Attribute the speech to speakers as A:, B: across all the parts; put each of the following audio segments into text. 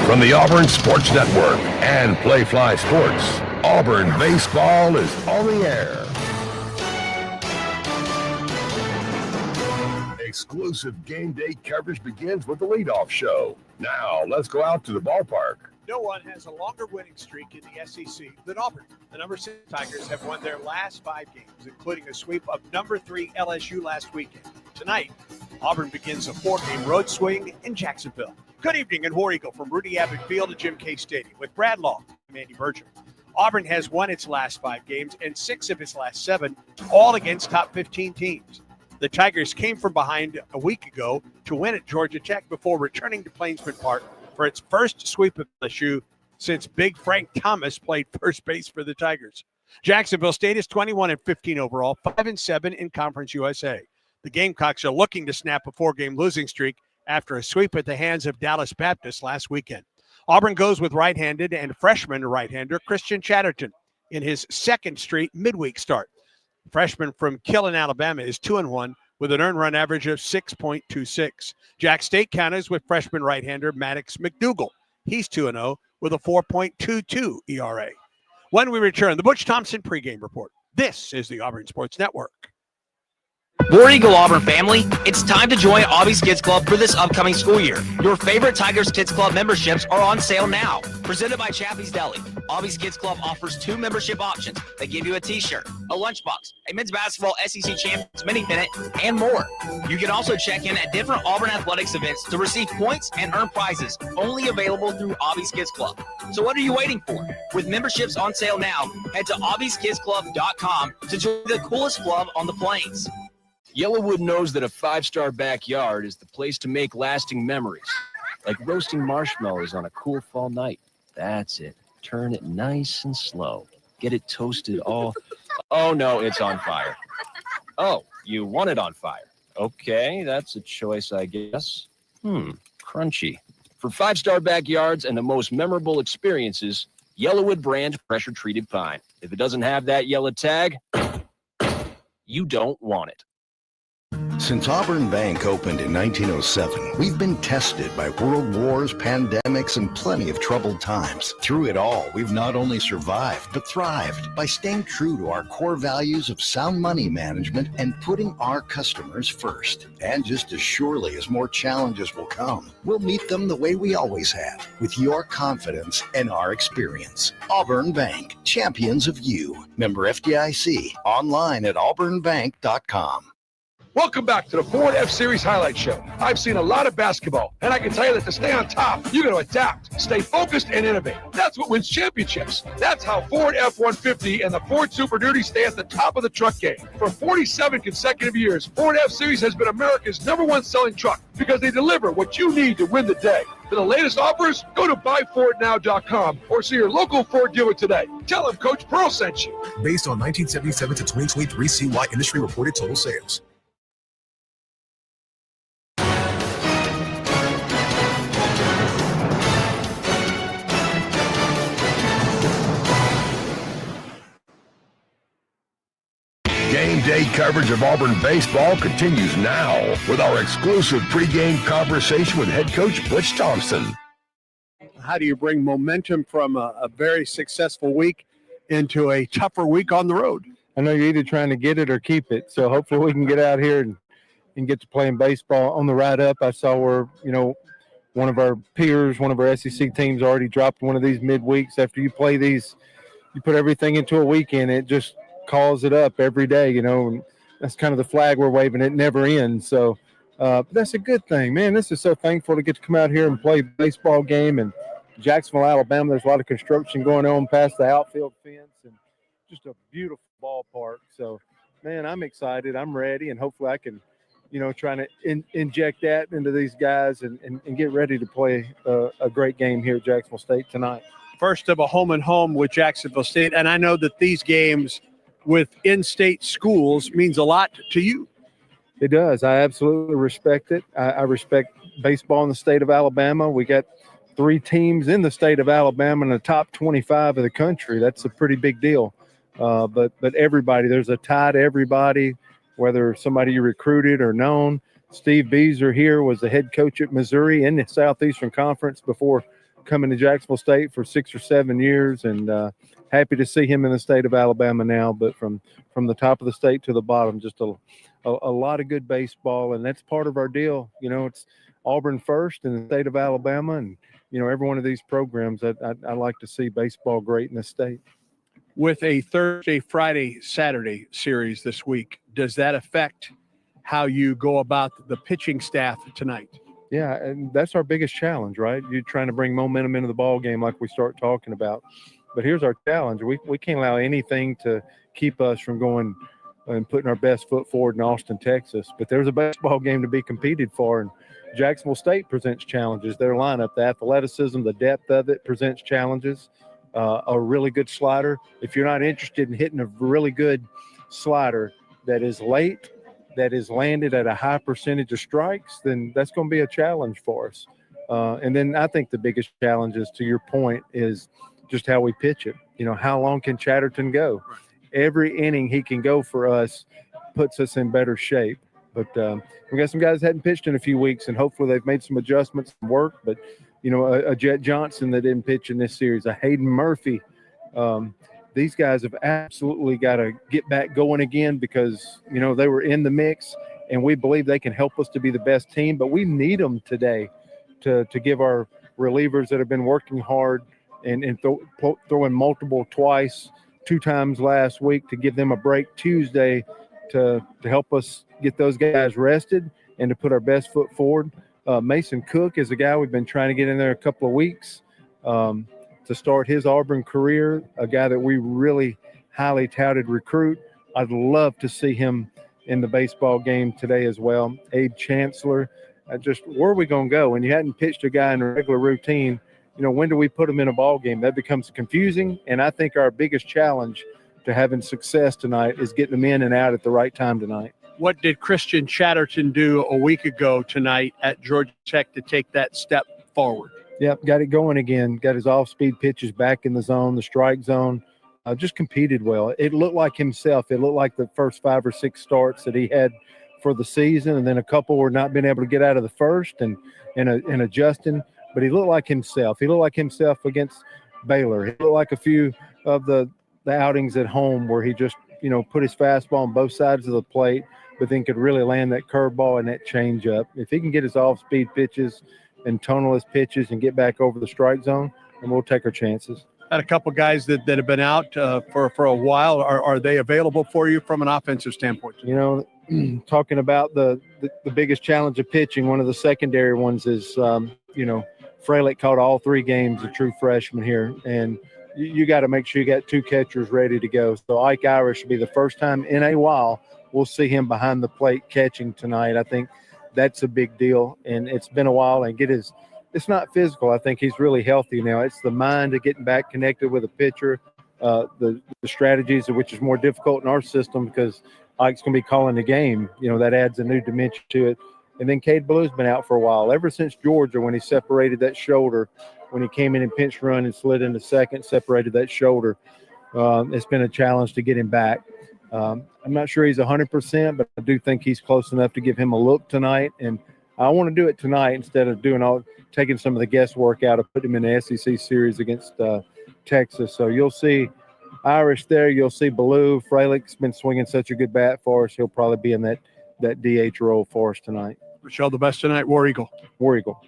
A: From the Auburn Sports Network and Playfly Sports, Auburn baseball is on the air. Exclusive game day coverage begins with the leadoff show. Now, let's go out to the ballpark.
B: No one has a longer winning streak in the SEC than Auburn. The number 6 Tigers have won their last 5 games, including a sweep of number 3 LSU last weekend. Tonight, Auburn begins a 4-game road swing in Jacksonville. Good evening in War Eagle from Rudy Abbott Field to Jim K. Stadium with Brad Law and Andy Berger. Auburn has won its last 5 games and 6 of its last 7, all against top 15 teams. The Tigers came from behind a week ago to win at Georgia Tech before returning to Plainsman Park for its first sweep of LSU since Big Frank Thomas played first base for the Tigers. Jacksonville State is 21-15 overall, 5-7 in Conference USA. The Gamecocks are looking to snap a 4-game losing streak after a sweep at the hands of Dallas Baptist last weekend. Auburn goes with right-handed and freshman right-hander Christian Chatterton in his second straight midweek start. Freshman from Killen, Alabama is 2-1 with an earned run average of 6.26. Jack State counters with freshman right-hander Maddox McDougal. He's 2-0 with a 4.22 ERA. When we return, the Butch Thompson pregame report. This is the Auburn Sports Network.
C: War Eagle Auburn family, it's time to join Aubie's Kids Club for this upcoming school year. Your favorite Tigers Kids Club memberships are on sale now. Presented by Chappie's Deli, Aubie's Kids Club offers 2 membership options that give you a t-shirt, a lunchbox, a men's basketball SEC Champions mini pennant, and more. You can also check in at different Auburn athletics events to receive points and earn prizes, only available through Aubie's Kids Club. So what are you waiting for? With memberships on sale now, head to aubieskidsclub.com to join the coolest club on the plains.
D: Yellowwood knows that a 5-star backyard is the place to make lasting memories, like roasting marshmallows on a cool fall night. That's it. Turn it nice and slow. Get it toasted all. Oh, no, it's on fire. Oh, you want it on fire. Okay, that's a choice, I guess. Crunchy. For 5-star backyards and the most memorable experiences, Yellowwood brand pressure-treated pine. If it doesn't have that yellow tag, you don't want it.
E: Since Auburn Bank opened in 1907, we've been tested by world wars, pandemics, and plenty of troubled times. Through it all, we've not only survived, but thrived by staying true to our core values of sound money management and putting our customers first. And just as surely as more challenges will come, we'll meet them the way we always have, with your confidence and our experience. Auburn Bank, champions of you. Member FDIC, online at auburnbank.com.
F: Welcome back to the Ford F-Series Highlight Show. I've seen a lot of basketball, and I can tell you that to stay on top, you got to adapt, stay focused, and innovate. That's what wins championships. That's how Ford F-150 and the Ford Super Duty stay at the top of the truck game. For 47 consecutive years, Ford F-Series has been America's #1 selling truck because they deliver what you need to win the day. For the latest offers, go to buyfordnow.com or see your local Ford dealer today. Tell them Coach Pearl sent you.
G: Based on 1977 to 2023 CY industry reported total sales.
A: Game day coverage of Auburn baseball continues now with our exclusive pregame conversation with head coach Butch Thompson.
B: How do you bring momentum from a very successful week into a tougher week on the road?
H: I know you're either trying to get it or keep it. So hopefully we can get out here and get to playing baseball. On the ride up, I saw where, one of our peers, one of our SEC teams already dropped one of these midweeks. After you play these, you put everything into a weekend, it just calls it up every day, and that's kind of the flag we're waving. It never ends. So that's a good thing, man. This is so thankful to get to come out here and play a baseball game. And Jacksonville, Alabama, there's a lot of construction going on past the outfield fence and just a beautiful ballpark. So, man, I'm excited. I'm ready. And hopefully I can, trying to inject that into these guys and get ready to play a great game here at Jacksonville State tonight.
B: First of a home and home with Jacksonville State. And I know that these games with in-state schools means a lot to you.
H: It does. I absolutely respect it. I respect baseball in the state of Alabama. We got 3 teams in the state of Alabama in the top 25 of the country. That's a pretty big deal. But everybody, there's a tie to everybody, whether somebody you recruited or known. Steve Beazer here was the head coach at Missouri in the Southeastern Conference before coming to Jacksonville State for 6 or 7 years, and happy to see him in the state of Alabama now. But from the top of the state to the bottom, just a lot of good baseball, and that's part of our deal. You know, it's Auburn first in the state of Alabama, and you know, every one of these programs, I like to see baseball great in the state.
B: With a Thursday, Friday, Saturday series this week, does that affect how you go about the pitching staff tonight?
H: Yeah, and that's our biggest challenge, right? You're trying to bring momentum into the ball game like we start talking about. But here's our challenge. We can't allow anything to keep us from going and putting our best foot forward in Austin, Texas. But there's a baseball game to be competed for, and Jacksonville State presents challenges. Their lineup, the athleticism, the depth of it presents challenges. A really good slider. If you're not interested in hitting a really good slider that is late, that is landed at a high percentage of strikes, then that's going to be a challenge for us. And then I think the biggest challenge is, to your point, is just how we pitch it. You know, how long can Chatterton go? Every inning he can go for us puts us in better shape. But we got some guys that hadn't pitched in a few weeks, and hopefully they've made some adjustments and work. But, you know, a Jet Johnson that didn't pitch in this series, a Hayden Murphy, these guys have absolutely got to get back going again because, you know, they were in the mix, and we believe they can help us to be the best team. But we need them today to give our relievers that have been working hard and throwing multiple twice, 2 times last week, to give them a break Tuesday to help us get those guys rested and to put our best foot forward. Mason Cook is a guy we've been trying to get in there a couple of weeks to start his Auburn career, a guy that we really highly touted recruit. I'd love to see him in the baseball game today as well. Abe Chancellor, just where are we going to go? When you hadn't pitched a guy in a regular routine, you know, when do we put him in a ball game? That becomes confusing, and I think our biggest challenge to having success tonight is getting them in and out at the right time tonight.
B: What did Christian Chatterton do a week ago tonight at Georgia Tech to take that step forward?
H: Yep, got it going again. Got his off-speed pitches back in the zone, the strike zone. Just competed well. It looked like himself. It looked like the first 5 or 6 starts that he had for the season, and then a couple were not being able to get out of the first and adjusting. But he looked like himself. He looked like himself against Baylor. He looked like a few of the outings at home where he just, you know, put his fastball on both sides of the plate, but then could really land that curveball and that changeup. If he can get his off-speed pitches and tonal his pitches and get back over the strike zone, then we'll take our chances.
B: Had a couple guys that have been out for a while. Are they available for you from an offensive standpoint?
H: You know, talking about the biggest challenge of pitching, one of the secondary ones is, you know, Freilich caught all 3 games, a true freshman here, and you got to make sure you got 2 catchers ready to go. So Ike Irish will be the first time in a while we'll see him behind the plate catching tonight. I think that's a big deal, and it's been a while. And it's not physical. I think he's really healthy now. It's the mind of getting back connected with a pitcher, the strategies, which is more difficult in our system because Ike's going to be calling the game. You know, that adds a new dimension to it. And then Cade Blue's been out for a while, ever since Georgia, when he separated that shoulder, when he came in and pinch run and slid into second, separated that shoulder. It's been a challenge to get him back. I'm not sure he's 100%, but I do think he's close enough to give him a look tonight. And I want to do it tonight instead of taking some of the guesswork out of putting him in the SEC series against Texas. So you'll see Irish there. You'll see Ballou. Freilich's been swinging such a good bat for us. He'll probably be in that DH role for us tonight.
B: Wish you all the best tonight, War Eagle.
H: War Eagle.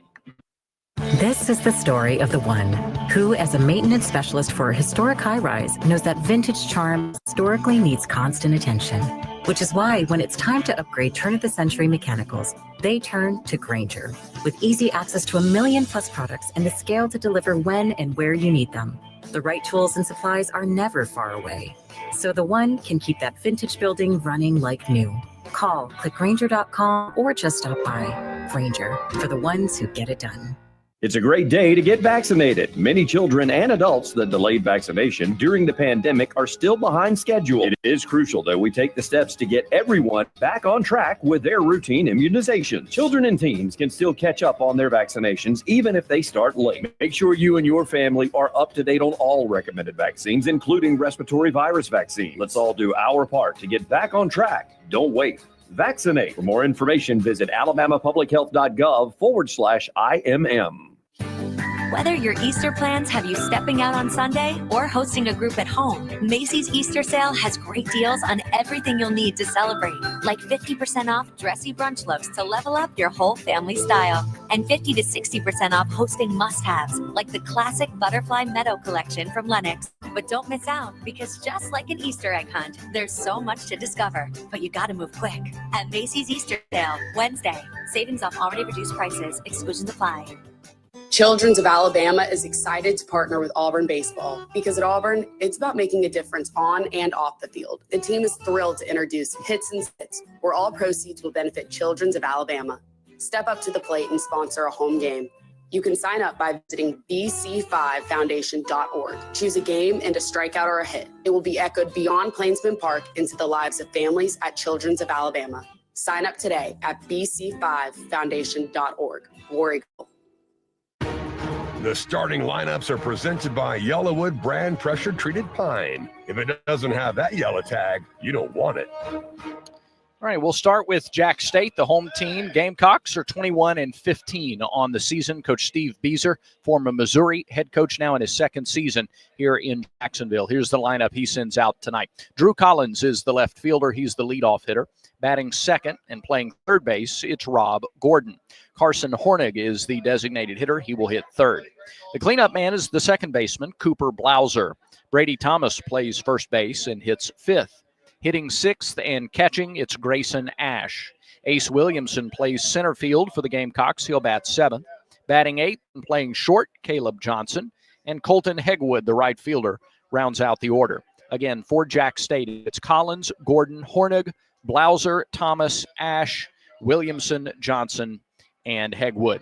I: This is the story of the one who, as a maintenance specialist for a historic high-rise, knows that vintage charm historically needs constant attention. Which is why when it's time to upgrade turn-of-the-century mechanicals, they turn to Grainger. With easy access to 1 million+ products and the scale to deliver when and where you need them. The right tools and supplies are never far away. So the one can keep that vintage building running like new. Call, click Grainger.com, or just stop by. Grainger, for the ones who get it done.
J: It's a great day to get vaccinated. Many children and adults that delayed vaccination during the pandemic are still behind schedule. It is crucial that we take the steps to get everyone back on track with their routine immunizations. Children and teens can still catch up on their vaccinations even if they start late. Make sure you and your family are up to date on all recommended vaccines, including respiratory virus vaccine. Let's all do our part to get back on track. Don't wait. vaccinate. For more information, visit alabamapublichealth.gov/IMM.
K: Whether your Easter plans have you stepping out on Sunday or hosting a group at home, Macy's Easter sale has great deals on everything you'll need to celebrate, like 50% off dressy brunch looks to level up your whole family style, and 50 to 60% off hosting must-haves, like the classic Butterfly Meadow collection from Lenox. But don't miss out, because just like an Easter egg hunt, there's so much to discover, but you gotta move quick. At Macy's Easter sale, Wednesday, savings off already reduced prices, exclusions apply.
L: Children's of Alabama is excited to partner with Auburn Baseball because at Auburn, it's about making a difference on and off the field. The team is thrilled to introduce Hits and Sits, where all proceeds will benefit Children's of Alabama. Step up to the plate and sponsor a home game. You can sign up by visiting bc5foundation.org. Choose a game and a strikeout or a hit. It will be echoed beyond Plainsman Park into the lives of families at Children's of Alabama. Sign up today at bc5foundation.org. War Eagle.
A: The starting lineups are presented by Yellowwood brand pressure treated pine. If it doesn't have that yellow tag, you don't want it.
M: All right, we'll start with Jack State, the home team. Gamecocks are 21-15 on the season. Coach Steve Beazer, former Missouri head coach, now in his second season here in Jacksonville. Here's the lineup he sends out tonight. Drew Collins is the left fielder. He's the leadoff hitter. Batting second and playing third base, it's Rob Gordon. Carson Hornig is the designated hitter. He will hit third. The cleanup man is the second baseman, Cooper Blauser. Brady Thomas plays first base and hits fifth. Hitting sixth and catching, it's Grayson Ash. Ace Williamson plays center field for the Gamecocks. He'll bat seventh. Batting eighth and playing short, Caleb Johnson. And Colton Hegwood, the right fielder, rounds out the order. Again, for Jack State, it's Collins, Gordon, Hornig, Blauser, Thomas, Ash, Williamson, Johnson, and Hegwood.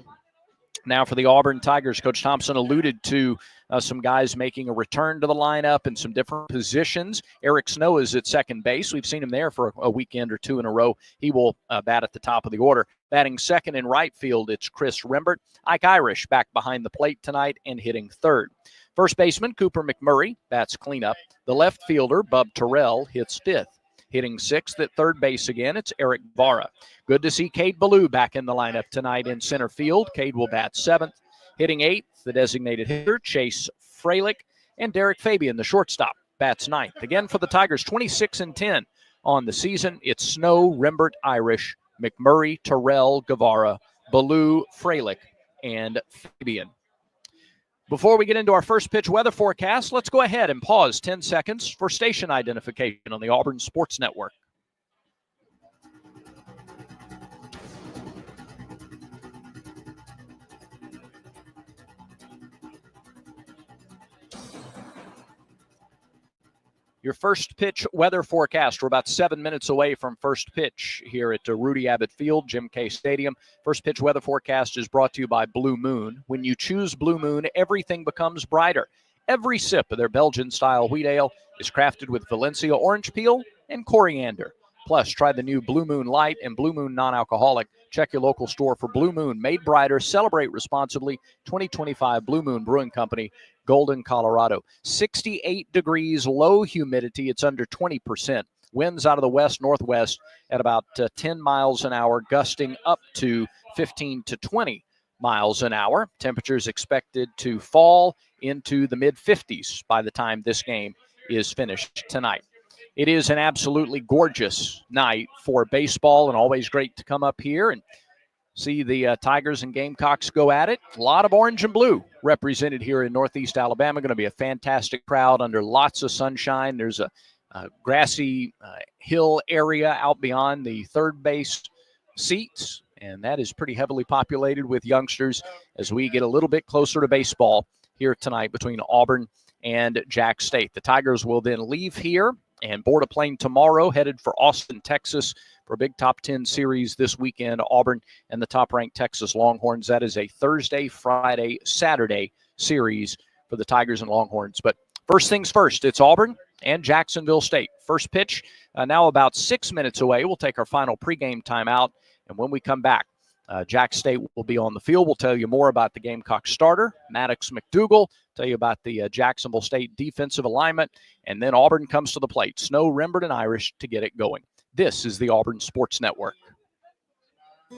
M: Now for the Auburn Tigers, Coach Thompson alluded to some guys making a return to the lineup in some different positions. Eric Snow is at second base. We've seen him there for a weekend or two in a row. He will bat at the top of the order. Batting second in right field, it's Chris Rembert. Ike Irish back behind the plate tonight and hitting third. First baseman, Cooper McMurray, bats cleanup. The left fielder, Bub Terrell, hits fifth. Hitting sixth at third base again, it's Eric Vara. Good to see Cade Ballou back in the lineup tonight in center field. Cade will bat seventh. Hitting eighth, the designated hitter, Chase Freilich. And Derek Fabian, the shortstop, bats ninth. Again for the Tigers, 26-10 on the season. It's Snow, Rembert, Irish, McMurray, Terrell, Guevara, Ballou, Freilich, and Fabian. Before we get into our first pitch weather forecast, let's go ahead and pause 10 seconds for station identification on the Auburn Sports Network. Your first pitch weather forecast. We're about 7 minutes away from first pitch here at Rudy Abbott Field, Jim K Stadium. First pitch weather forecast is brought to you by Blue Moon. When you choose Blue Moon, everything becomes brighter. Every sip of their Belgian-style wheat ale is crafted with Valencia orange peel and coriander. Plus, try the new Blue Moon Light and Blue Moon Non-Alcoholic. Check your local store for Blue Moon. Made brighter, celebrate responsibly. 2025 Blue Moon Brewing Company, Golden, Colorado. 68 degrees, low humidity. It's under 20%. Winds out of the west-northwest at about 10 miles an hour, gusting up to 15 to 20 miles an hour. Temperatures expected to fall into the mid-50s by the time this game is finished tonight. It is an absolutely gorgeous night for baseball, and always great to come up here and see the Tigers and Gamecocks go at it. A lot of orange and blue represented here in Northeast Alabama. Going to be a fantastic crowd under lots of sunshine. There's a grassy hill area out beyond the third base seats, and that is pretty heavily populated with youngsters as we get a little bit closer to baseball here tonight between Auburn and Jack State. The Tigers will then leave here and board a plane tomorrow, headed for Austin, Texas, for a big top 10 series this weekend. Auburn and the top-ranked Texas Longhorns. That is a Thursday, Friday, Saturday series for the Tigers and Longhorns. But first things first, it's Auburn and Jacksonville State. First pitch now about 6 minutes away. We'll take our final pregame timeout, and when we come back, Jack State will be on the field. We'll tell you more about the Gamecock starter, Maddox McDougal, tell you about the Jacksonville State defensive alignment, and then Auburn comes to the plate. Snow, Rembert, and Irish to get it going. This is the Auburn Sports Network.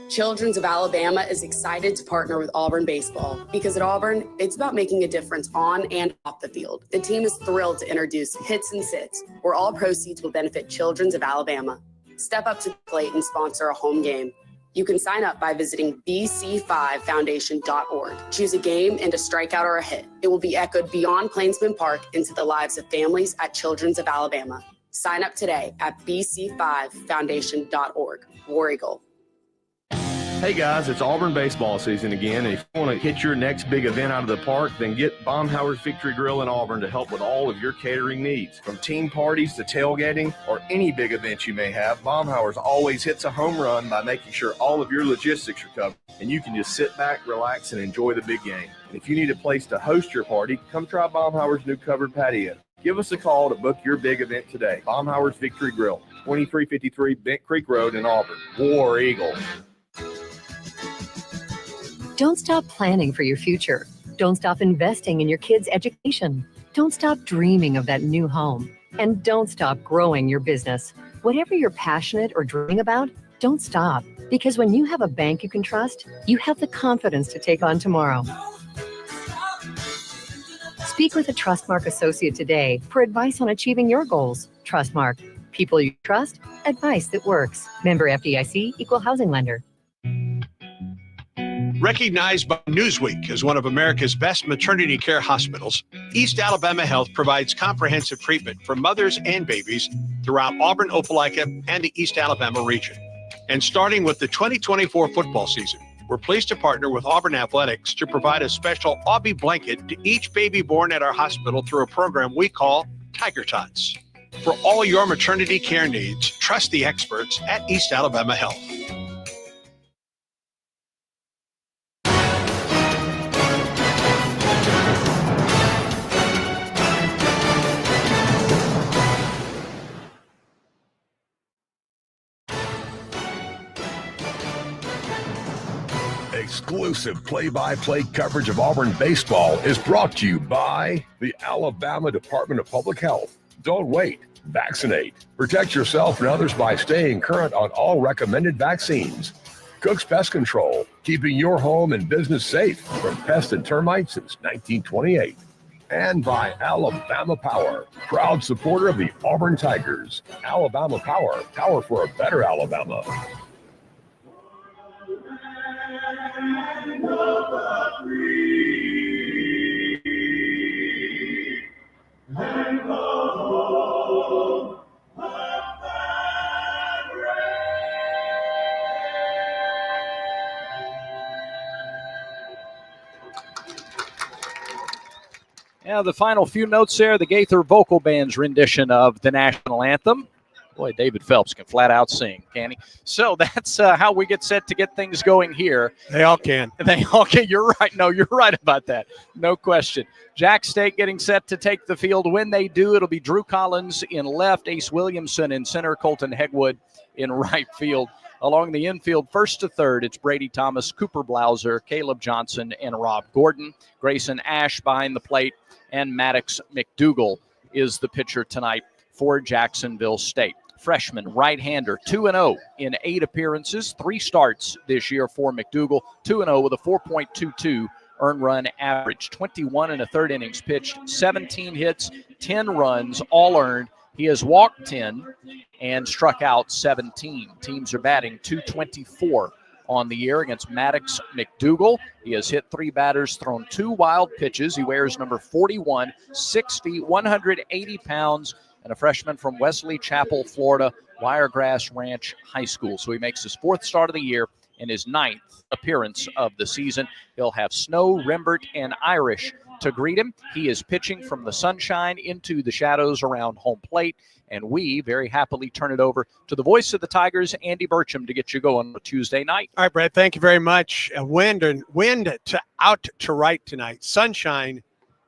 L: Children's of Alabama is excited to partner with Auburn Baseball because at Auburn, it's about making a difference on and off the field. The team is thrilled to introduce Hits and Sits, where all proceeds will benefit Children's of Alabama. Step up to the plate and sponsor a home game. You can sign up by visiting bc5foundation.org. Choose a game and a strikeout or a hit. It will be echoed beyond Plainsman Park into the lives of families at Children's of Alabama. Sign up today at bc5foundation.org. War Eagle.
N: Hey guys, it's Auburn baseball season again, and if you want to hit your next big event out of the park, then get Baumhauer's Victory Grill in Auburn to help with all of your catering needs. From team parties to tailgating or any big event you may have, Baumhauer's always hits a home run by making sure all of your logistics are covered, and you can just sit back, relax, and enjoy the big game. And if you need a place to host your party, come try Baumhauer's new covered patio. Give us a call to book your big event today. Baumhauer's Victory Grill, 2353 Bent Creek Road in Auburn. War Eagle.
O: Don't stop planning for your future. Don't stop investing in your kids' education. Don't stop dreaming of that new home. And don't stop growing your business. Whatever you're passionate or dreaming about, don't stop. Because when you have a bank you can trust, you have the confidence to take on tomorrow. Speak with a Trustmark associate today for advice on achieving your goals. Trustmark. People you trust, advice that works. Member FDIC, Equal Housing Lender.
B: Recognized by Newsweek as one of America's best maternity care hospitals, East Alabama Health provides comprehensive treatment for mothers and babies throughout Auburn, Opelika, and the East Alabama region. And starting with the 2024 football season, we're pleased to partner with Auburn Athletics to provide a special Aubie blanket to each baby born at our hospital through a program we call Tiger Tots. For all your maternity care needs, trust the experts at East Alabama Health.
A: Exclusive play-by-play coverage of Auburn baseball is brought to you by the Alabama Department of Public Health. Don't wait. Vaccinate. Protect yourself and others by staying current on all recommended vaccines. Cook's Pest Control, keeping your home and business safe from pests and termites since 1928. And by Alabama Power, proud supporter of the Auburn Tigers. Alabama Power, power for a better Alabama.
M: Yeah, the final few notes there, the Gaither Vocal Band's rendition of the national anthem. Boy, David Phelps can flat out sing, can he? So that's how we get set to get things going here.
B: They all can.
M: They all can. You're right. No, you're right about that. No question. Jack State getting set to take the field. When they do, it'll be Drew Collins in left, Ace Williamson in center, Colton Hegwood in right field. Along the infield, first to third, it's Brady Thomas, Cooper Blauser, Caleb Johnson, and Rob Gordon. Grayson Ash behind the plate, and Maddox McDougal is the pitcher tonight for Jacksonville State. Freshman right-hander, 2-0 in 8 appearances, 3 starts this year for McDougal, 2-0 with a 4.22 earned run average, 21 and a third innings pitched, 17 hits, 10 runs, all earned. He has walked 10 and struck out 17. Teams are batting .224 on the year against Maddox McDougal. He has hit 3 batters, thrown 2 wild pitches. He wears number 41, 6 feet, 180 pounds, and a freshman from Wesley Chapel, Florida, Wiregrass Ranch High School. So he makes his 4th start of the year and his 9th appearance of the season. He'll have Snow, Rembert, and Irish to greet him. He is pitching from the sunshine into the shadows around home plate, and we very happily turn it over to the voice of the Tigers, Andy Burcham, to get you going on a Tuesday night.
B: All right, Brad, thank you very much. Wind to out to right tonight. Sunshine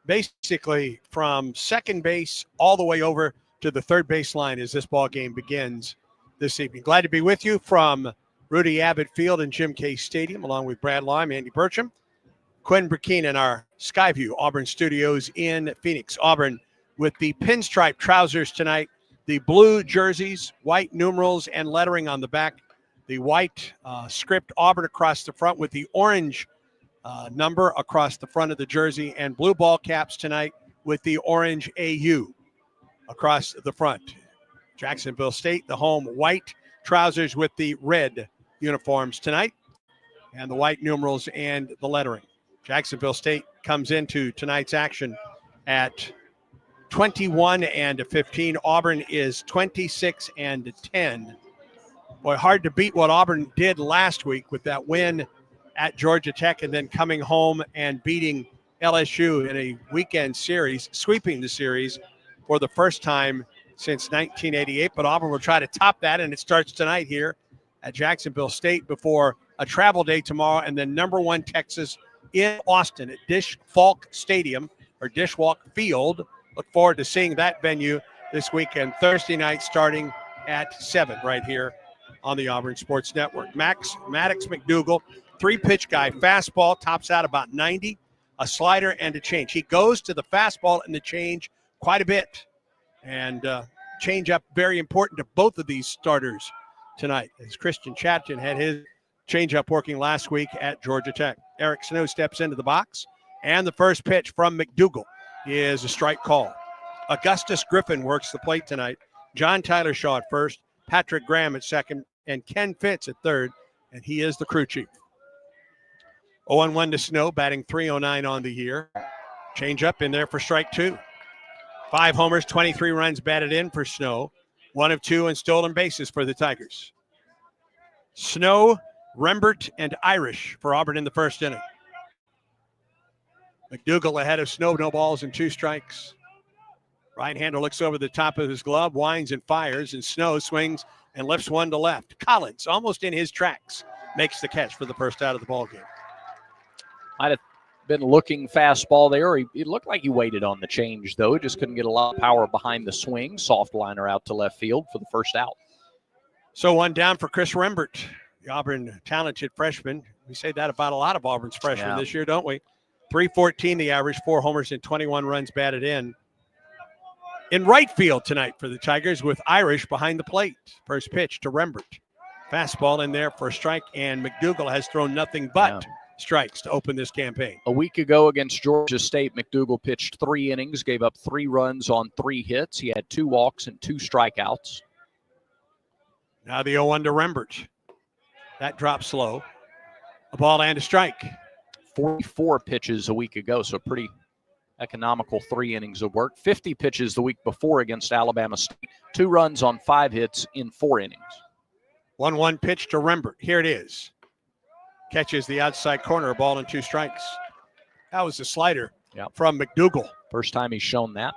B: basically from second base all the way over to the third base line as this ball game begins this evening. Glad to be with you from Rudy Abbott Field and Jim Case Stadium, along with Brad Lime, Andy Burcham, Quinn Burkeen in our Skyview Auburn studios in Phoenix. Auburn with the pinstripe trousers tonight, the blue jerseys, white numerals and lettering on the back. The white script Auburn across the front with the orange number across the front of the jersey, and blue ball caps tonight with the orange AU across the front. Jacksonville State, the home white trousers with the red uniforms tonight, and the white numerals and the lettering. Jacksonville State comes into tonight's action at 21-15. Auburn is 26-10. Boy, hard to beat what Auburn did last week with that win at Georgia Tech and then coming home and beating LSU in a weekend series, sweeping the series for the first time since 1988. But Auburn will try to top that, and it starts tonight here at Jacksonville State before a travel day tomorrow, and then number 1 Texas in Austin at Dish Falk Stadium or Dish Walk Field. Look forward to seeing that venue this weekend, Thursday night starting at 7 right here on the Auburn Sports Network. Maddox McDougal, 3-pitch guy, fastball, tops out about 90, a slider and a change. He goes to the fastball and the change quite a bit, and change up very important to both of these starters tonight, as Christian Chatton had his changeup working last week at Georgia Tech. Eric Snow steps into the box, and the first pitch from McDougal is a strike call. Augustus Griffin works the plate tonight. John Tyler Shaw at first, Patrick Graham at second, and Ken Fitz at third, and he is the crew chief. 0-1 to Snow, batting .309 on the year. Changeup in there for strike 2. 5 homers, 23 runs batted in for Snow. 1 of 2 and stolen bases for the Tigers. Snow, Rembert, and Irish for Auburn in the first inning. McDougal ahead of Snow, no balls and 2 strikes. Right-hander looks over the top of his glove, winds and fires, and Snow swings and lifts one to left. Collins, almost in his tracks, makes the catch for the first out of the ballgame.
M: Might have been looking fastball there. He looked like he waited on the change, though. Just couldn't get a lot of power behind the swing. Soft liner out to left field for the first out.
B: So 1 down for Chris Rembert, the Auburn talented freshman. We say that about a lot of Auburn's freshmen this year, don't we? .314 the average, 4 homers and 21 runs batted in. In right field tonight for the Tigers with Irish behind the plate. First pitch to Rembert. Fastball in there for a strike, and McDougal has thrown nothing but strikes to open this campaign.
M: A week ago against Georgia State, McDougal pitched 3 innings, gave up 3 runs on 3 hits. He had 2 walks and 2 strikeouts.
B: Now the 0-1 to Rembert. That drops slow. A ball and a strike.
M: 44 pitches a week ago, so pretty economical 3 innings of work. 50 pitches the week before against Alabama State. 2 runs on 5 hits in 4 innings.
B: 1-1 pitch to Rembert. Here it is. Catches the outside corner, a ball and 2 strikes. That was a slider from McDougal.
M: First time he's shown that.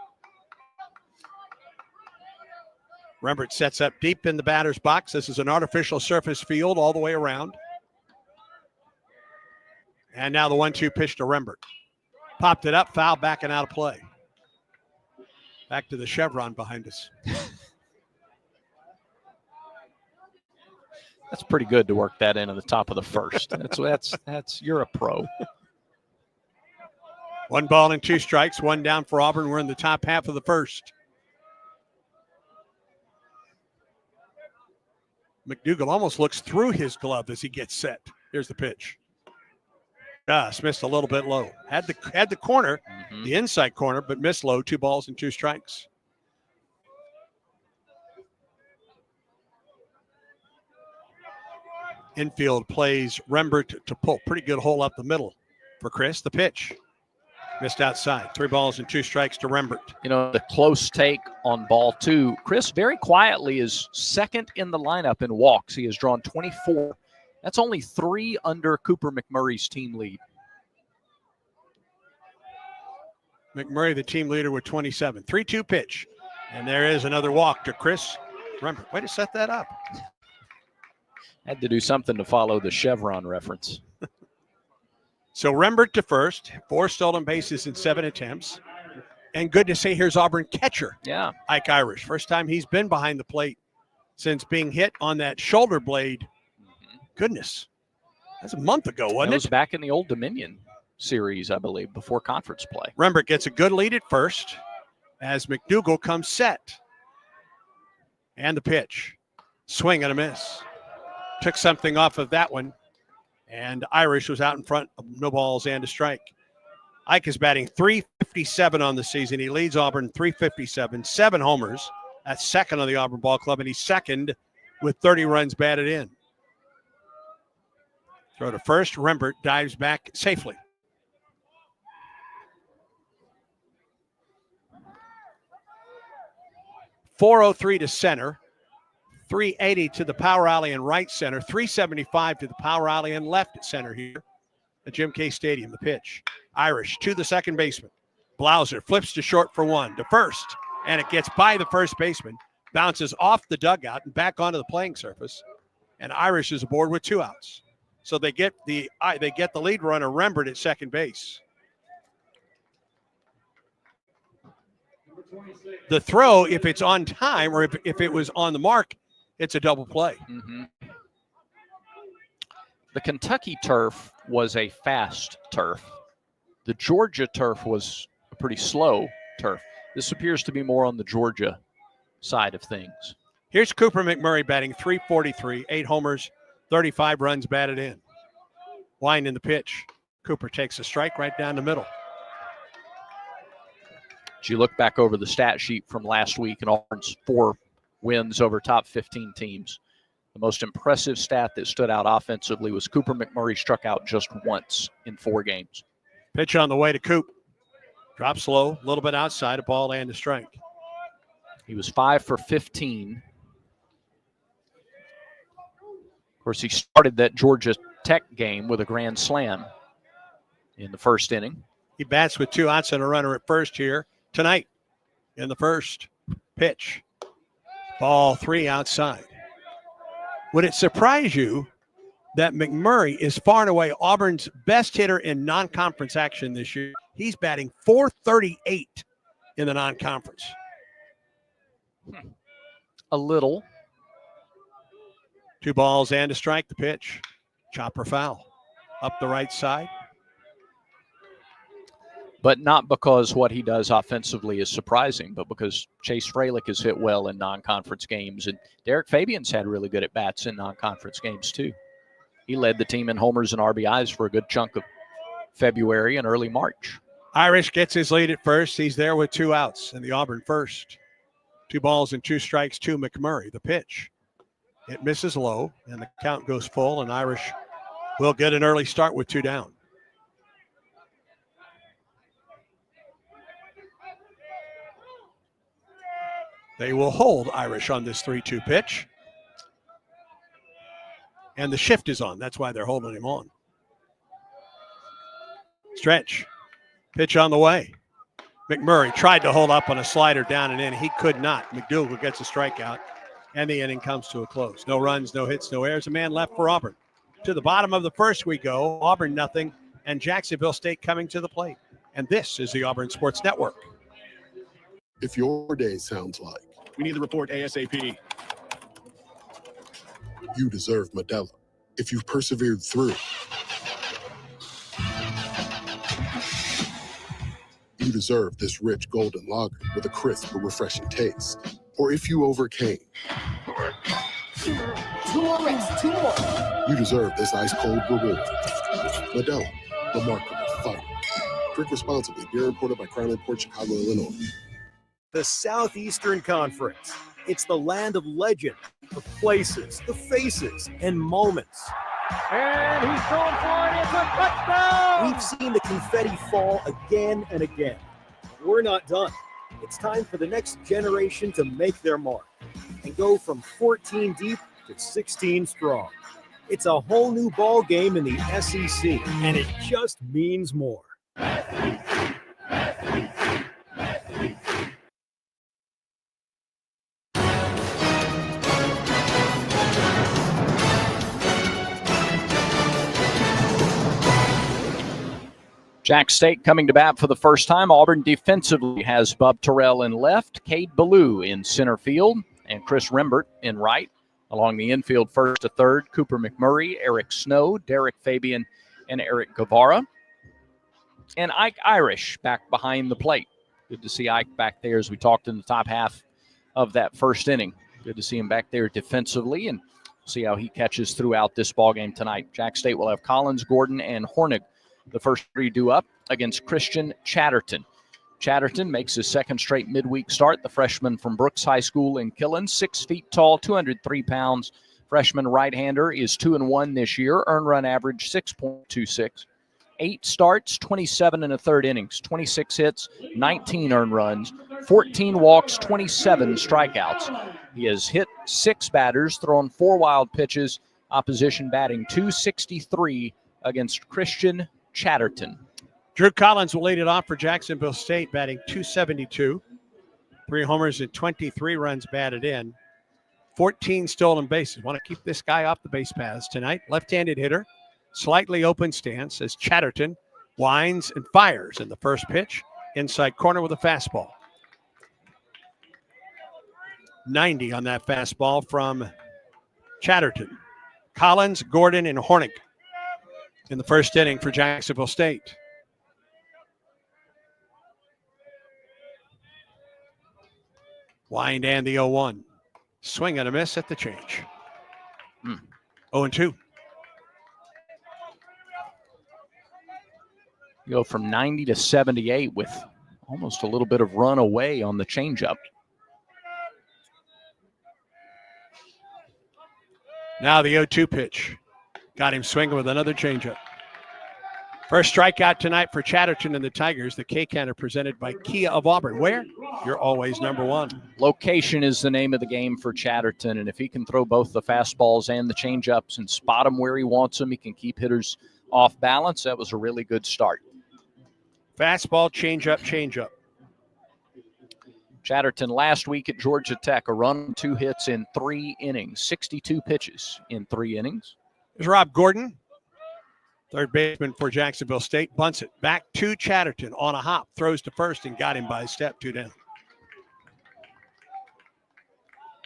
B: Rembert sets up deep in the batter's box. This is an artificial surface field all the way around. And now the 1-2 pitch to Rembert. Popped it up, foul, back and out of play. Back to the chevron behind us.
M: That's pretty good to work that in at the top of the first. That's you're a pro.
B: 1 ball and 2 strikes, 1 down for Auburn. We're in the top half of the first. McDougal almost looks through his glove as he gets set. Here's the pitch. Just missed a little bit low. Had the corner, the inside corner, but missed low. 2 balls and 2 strikes. Infield plays Rembert to pull. Pretty good hole up the middle for Chris. The pitch. Missed outside. 3 balls and 2 strikes to Rembert.
M: You know, the close take on ball 2. Chris very quietly is second in the lineup in walks. He has drawn 24. That's only 3 under Cooper McMurray's team lead.
B: McMurray, the team leader, with 27. 3-2 pitch. And there is another walk to Chris Rembert. Way to set that up.
M: Had to do something to follow the chevron reference.
B: So Rembert to first, 4 stolen bases in 7 attempts. And good to say, here's Auburn catcher, Ike Irish. First time he's been behind the plate since being hit on that shoulder blade. Goodness, that's a month ago, wasn't it?
M: It was back in the Old Dominion series, I believe, before conference play.
B: Rembert gets a good lead at first as McDougal comes set. And the pitch. Swing and a miss. Took something off of that one. And Irish was out in front of no balls and a strike. Ike is batting .357 on the season. He leads Auburn .357, 7 homers. That's second on the Auburn Ball Club, and he's second with 30 runs batted in. Throw to first. Rembert dives back safely. .403 to center. .380 to the power alley and right center. .375 to the power alley and left center here at Jim K Stadium. The pitch. Irish to the second baseman. Blauser flips to short for one. To first. And it gets by the first baseman. Bounces off the dugout and back onto the playing surface. And Irish is aboard with 2 outs. So they get the lead runner Rembert at second base. The throw, if it's on time or if it was on the mark, it's a double play.
M: Mm-hmm. The Kentucky turf was a fast turf. The Georgia turf was a pretty slow turf. This appears to be more on the Georgia side of things.
B: Here's Cooper McMurray batting .343, 8 homers, 35 runs batted in. Wind in the pitch. Cooper takes a strike right down the middle.
M: As you look back over the stat sheet from last week and Auburn's 4 wins over top 15 teams, the most impressive stat that stood out offensively was Cooper McMurray struck out just once in 4 games.
B: Pitch on the way to Coop. Drops low, a little bit outside, a ball and a strike.
M: He was 5 for 15. Of course, he started that Georgia Tech game with a grand slam in the first inning.
B: He bats with 2 outs and a runner at first here tonight in the first. Pitch. Ball 3 outside. Would it surprise you that McMurray is far and away Auburn's best hitter in non-conference action this year? He's batting .438 in the non-conference.
M: A little.
B: 2 balls and a strike. The pitch. Chopper foul. Up the right side.
M: But not because what he does offensively is surprising, but because Chase Fralick has hit well in non-conference games. And Derek Fabian's had really good at-bats in non-conference games, too. He led the team in homers and RBIs for a good chunk of February and early March.
B: Irish gets his lead at first. He's there with 2 outs in the Auburn first. 2 balls and 2 strikes to McMurray. The pitch. It misses low, and the count goes full, and Irish will get an early start with 2 down. They will hold Irish on this 3-2 pitch. And the shift is on. That's why they're holding him on. Stretch. Pitch on the way. McMurray tried to hold up on a slider down and in. He could not. McDougal gets a strikeout, and the inning comes to a close. No runs, no hits, no errors. A man left for Auburn. To the bottom of the first we go. Auburn nothing, and Jacksonville State coming to the plate. And this is the Auburn Sports Network.
P: If your day sounds like
Q: we need the report ASAP.
P: You deserve Modelo. If you've persevered through, you deserve this rich golden lager with a crisp but refreshing taste. Or if you overcame,
R: 2 more rings, 2 more.
P: You deserve this ice cold reward. Modelo, the mark of a fighter. Drink responsibly. Beer imported by Crown Imports, Chicago, Illinois.
S: The Southeastern Conference. It's the land of legend, the places, the faces, and moments.
R: And he's going for it. It's a touchdown.
S: We've seen the confetti fall again and again. We're not done. It's time for the next generation to make their mark and go from 14 deep to 16 strong. It's a whole new ball game in the SEC, and it just means more.
M: Jack State coming to bat for the first time. Auburn defensively has Bub Terrell in left, Cade Ballou in center field, and Chris Rembert in right. Along the infield, first to third, Cooper McMurray, Eric Snow, Derek Fabian, and Eric Guevara. And Ike Irish back behind the plate. Good to see Ike back there as we talked in the top half of that first inning. Good to see him back there defensively, and see how he catches throughout this ballgame tonight. Jack State will have Collins, Gordon, and Hornig. The first three due up against Christian Chatterton. Chatterton makes his second straight midweek start. The freshman from Brooks High School in Killen, 6 feet tall, 203 pounds. Freshman right-hander is 2-1 this year. Earned run average 6.26. 8 starts, 27 and a third innings, 26 hits, 19 earned runs, 14 walks, 27 strikeouts. He has hit 6 batters, thrown 4 wild pitches. Opposition batting .263 against Christian Chatterton.
B: Drew Collins will lead it off for Jacksonville State, batting .272. 3 homers and 23 runs batted in. 14 stolen bases. Want to keep this guy off the base paths tonight. Left-handed hitter, slightly open stance as Chatterton winds and fires in the first pitch. Inside corner with a fastball. 90 on that fastball from Chatterton. Collins, Gordon, and Hornig in the first inning for Jacksonville State. Wind and the 0-1. Swing and a miss at the change. 0-2.
M: Go from 90 to 78 with almost a little bit of run away on the changeup.
B: Now the 0-2 pitch. Got him swinging with another changeup. First strikeout tonight for Chatterton and the Tigers. The K-Canner presented by Kia of Auburn. Where? You're always number one.
M: Location is the name of the game for Chatterton, and if he can throw both the fastballs and the changeups and spot them where he wants them, he can keep hitters off balance. That was a really good start.
B: Fastball, changeup.
M: Chatterton last week at Georgia Tech, a run, 2 hits in 3 innings, 62 pitches in 3 innings.
B: There's Rob Gordon, third baseman for Jacksonville State. Bunts it back to Chatterton on a hop. Throws to first and got him by a step, 2 down.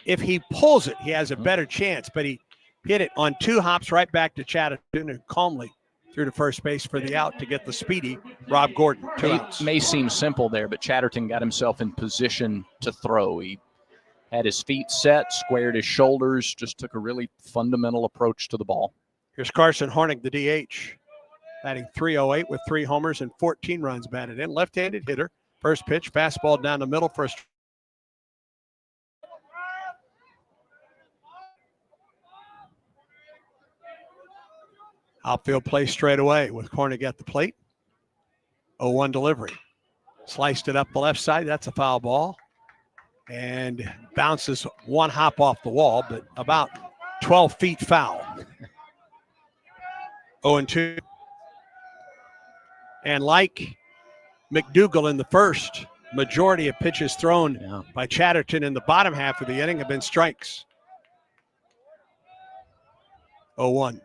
B: If he pulls it, he has a better chance, but he hit it on 2 hops right back to Chatterton and calmly through to first base for the out to get the speedy Rob Gordon. 2 outs.
M: May seem simple there, but Chatterton got himself in position to throw. He had his feet set, squared his shoulders, just took a really fundamental approach to the ball.
B: Here's Carson Hornig, the DH, batting .308 with 3 homers and 14 runs batted in. Left-handed hitter. First pitch, fastball down the middle for a strike. Outfield play straight away with Hornig at the plate. 0-1 delivery. Sliced it up the left side. That's a foul ball. And bounces 1 hop off the wall, but about 12 feet foul. 0-2. And like McDougal in the first, majority of pitches thrown by Chatterton in the bottom half of the inning have been strikes. 0-1.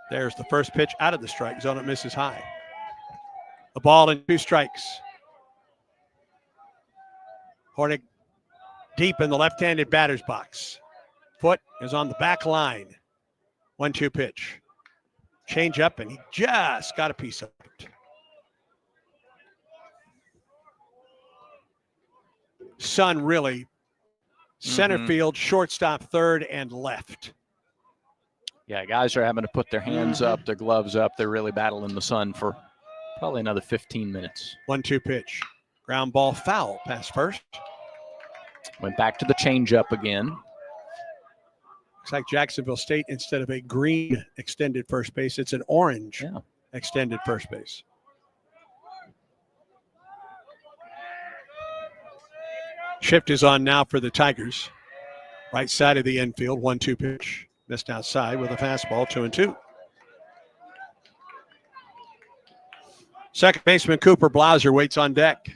B: There's the first pitch out of the strike zone. It misses high. A ball and 2 strikes. Hornig deep in the left-handed batter's box. Foot is on the back line. 1-2 pitch. Change up, and he just got a piece of it. Sun really center field, shortstop, third, and left.
M: Yeah, guys are having to put their hands up, their gloves up. They're really battling the sun for probably another 15 minutes.
B: 1-2 pitch. Ground ball foul. Pass first.
M: Went back to the changeup again.
B: Looks like Jacksonville State, instead of a green extended first base, it's an orange extended first base. Shift is on now for the Tigers. Right side of the infield, 1-2 pitch. Missed outside with a fastball, 2-2. Second baseman Cooper Blauser waits on deck.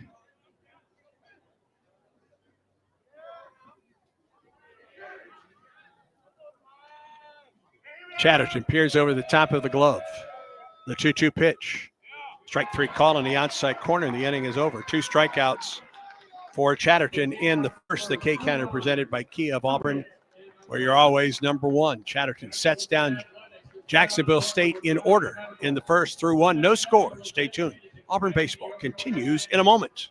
B: Chatterton peers over the top of the glove. The 2-2 pitch. Strike 3 call in the outside corner. The inning is over. 2 strikeouts for Chatterton in the first. The K-Counter presented by Kia of Auburn, where you're always number one. Chatterton sets down Jacksonville State in order in the first through 1. No score. Stay tuned. Auburn baseball continues in a moment.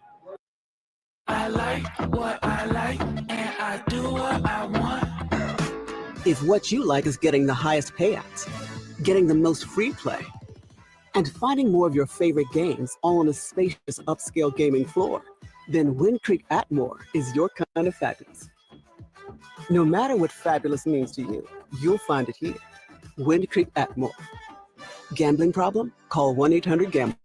T: I like what I like, and I do what I want.
U: If what you like is getting the highest payouts, getting the most free play, and finding more of your favorite games all on a spacious upscale gaming floor, then Wind Creek Atmore is your kind of fabulous. No matter what fabulous means to you, you'll find it here. Wind Creek Atmore. Gambling problem? Call 1-800-GAMBLER.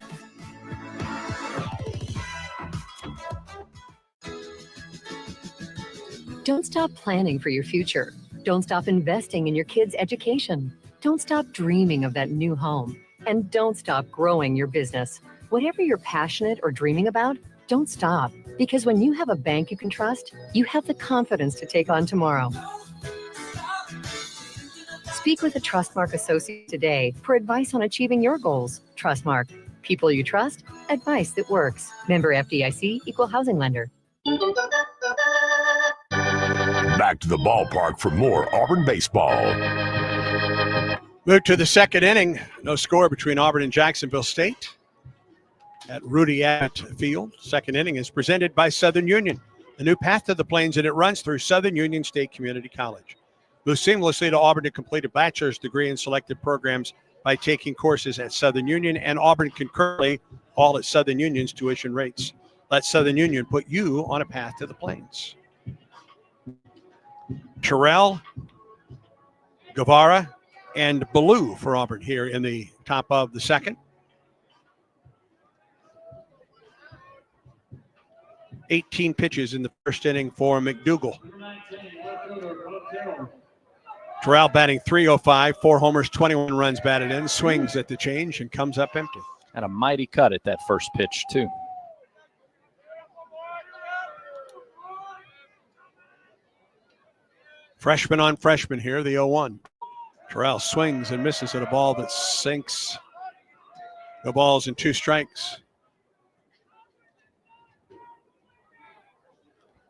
O: Don't stop planning for your future. Don't stop investing in your kids' education. Don't stop dreaming of that new home. And don't stop growing your business. Whatever you're passionate or dreaming about, don't stop. Because when you have a bank you can trust, you have the confidence to take on tomorrow. Speak with a Trustmark associate today for advice on achieving your goals. Trustmark. People you trust, advice that works. Member FDIC, Equal Housing Lender.
A: Back to the ballpark for more Auburn baseball.
B: Move to the second inning. No score between Auburn and Jacksonville State at Rudy Abbott Field. Second inning is presented by Southern Union, a new path to the Plains, and it runs through Southern Union State Community College. Move seamlessly to Auburn to complete a bachelor's degree in selected programs by taking courses at Southern Union and Auburn concurrently, all at Southern Union's tuition rates. Let Southern Union put you on a path to the Plains. Terrell, Guevara, and Ballou for Auburn here in the top of the second. 18 pitches in the first inning for McDougal. Terrell batting .305, 4 homers, 21 runs batted in, swings at the change and comes up empty.
M: And a mighty cut at that first pitch, too.
B: Freshman on freshman here, the 0-1. Terrell swings and misses at a ball that sinks. No balls and 2 strikes.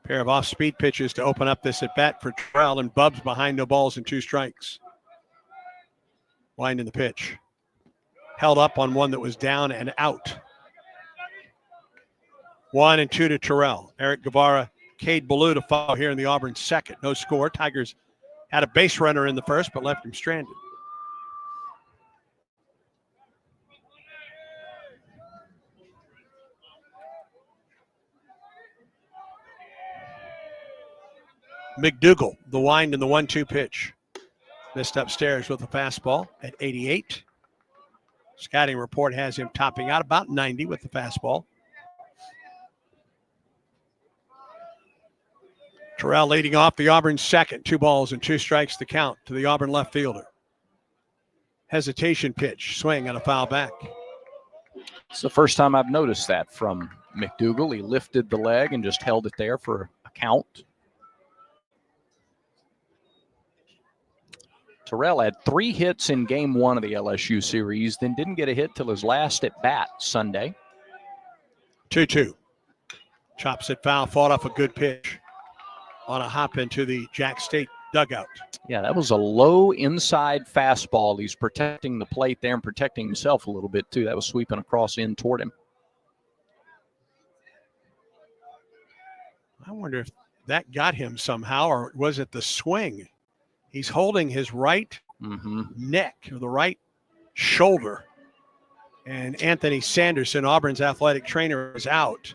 B: Pair of off-speed pitches to open up this at-bat for Terrell, and Bubs behind, no balls and 2 strikes. Winding the pitch. Held up on one that was down and out. 1-2 to Terrell. Eric Guevara, Cade Ballou to follow here in the Auburn second. No score. Tigers had a base runner in the first, but left him stranded. McDougal, the wind and the 1-2 pitch. Missed upstairs with a fastball at 88. Scouting report has him topping out about 90 with the fastball. Terrell leading off the Auburn second. 2 balls and 2 strikes to count to the Auburn left fielder. Hesitation pitch, swing and a foul back.
M: It's the first time I've noticed that from McDougal. He lifted the leg and just held it there for a count. Terrell had 3 hits in game 1 of the LSU series, then didn't get a hit till his last at bat Sunday.
B: 2-2. Chops it foul, fought off a good pitch on a hop into the Jack State dugout.
M: Yeah, that was a low inside fastball. He's protecting the plate there and protecting himself a little bit too. That was sweeping across in toward him.
B: I wonder if that got him somehow, or was it the swing? He's holding his right neck, or the right shoulder. And Anthony Sanderson, Auburn's athletic trainer, is out.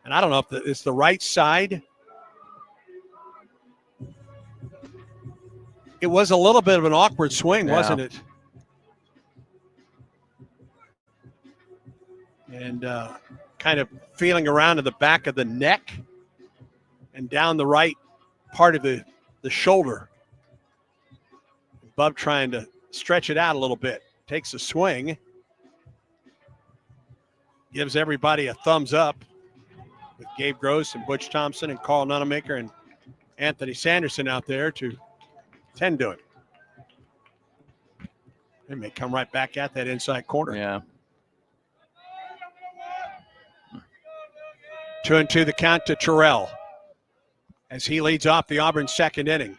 B: And I don't know if it's the right side. It was a little bit of an awkward swing, wasn't it? And kind of feeling around to the back of the neck and down the right part of the shoulder. Bub trying to stretch it out a little bit. Takes a swing. Gives everybody a thumbs up with Gabe Gross and Butch Thompson and Carl Nunemaker and Anthony Sanderson out there to tend to it. They may come right back at that inside corner.
M: Yeah.
B: 2-2 the count to Terrell as he leads off the Auburn second inning.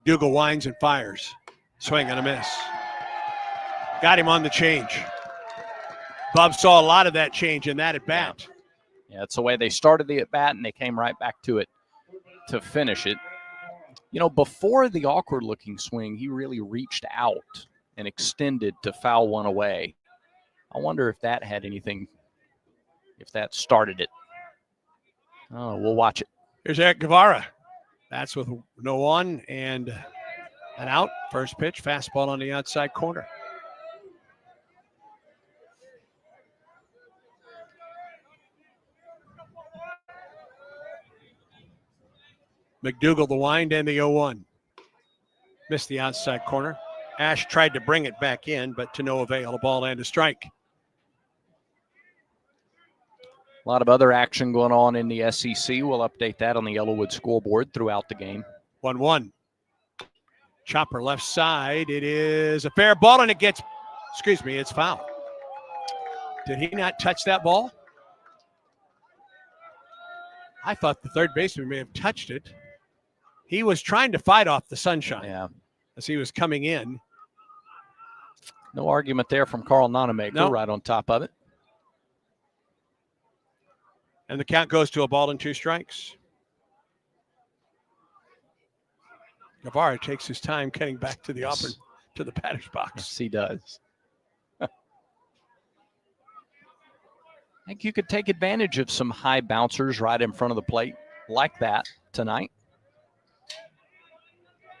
B: Dougal winds and fires. Swing and a miss. Got him on the change. Bub saw a lot of that change in that at bat.
M: Yeah, it's the way they started the at-bat, and they came right back to it to finish it. You know, before the awkward-looking swing, he really reached out and extended to foul one away. I wonder if that had anything, if that started it. Oh, we'll watch it.
B: Here's Eric Guevara. That's with no one and an out. First pitch, fastball on the outside corner. McDougal the wind and the 0-1. Missed the outside corner. Ash tried to bring it back in, but to no avail. A ball and a strike.
M: A lot of other action going on in the SEC. We'll update that on the Yellowwood scoreboard throughout the game.
B: 1-1. Chopper left side. It is a fair ball, and it gets, it's foul. Did he not touch that ball? I thought the third baseman may have touched it. He was trying to fight off the sunshine as he was coming in.
M: No argument there from Carl Nonemaker, right on top of it.
B: And the count goes to a ball and 2 strikes. Guevara takes his time getting back to the to the batter's box.
M: Yes, he does. I think you could take advantage of some high bouncers right in front of the plate like that tonight.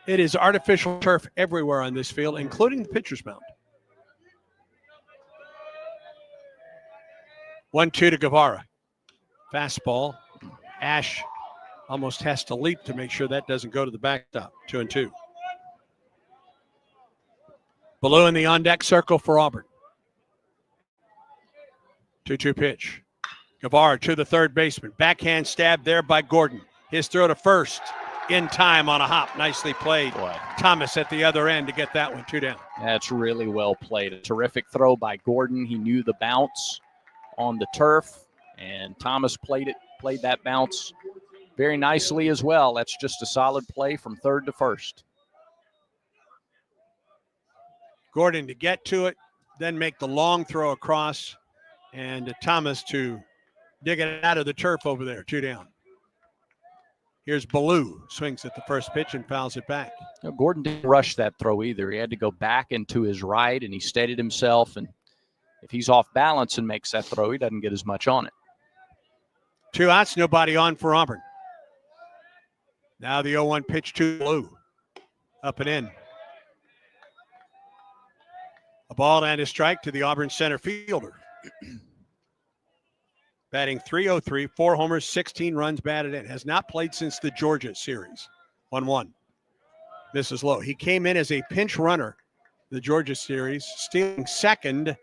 B: It is artificial turf everywhere on this field, including the pitcher's mound. 1-2 to Guevara. Fastball. Ash almost has to leap to make sure that doesn't go to the backstop. 2-2. Ballou in the on-deck circle for Auburn. 2-2 pitch. Guevara to the third baseman. Backhand stab there by Gordon. His throw to first in time on a hop. Nicely played. Thomas at the other end to get that one 2 down.
M: That's really well played. A terrific throw by Gordon. He knew the bounce on the turf, and Thomas played that bounce very nicely as well. That's just a solid play from third to first.
B: Gordon to get to it, then make the long throw across, and Thomas to dig it out of the turf over there, 2 down. Here's Ballou, swings at the first pitch and fouls it back.
M: No, Gordon didn't rush that throw either. He had to go back into his right, and he steadied himself, and if he's off balance and makes that throw, he doesn't get as much on it.
B: 2 outs, nobody on for Auburn. Now the 0-1 pitch to Ballou. Up and in. A ball and a strike to the Auburn center fielder. Batting .303, 4 homers, 16 runs batted in. Has not played since the Georgia series. 1-1. Misses low. He came in as a pinch runner, the Georgia series, stealing second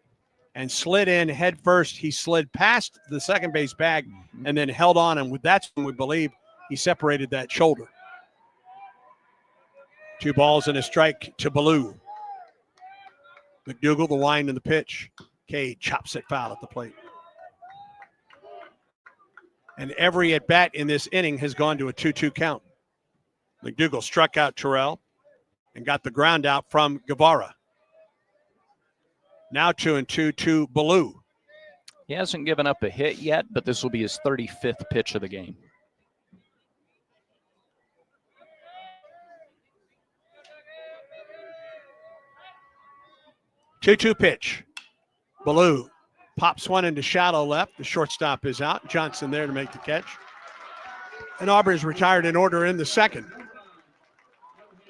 B: and slid in head first. He slid past the second base bag and then held on, and that's when we believe he separated that shoulder. 2 balls and a strike to Ballou. McDougal, the wind and the pitch. Cade chops it foul at the plate. And every at-bat in this inning has gone to a 2-2 count. McDougal struck out Terrell and got the ground out from Guevara. Now 2-2 to Ballou.
M: He hasn't given up a hit yet, but this will be his 35th pitch of the game.
B: Two-two pitch. Ballou pops one into shallow left. The shortstop is out. Johnson there to make the catch. And Auburn's retired in order in the second.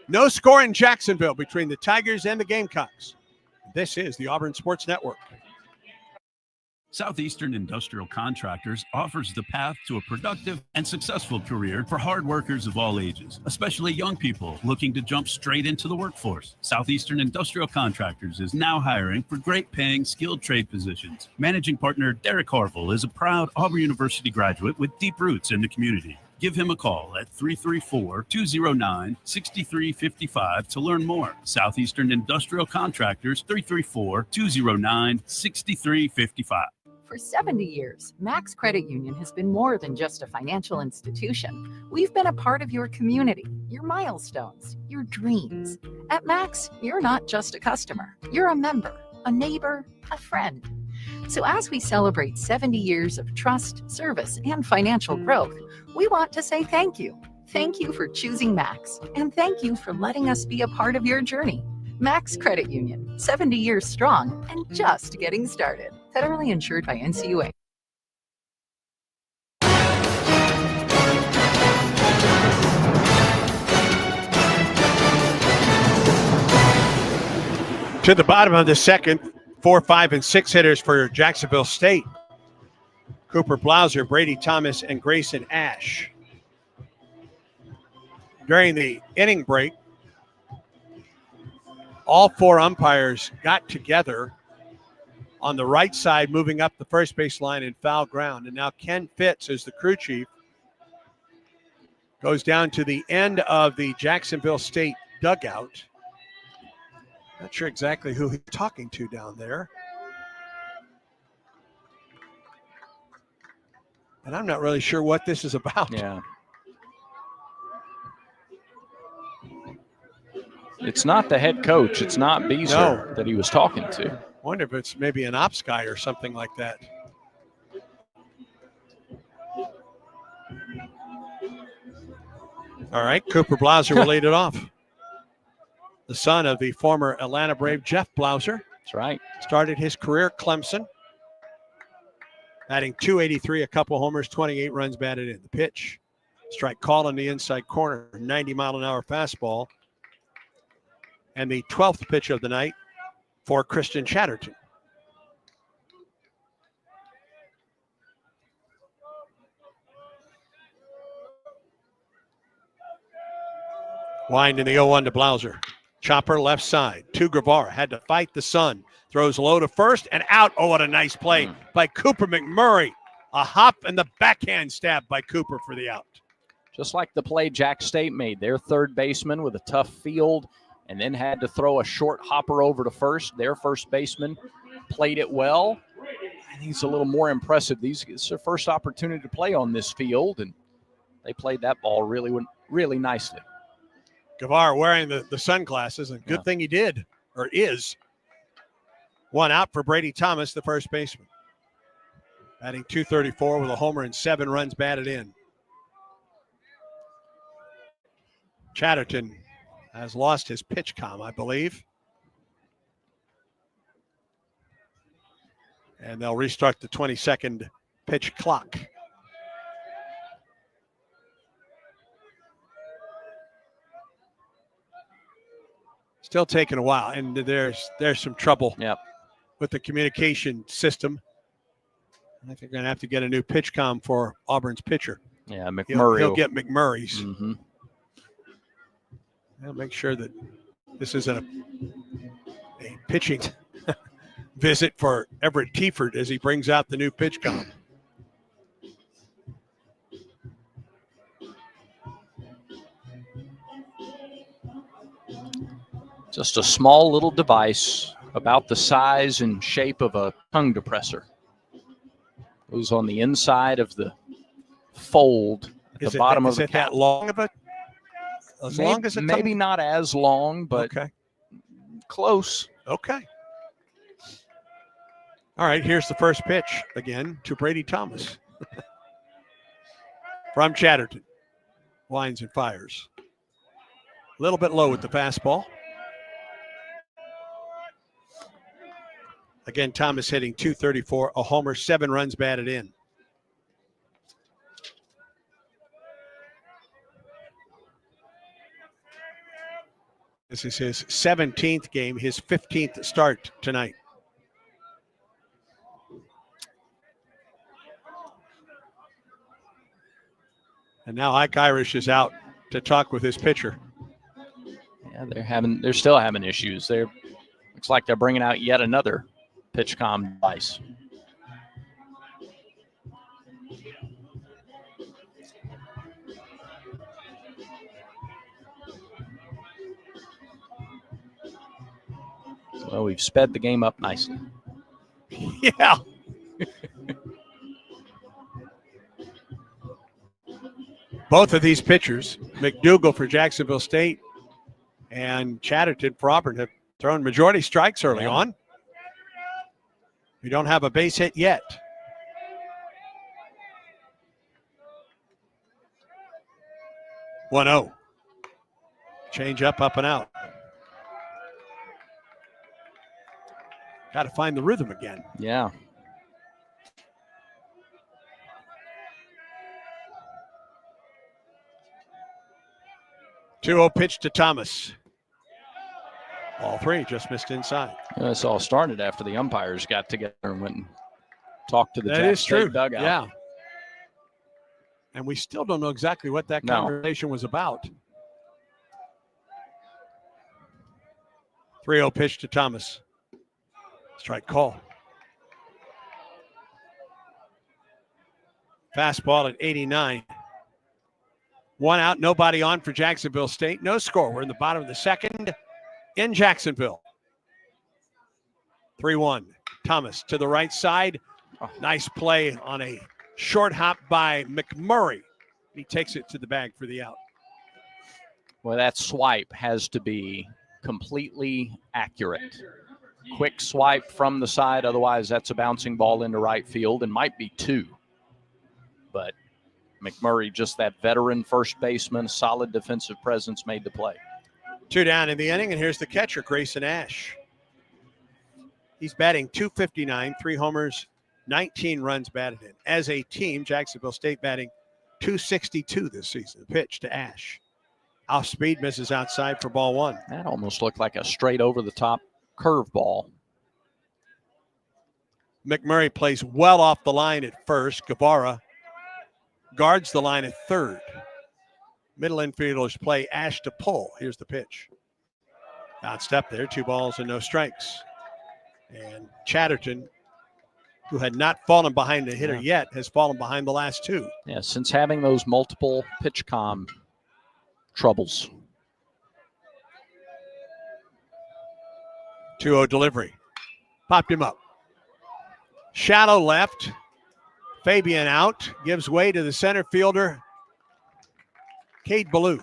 B: No score in Jacksonville between the Tigers and the Gamecocks. This is the Auburn Sports Network.
C: Southeastern Industrial Contractors offers the path to a productive and successful career for hard workers of all ages, especially young people looking to jump straight into the workforce. Southeastern Industrial Contractors is now hiring for great-paying skilled trade positions. Managing partner Derek Harville is a proud Auburn University graduate with deep roots in the community. Give him a call at 334-209-6355 to learn more. Southeastern Industrial Contractors, 334-209-6355.
V: For 70 years, Max Credit Union has been more than just a financial institution. We've been a part of your community, your milestones, your dreams. At Max, you're not just a customer. You're a member, a neighbor, a friend. So as we celebrate 70 years of trust, service, and financial growth, we want to say thank you. Thank you for choosing Max, and thank you for letting us be a part of your journey. Max Credit Union, 70 years strong and just getting started. Federally insured by NCUA.
B: To the bottom of the second, 4, 5, and 6 hitters for Jacksonville State. Cooper Blauser, Brady Thomas, and Grayson Ash. During the inning break, all 4 umpires got together on the right side, moving up the first base line in foul ground. And now Ken Fitz, as the crew chief, goes down to the end of the Jacksonville State dugout. Not sure exactly who he's talking to down there. And I'm not really sure what this is about.
M: Yeah. It's not the head coach. It's not Beezer that he was talking to.
B: I wonder if it's maybe an ops guy or something like that. All right, Cooper Blauser will lead it off. The son of the former Atlanta Brave, Jeff Blauser.
M: That's right.
B: Started his career at Clemson. Batting .283, a couple homers, 28 runs batted in. The pitch, strike call in the inside corner, 90-mile-an-hour fastball. And the 12th pitch of the night for Christian Chatterton. Wind in the 0-1 to Blauser. Chopper left side to Guevara. Had to fight the sun. Throws low to first and out. Oh, what a nice play by Cooper McMurray. A hop and the backhand stab by Cooper for the out.
M: Just like the play Jack State made. Their third baseman with a tough field and then had to throw a short hopper over to first. Their first baseman played it well. And he's a little more impressive. It's their first opportunity to play on this field, and they played that ball really nicely.
B: Guevara wearing the sunglasses, and good thing he did, or is. One out for Brady Thomas, the first baseman. Batting .234 with a homer and 7 runs batted in. Chatterton has lost his pitch comm, I believe. And they'll restart the 20-second pitch clock. Still taking a while, and there's some trouble with the communication system. I think they're going to have to get a new pitch comm for Auburn's pitcher.
M: Yeah, McMurray.
B: He'll get McMurray's.
M: Mm-hmm.
B: I'll make sure that this isn't a pitching visit for Everett Tiefert as he brings out the new pitch comm.
M: Just a small little device about the size and shape of a tongue depressor. Goes on the inside of the fold at the bottom of the cap.
B: Is it that long of a? Long as a
M: maybe
B: tongue?
M: not as long, but close.
B: Okay. All right, here's the first pitch again to Brady Thomas. From Chatterton. Winds and fires. A little bit low with the fastball. Again, Thomas hitting .234, a homer, 7 runs batted in. This is his 17th game, his 15th start tonight. And now Ike Irish is out to talk with his pitcher.
M: Yeah, they're still having issues. Looks like they're bringing out yet another pitch comm device. So we've sped the game up nicely.
B: Yeah. Both of these pitchers, McDougal for Jacksonville State and Chatterton for Auburn, have thrown majority strikes early on. We don't have a base hit yet. One 0. Change up and out. Got to find the rhythm again.
M: Yeah.
B: Two 0 pitch to Thomas. All three just missed inside.
M: This all started after the umpires got together and went and talked to the
B: That is
M: State
B: true.
M: dugout.
B: Yeah. And we still don't know exactly what that conversation was about. 3-0 pitch to Thomas. Strike call. Fastball at 89. One out, nobody on for Jacksonville State. No score. We're in the bottom of the second in Jacksonville. 3-1. Thomas to the right side. Nice play on a short hop by McMurray. He takes it to the bag for the out.
M: Well, that swipe has to be completely accurate. Quick swipe from the side. Otherwise, that's a bouncing ball into right field and might be two. But McMurray, just that veteran first baseman, solid defensive presence, made the play.
B: 2 down in the inning, and here's the catcher, Grayson Ash. He's batting .259, 3 homers, 19 runs batted in. As a team, Jacksonville State batting .262 this season. Pitch to Ash. Off speed, misses outside for ball one.
M: That almost looked like a straight over-the-top curveball.
B: McMurray plays well off the line at first. Guevara guards the line at third. Middle infielders play Ash to pull. Here's the pitch. Outstep there, 2 balls and no strikes. And Chatterton, who had not fallen behind the hitter yet, has fallen behind the last 2.
M: Yeah, since having those multiple pitch comm troubles.
B: 2-0 delivery. Popped him up. Shallow left. Fabian out. Gives way to the center fielder, Cade Ballou.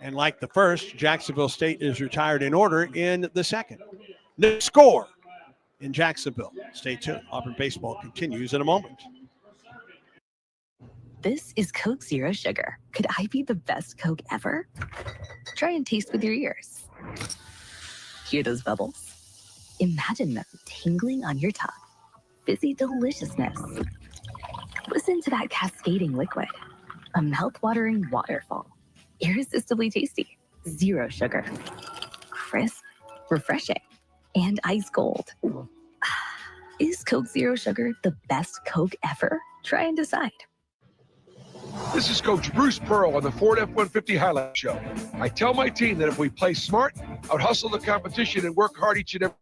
B: And like the first, Jacksonville State is retired in order in the second. No score in Jacksonville. Stay tuned. Auburn baseball continues in a moment.
D: This is Coke Zero Sugar. Could I be the best Coke ever? Try and taste with your ears. Hear those bubbles? Imagine them tingling on your tongue. Fizzy deliciousness. Listen to that cascading liquid. A mouth-watering waterfall. Irresistibly tasty. Zero sugar. Crisp, refreshing, and ice cold. Is Coke Zero Sugar the best Coke ever? Try and decide.
F: This is Coach Bruce Pearl on the Ford F-150 Highlight Show. I tell my team that if we play smart, out-hustle the competition, and work hard each and every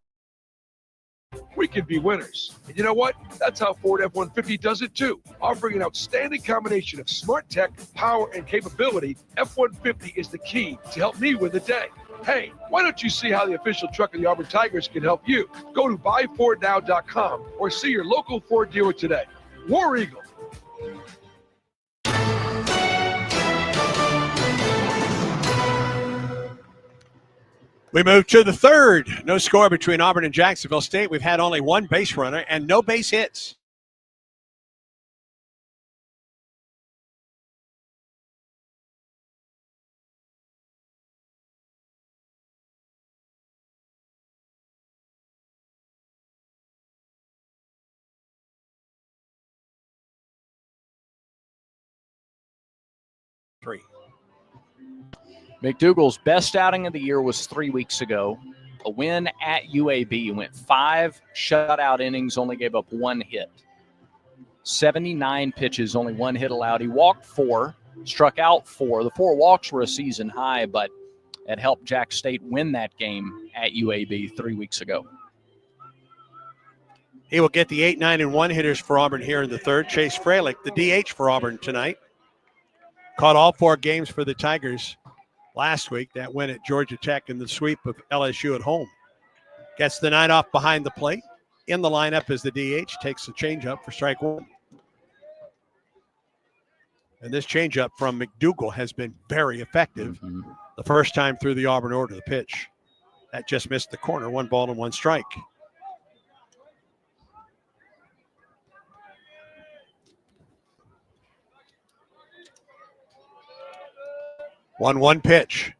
F: we can be winners. And you know what? That's how Ford F-150 does it too. Offering an outstanding combination of smart tech, power, and capability, F-150 is the key to help me win the day. Hey, why don't you see how the official truck of the Auburn Tigers can help you? Go to buyfordnow.com or see your local Ford dealer today. War Eagle.
B: We move to the third. No score between Auburn and Jacksonville State. We've had only one base runner and no base hits. Three.
M: McDougal's best outing of the year was 3 weeks ago. A win at UAB. Went 5 shutout innings, only gave up 1 hit. 79 pitches, only 1 hit allowed. He walked 4, struck out 4. The 4 walks were a season high, but it helped Jack State win that game at UAB 3 weeks ago.
B: He will get the 8, 9, and 1 hitters for Auburn here in the third. Chase Freilich, the DH for Auburn tonight. Caught all 4 games for the Tigers last week. That win at Georgia Tech in the sweep of LSU at home. Gets the night off behind the plate. In the lineup is the DH. Takes the changeup for strike 1. And this changeup from McDougal has been very effective. The first time through the Auburn order, the pitch. That just missed the corner. 1 ball and 1 strike. 1-1 pitch.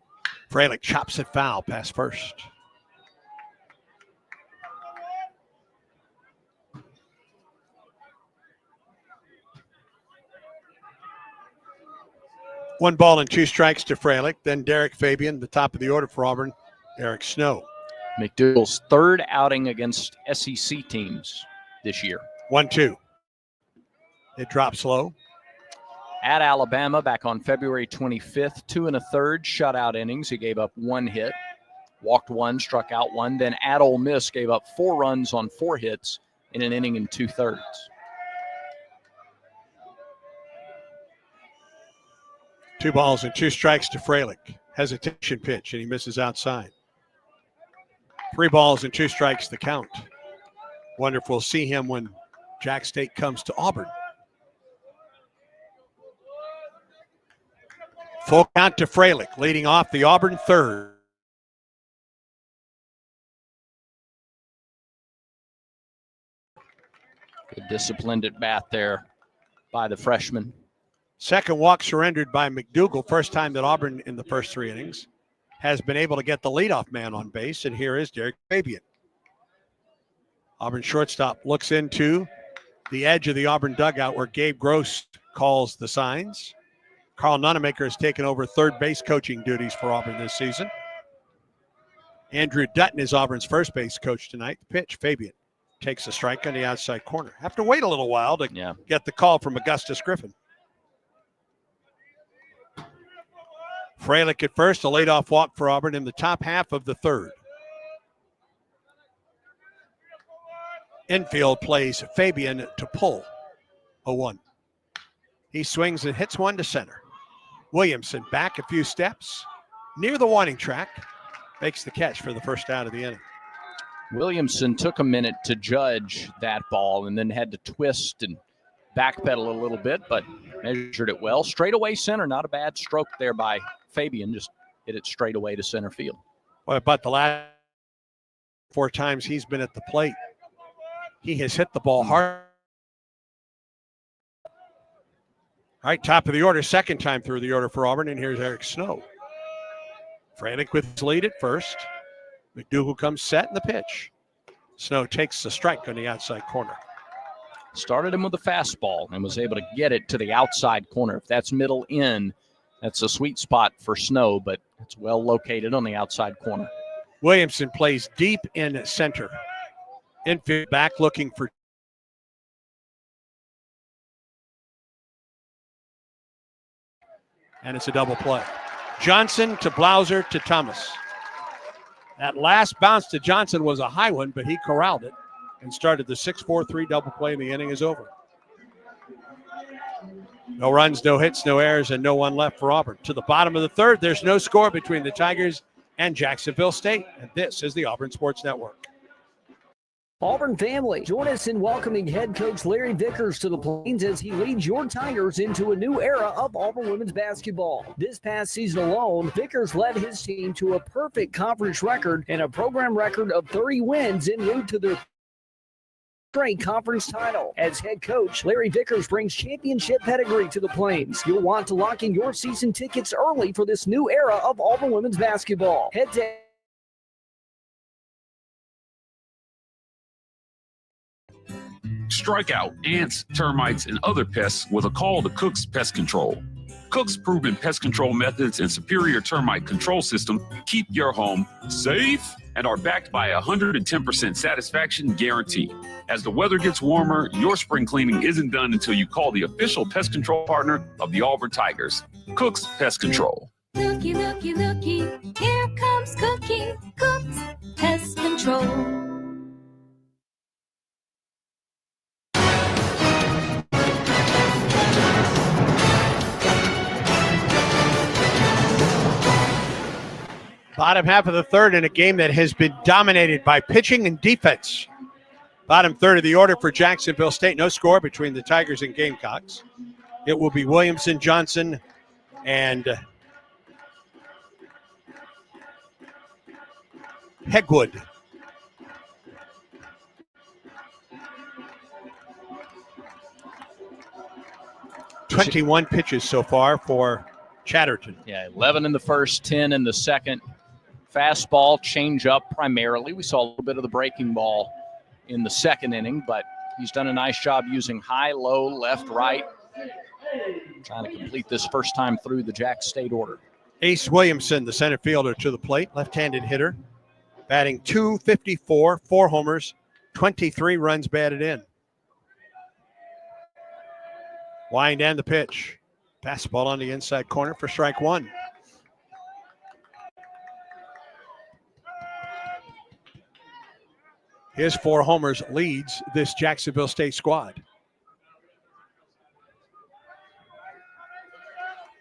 B: Fralick chops it foul past first. One ball and two strikes to Fralick. Then Derek Fabian, the top of the order for Auburn. Eric Snow.
M: McDougal's third outing against SEC teams this year.
B: 1-2. It drops low.
M: At Alabama back on February 25th, 2 1/3 shutout innings. He gave up 1 hit, walked 1, struck out 1. Then at Ole Miss gave up 4 runs on 4 hits in an inning and 2/3.
B: Two balls and two strikes to Fralick. Hesitation pitch, and he misses outside. 3 balls and 2 strikes the count. Wonder if we'll see him when Jack State comes to Auburn. Full count to Fralick, leading off the Auburn third.
M: Good disciplined at bat there by the freshman.
B: Second walk surrendered by McDougal. First time that Auburn in the first 3 innings has been able to get the leadoff man on base. And here is Derek Fabian. Auburn shortstop looks into the edge of the Auburn dugout where Gabe Gross calls the signs. Carl Nunemaker has taken over third base coaching duties for Auburn this season. Andrew Dutton is Auburn's first base coach tonight. The pitch, Fabian takes a strike on the outside corner. Have to wait a little while to get the call from Augustus Griffin. Fralick at first, a leadoff walk for Auburn in the top half of the third. Infield plays Fabian to pull. 0-1. He swings and hits one to center. Williamson back a few steps near the warning track. Makes the catch for the first out of the inning.
M: Williamson took a minute to judge that ball and then had to twist and backpedal a little bit, but measured it well. Straight away center, not a bad stroke there by Fabian. Just hit it straight away to center field.
B: What about the last 4 times he's been at the plate? He has hit the ball hard. All right, top of the order, second time through the order for Auburn, and here's Eric Snow. Fralick with his lead at first. McDougal comes set in the pitch. Snow takes the strike on the outside corner.
M: Started him with a fastball and was able to get it to the outside corner. If that's middle in, that's a sweet spot for Snow, but it's well located on the outside corner.
B: Williamson plays deep in center. Infield back looking for. And it's a double play. Johnson to Blauser to Thomas. That last bounce to Johnson was a high one, but he corralled it and started the 6-4-3 double play, and the inning is over. No runs, no hits, no errors, and no one left for Auburn. To the bottom of the third, there's no score between the Tigers and Jacksonville State. And this is the Auburn Sports Network.
E: Auburn family, join us in welcoming head coach Larry Vickers to the Plains as he leads your Tigers into a new era of Auburn women's basketball. This past season alone, Vickers led his team to a perfect conference record and a program record of 30 wins en route to their straight conference title. As head coach, Larry Vickers brings championship pedigree to the Plains. You'll want to lock in your season tickets early for this new era of Auburn women's basketball. Head to
G: Strike out ants, termites, and other pests with a call to Cook's Pest Control. Cook's proven pest control methods and superior termite control system keep your home safe and are backed by a 110% satisfaction guarantee. As the weather gets warmer, your spring cleaning isn't done until you call the official pest control partner of the Auburn Tigers, Cook's Pest Control.
W: Looky, looky, looky, here comes Cookie, Cook's Pest Control.
B: Bottom half of the third in a game that has been dominated by pitching and defense. Bottom third of the order for Jacksonville State. No score between the Tigers and Gamecocks. It will be Williamson, Johnson, and Hegwood. .21 pitches so far for Chatterton.
M: Yeah, 11 in the first, 10 in the second. Fastball, changeup primarily. We saw a little bit of the breaking ball in the second inning, but he's done a nice job using high, low, left, right. Trying to complete this first time through the Jack State order.
B: Ace Williamson, the center fielder, to the plate, left-handed hitter, batting .254, 4 homers, 23 runs batted in. Wind and the pitch. Fastball on the inside corner for strike one. His 4 homers leads this Jacksonville State squad.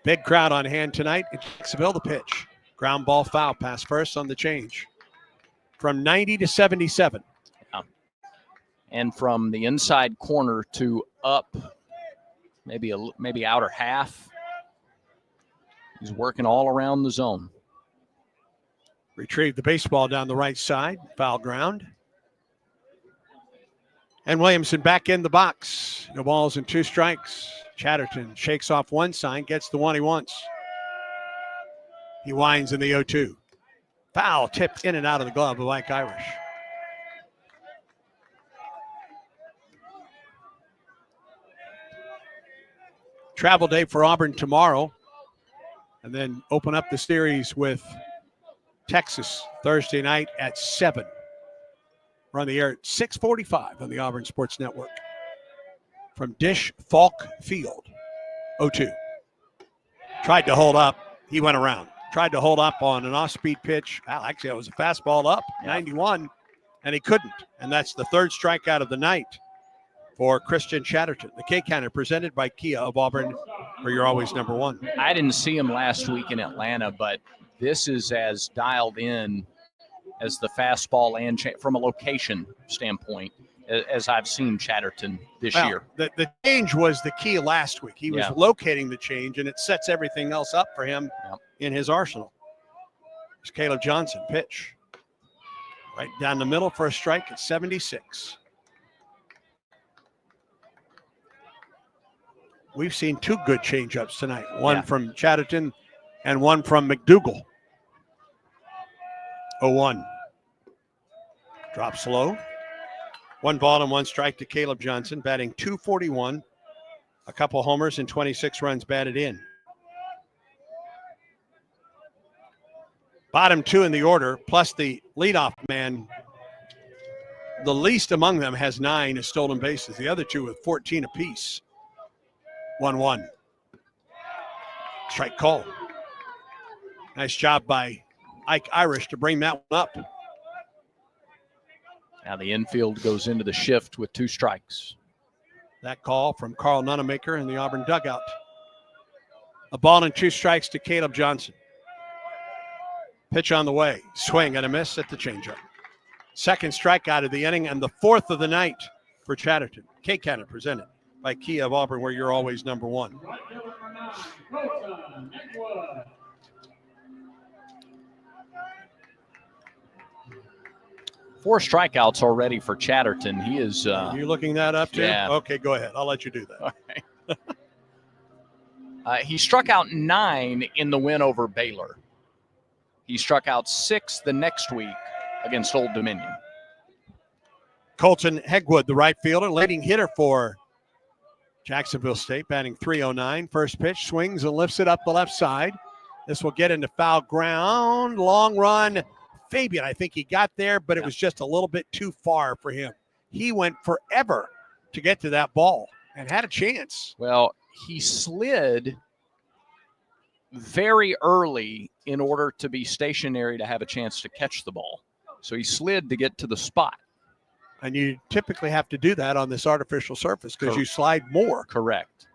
B: Big crowd on hand tonight in Jacksonville. The pitch. Ground ball foul pass first on the change. From 90 to 77.
M: Yeah. And from the inside corner to up, maybe outer half. He's working all around the zone.
B: Retrieve the baseball down the right side. Foul ground. And Williamson back in the box. No balls and 2 strikes. Chatterton shakes off one sign, gets the one he wants. He winds in the 0-2. Foul tipped in and out of the glove of Mike Irish. Travel day for Auburn tomorrow. And then open up the series with Texas Thursday night at 7. We're on the air at 6:45 on the Auburn Sports Network. From Dish Falk Field, 0-2. Tried to hold up. He went around. Tried to hold up on an off-speed pitch. Well, actually, it was a fastball up, 91, and he couldn't. And that's the 3rd strikeout of the night for Christian Chatterton. The K-Counter presented by Kia of Auburn, where you're always number one.
M: I didn't see him last week in Atlanta, but this is as dialed in as the fastball and from a location standpoint as I've seen Chatterton this year.
B: The change was the key last week. He was locating the change, and it sets everything else up for him in his arsenal. It's Caleb Johnson, pitch. Right down the middle for a strike at 76. We've seen 2 good changeups tonight. One from Chatterton and one from McDougal. 0-1. Drops low. 1 ball and 1 strike to Caleb Johnson, batting .241. A couple homers and 26 runs batted in. Bottom 2 in the order, plus the leadoff man. The least among them has 9 stolen bases. The other 2 with 14 apiece. 1-1. Strike call. Nice job by Ike Irish to bring that one up.
M: Now the infield goes into the shift with 2 strikes.
B: That call from Carl Nunemaker in the Auburn dugout. A ball and 2 strikes to Caleb Johnson. Pitch on the way. Swing and a miss at the changeup. 2nd strikeout of the inning and the 4th of the night for Chatterton. K-Counter presented by Kia of Auburn, where you're always number one.
M: Four strikeouts already for Chatterton. He is.
B: You looking that up too?
M: Yeah.
B: Okay, go ahead. I'll let you do that.
M: All right. He struck out 9 in the win over Baylor. He struck out 6 the next week against Old Dominion.
B: Colton Hegwood, the right fielder, leading hitter for Jacksonville State, batting .309. First pitch, swings and lifts it up the left side. This will get into foul ground. Long run. Fabian, I think he got there, but it was just a little bit too far for him. He went forever to get to that ball and had a chance.
M: Well, he slid very early in order to be stationary to have a chance to catch the ball. So he slid to get to the spot.
B: And you typically have to do that on this artificial surface because you slide more.
M: Correct.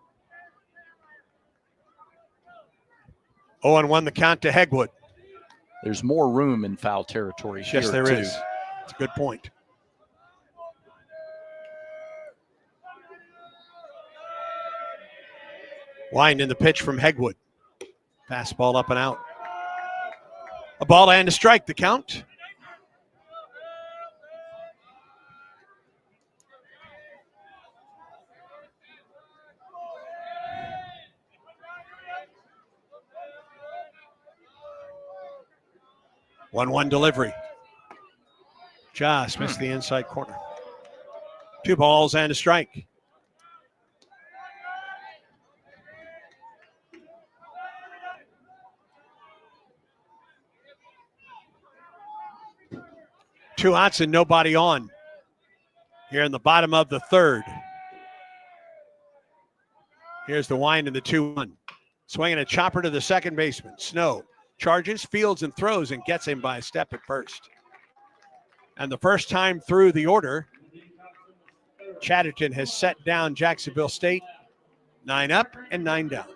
B: 0-1 the count to Hegwood.
M: There's more room in foul territory here.
B: Yes, there
M: too.
B: is. It's a good point. Wind in the pitch from Hegwood. Fastball up and out. A ball and a strike, the count. 1-1 delivery. Just missed the inside corner. 2 balls and a strike. Two outs and nobody on here in the bottom of the third. Here's the wind in the 2-1. Swinging a chopper to the second baseman. Snow charges, fields, and throws and gets him by a step at first. And the first time through the order, Chatterton has set down Jacksonville State. 9 up and 9 down.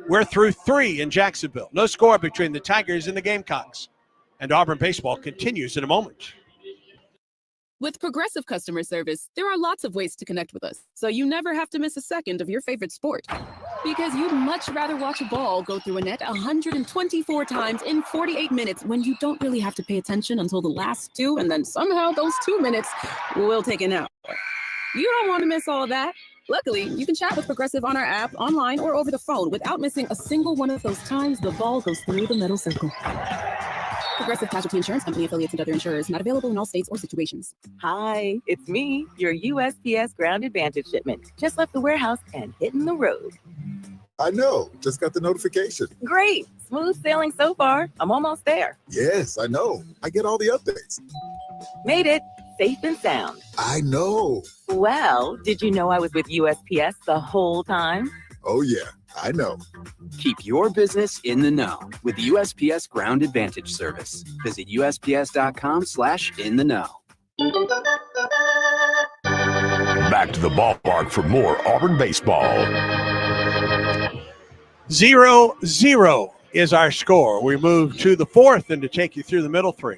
B: We're through 3 in Jacksonville. No score between the Tigers and the Gamecocks. And Auburn baseball continues in a moment.
H: With Progressive customer service, there are lots of ways to connect with us, so you never have to miss a second of your favorite sport. Because you'd much rather watch a ball go through a net 124 times in 48 minutes when you don't really have to pay attention until the last 2, and then somehow those 2 minutes will take an hour. You don't want to miss all of that. Luckily, you can chat with Progressive on our app, online, or over the phone without missing a single one of those times the ball goes through the metal circle. Progressive Casualty Insurance Company, affiliates, and other insurers. Not available in all states or situations.
I: Hi, it's me, your USPS Ground Advantage shipment. Just left the warehouse and hitting the road.
J: I know. Just got the notification.
I: Great. Smooth sailing so far. I'm almost there.
J: Yes, I know. I get all the updates.
I: Made it. Safe and sound.
J: I know.
I: Well, did you know I was with USPS the whole time?
J: Oh, yeah. I know.
X: Keep your business in the know with USPS Ground Advantage service. Visit USPS.com/in-the-know.
A: Back to the ballpark for more Auburn baseball.
B: 0-0 is our score. We move to the fourth and to take you through the middle 3.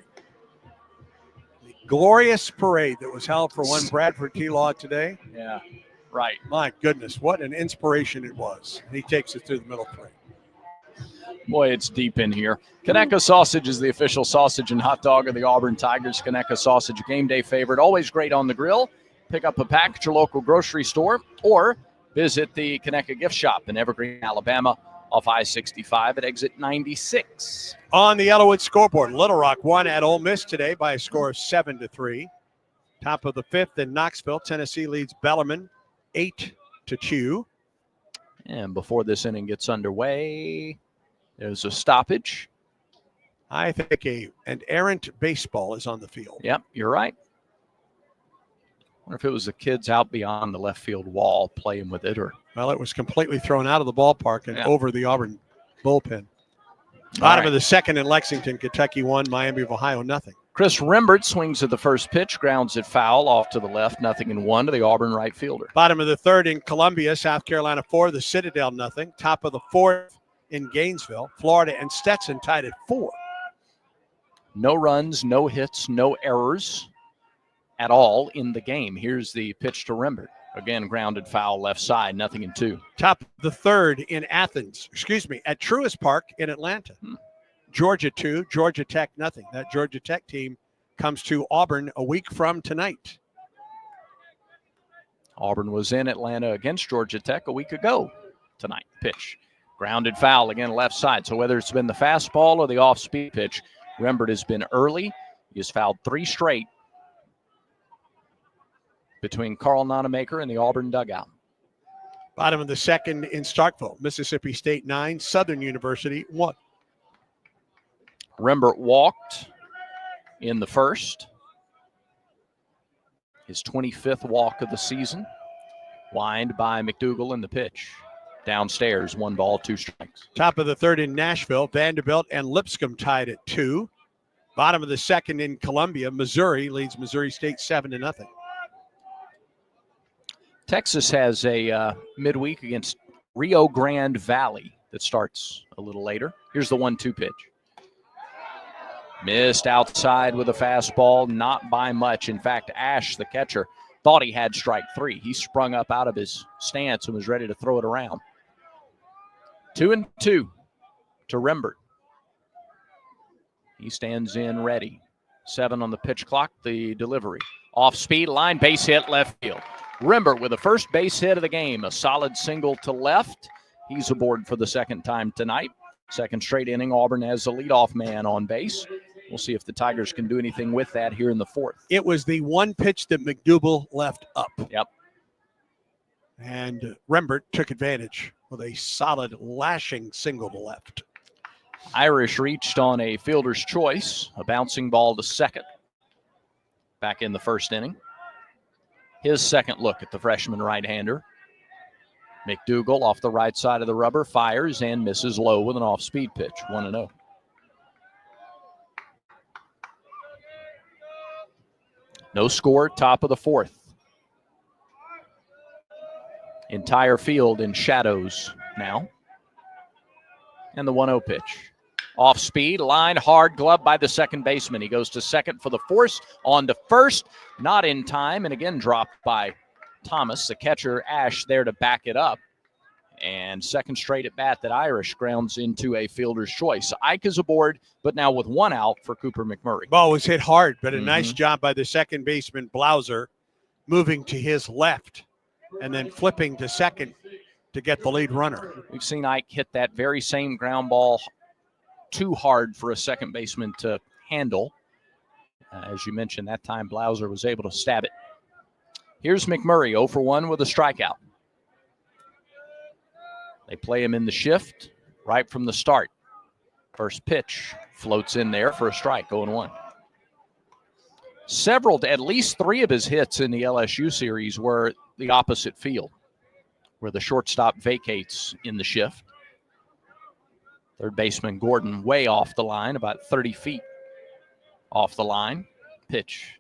B: The glorious parade that was held for one Bradford T-Law today.
M: Yeah. Right.
B: My goodness, what an inspiration it was. He takes it through the middle 3.
M: Boy, it's deep in here. Conecuh Sausage is the official sausage and hot dog of the Auburn Tigers. Conecuh Sausage, game day favorite, always great on the grill. Pick up a pack at your local grocery store or visit the Conecuh gift shop in Evergreen, Alabama, off I-65 at exit 96.
B: On the Yellowwood scoreboard, Little Rock won at Ole Miss today by a score of 7-3. Top of the 5th in Knoxville, Tennessee leads Bellarmine 8-2.
M: And before this inning gets underway, there's a stoppage.
B: I think an errant baseball is on the field.
M: Yep, you're right. I wonder if it was the kids out beyond the left field wall playing with it, or
B: well, it was completely thrown out of the ballpark and over the Auburn bullpen. Bottom of the second in Lexington, Kentucky 1, Miami of Ohio 0.
M: Chris Rembert swings at the first pitch, grounds it foul off to the left, 0-1 to the Auburn right fielder.
B: Bottom of the third in Columbia, South Carolina 4, the Citadel 0. Top of the fourth in Gainesville, Florida and Stetson tied at 4.
M: No runs, no hits, no errors at all in the game. Here's the pitch to Rembert. Again, grounded foul left side, 0-2.
B: Top of the third in Athens, at Truist Park in Atlanta. Georgia 2, Georgia Tech 0. That Georgia Tech team comes to Auburn a week from tonight.
M: Auburn was in Atlanta against Georgia Tech a week ago tonight. Pitch. Grounded foul, again, left side. So whether it's been the fastball or the off-speed pitch, Rembert has been early. He has fouled 3 straight between Carl Nonamaker and the Auburn dugout.
B: Bottom of the second in Starkville, Mississippi State 9, Southern University 1.
M: Rembert walked in the first. His 25th walk of the season. Wind by McDougal in the pitch. Downstairs, 1 ball, 2 strikes.
B: Top of the third in Nashville, Vanderbilt and Lipscomb tied at 2. Bottom of the second in Columbia, Missouri leads Missouri State 7-0.
M: Texas has a midweek against Rio Grande Valley that starts a little later. Here's the 1-2 pitch. Missed outside with a fastball, not by much. In fact, Ash, the catcher, thought he had strike 3. He sprung up out of his stance and was ready to throw it around. 2-2 to Rembert. He stands in ready. 7 on the pitch clock, the delivery. Off speed, line, base hit, left field. Rembert with the first base hit of the game, a solid single to left. He's aboard for the second time tonight. Second straight inning, Auburn has the leadoff man on base. We'll see if the Tigers can do anything with that here in the fourth.
B: It was the one pitch that McDougal left up.
M: Yep.
B: And Rembert took advantage with a solid lashing single to left.
M: Irish reached on a fielder's choice, a bouncing ball to second back in the first inning. His second look at the freshman right-hander. McDougal off the right side of the rubber, fires and misses low with an off-speed pitch, 1-0. No score, top of the fourth. Entire field in shadows now. And the 1-0 pitch. Off speed, line, hard, glove by the second baseman. He goes to second for the force, on to first, not in time, and again dropped by Thomas. The catcher, Ash, there to back it up. And second straight at bat that Irish grounds into a fielder's choice. Ike is aboard, but now with one out for Cooper McMurray.
B: Ball was hit hard, but a nice job by the second baseman, Blauser, moving to his left and then flipping to second to get the lead runner.
M: We've seen Ike hit that very same ground ball too hard for a second baseman to handle. As you mentioned, that time Blauser was able to stab it. Here's McMurray, 0 for 1 with a strikeout. They play him in the shift right from the start. First pitch floats in there for a strike, 0-1. At least 3 of his hits in the LSU series were the opposite field, where the shortstop vacates in the shift. Third baseman Gordon way off the line, about 30 feet off the line. Pitch.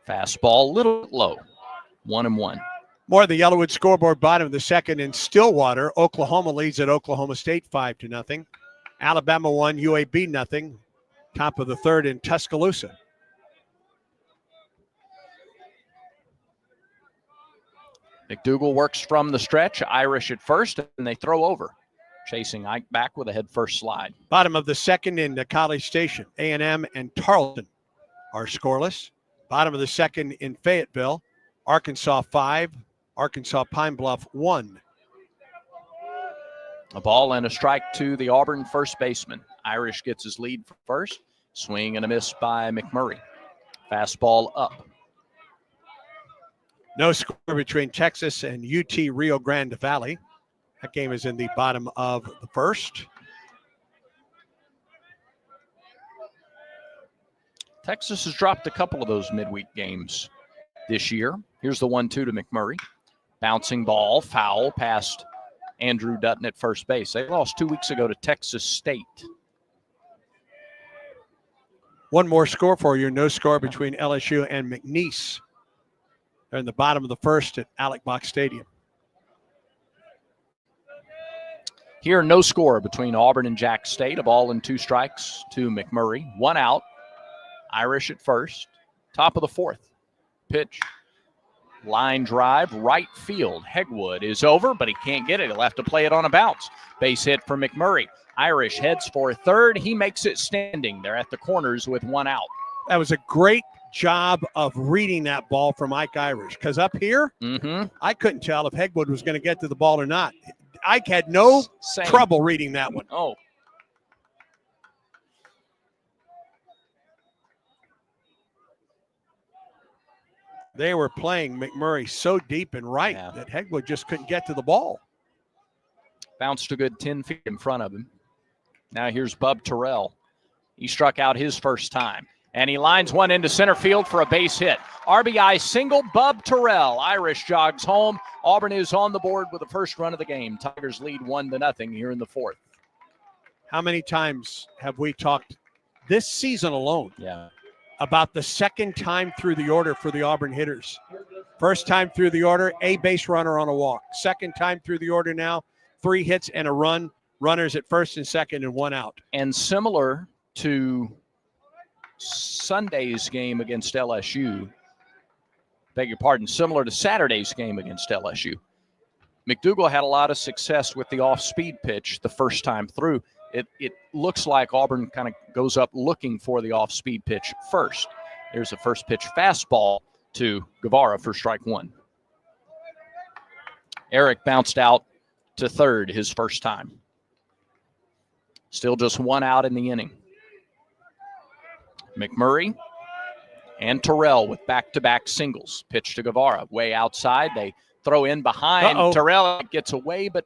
M: Fastball, little low, 1-1.
B: More of the Yellowwood scoreboard, bottom of the second in Stillwater. Oklahoma leads at Oklahoma State 5-0. Alabama 1, UAB 0. Top of the third in Tuscaloosa.
M: McDougal works from the stretch. Irish at first, and they throw over. Chasing Ike back with a head-first slide.
B: Bottom of the second in the College Station. A&M and Tarleton are scoreless. Bottom of the second in Fayetteville. Arkansas 5, Arkansas Pine Bluff 1.
M: A ball and a strike to the Auburn first baseman. Irish gets his lead for first. Swing and a miss by McMurray. Fastball up.
B: No score between Texas and UT Rio Grande Valley. That game is in the bottom of the first.
M: Texas has dropped a couple of those midweek games this year. Here's the 1-2 to McMurray. Bouncing ball, foul past Andrew Dutton at first base. They lost 2 weeks ago to Texas State.
B: One more score for you. No score between LSU and McNeese. They're in the bottom of the first at Alec Box Stadium.
M: Here, no score between Auburn and Jack State. A ball and 2 strikes to McMurray. 1 out. Irish at first. Top of the fourth. Pitch. Line drive, right field. Hegwood is over, but he can't get it. He'll have to play it on a bounce. Base hit for McMurray. Irish heads for third. He makes it standing. They're at the corners with 1 out.
B: That was a great job of reading that ball from Ike Irish, because up here, I couldn't tell if Hegwood was going to get to the ball or not. Ike had no trouble reading that one.
M: Oh.
B: They were playing McMurray so deep and right that Hegwood just couldn't get to the ball.
M: Bounced a good 10 feet in front of him. Now here's Bub Terrell. He struck out his first time. And he lines one into center field for a base hit. RBI single, Bub Terrell. Irish jogs home. Auburn is on the board with the first run of the game. Tigers lead 1-0 here in the fourth.
B: How many times have we talked this season alone about the second time through the order for the Auburn hitters? First time through the order, a base runner on a walk. Second time through the order now, 3 hits and a run. Runners at first and second and 1 out.
M: And similar to Sunday's game against LSU, beg your pardon, similar to Saturday's game against LSU, McDougal had a lot of success with the off-speed pitch the first time through. It looks like Auburn kind of goes up looking for the off-speed pitch first. There's a first pitch fastball to Guevara for strike 1. Eric bounced out to third his first time. Still just 1 out in the inning. McMurray and Terrell with back-to-back singles. Pitch to Guevara, way outside. They throw in behind. Terrell gets away, but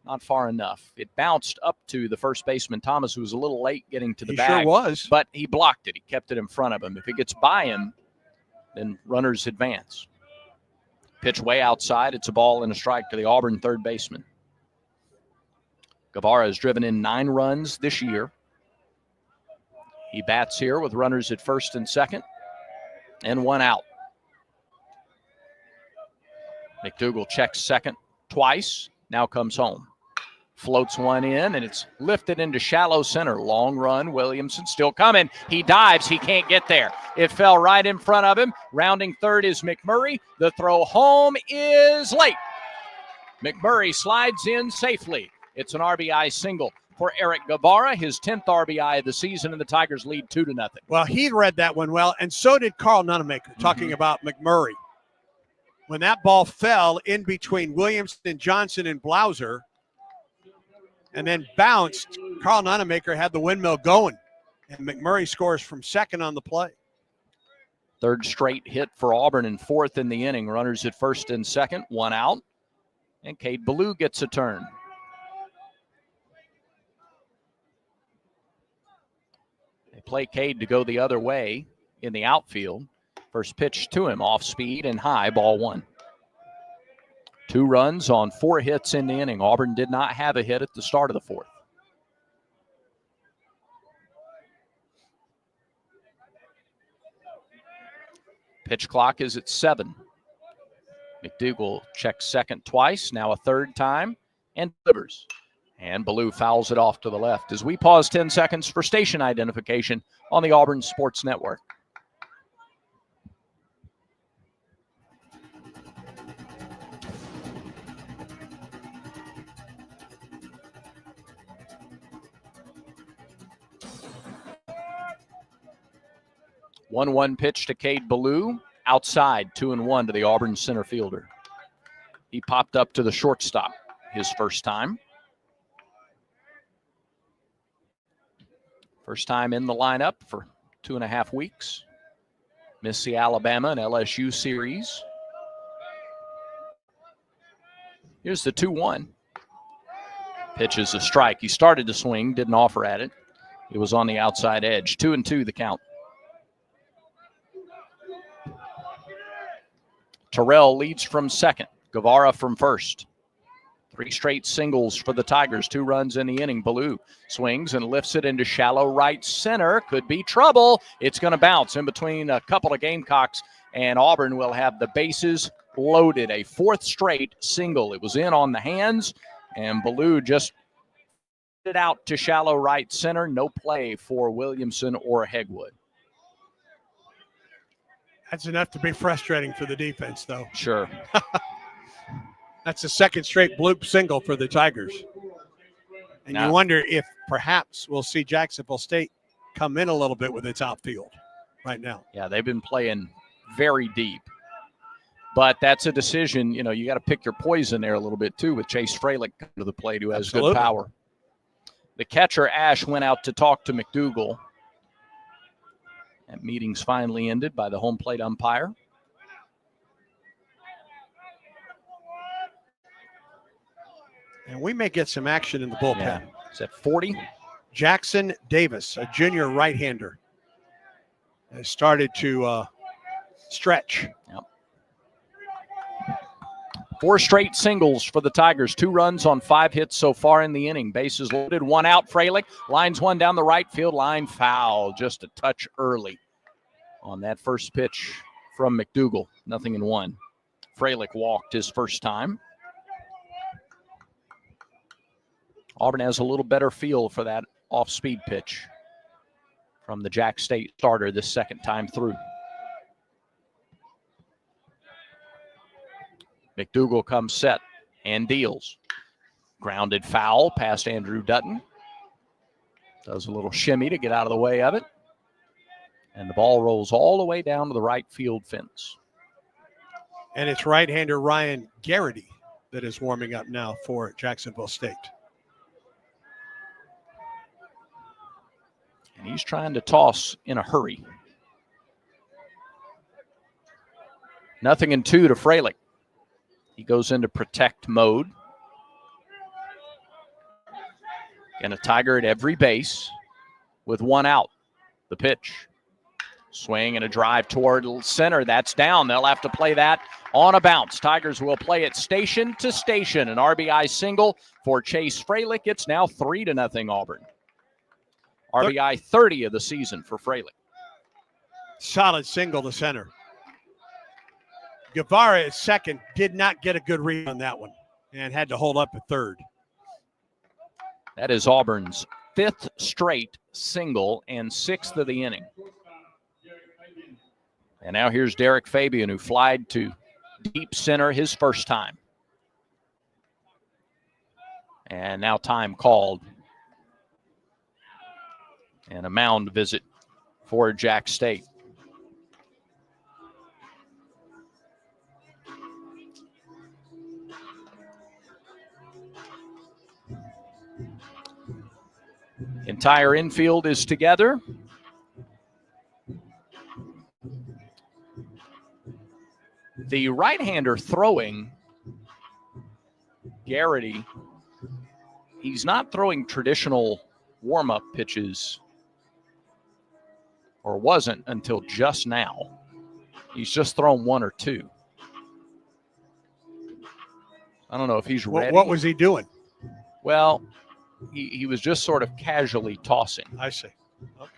M: not far enough. It bounced up to the first baseman, Thomas, who was a little late getting to the bag.
B: Sure was.
M: But he blocked it. He kept it in front of him. If it gets by him, then runners advance. Pitch way outside. It's a ball and a strike to the Auburn third baseman. Guevara has driven in 9 runs this year. He bats here with runners at first and second and 1 out. McDougal checks second twice. Now comes home. Floats one in, and it's lifted into shallow center. Long run. Williamson still coming. He dives. He can't get there. It fell right in front of him. Rounding third is McMurray. The throw home is late. McMurray slides in safely. It's an RBI single for Eric Guevara, his 10th RBI of the season, and the Tigers lead 2-0.
B: Well, he read that one well, and so did Carl Nunemaker, talking about McMurray. When that ball fell in between Williamson, Johnson, and Blauser, and then bounced, Carl Nunemaker had the windmill going, and McMurray scores from second on the play.
M: Third straight hit for Auburn and 4th in the inning. Runners at first and second, 1 out, and Cade Ballou gets a turn. They play Cade to go the other way in the outfield. First pitch to him, off speed and high, ball 1. 2 runs on 4 hits in the inning. Auburn did not have a hit at the start of the 4th. Pitch clock is at 7. McDougal checks second twice, now a third time, and delivers. And Ballou fouls it off to the left as we pause 10 seconds for station identification on the Auburn Sports Network. One pitch to Cade Ballou. Outside, 2-1 to the Auburn center fielder. He popped up to the shortstop his first time. First time in the lineup for 2.5 weeks. Missed the Alabama and LSU series. Here's the 2-1. Pitch is a strike. He started to swing, didn't offer at it. It was on the outside edge. 2-2 the count. Terrell leads from second. Guevara from first. 3 straight singles for the Tigers. 2 runs in the inning. Ballou swings and lifts it into shallow right center. Could be trouble. It's going to bounce in between a couple of Gamecocks, and Auburn will have the bases loaded. A 4th straight single. It was in on the hands, and Ballou just it out to shallow right center. No play for Williamson or Hegwood.
B: That's enough to be frustrating for the defense, though.
M: Sure.
B: That's the 2nd straight bloop single for the Tigers. And you wonder if perhaps we'll see Jacksonville State come in a little bit with its outfield right now.
M: Yeah, they've been playing very deep. But that's a decision, you got to pick your poison there a little bit, too, with Chase Freilich to the plate, who has good power. The catcher, Ash, went out to talk to McDougal. That meeting's finally ended by the home plate umpire.
B: And we may get some action in the bullpen.
M: Yeah. Is that 40?
B: Jackson Davis, a junior right-hander, has started to stretch.
M: Yep. 4 straight singles for the Tigers. 2 runs on 5 hits so far in the inning. Bases loaded, 1 out. Freilich lines one down the right field line. Foul, just a touch early on that first pitch from McDougal. 0-1. Freilich walked his first time. Auburn has a little better feel for that off-speed pitch from the Jack State starter this second time through. McDougal comes set and deals. Grounded foul past Andrew Dutton. Does a little shimmy to get out of the way of it. And the ball rolls all the way down to the right field fence.
B: And it's right-hander Ryan Garrity that is warming up now for Jacksonville State.
M: And he's trying to toss in a hurry. 0-2 to Freilich. He goes into protect mode. And a Tiger at every base with one out. The pitch. Swing and a drive toward center. That's down. They'll have to play that on a bounce. Tigers will play it station to station. An RBI single for Chase Freilich. It's now 3-0 Auburn. RBI 30 of the season for Freilich.
B: Solid single to center. Guevara at second did not get a good read on that one and had to hold up at third.
M: That is Auburn's 5th straight single and 6th of the inning. And now here's Derek Fabian, who flied to deep center his first time. And now time called. And a mound visit for Jack State. Entire infield is together. The right-hander throwing, Garrity, he's not throwing traditional warm-up pitches, or wasn't until just now. He's just thrown one or two. I don't know if he's ready.
B: What was he doing?
M: Well, he was just sort of casually tossing.
B: I see. Okay.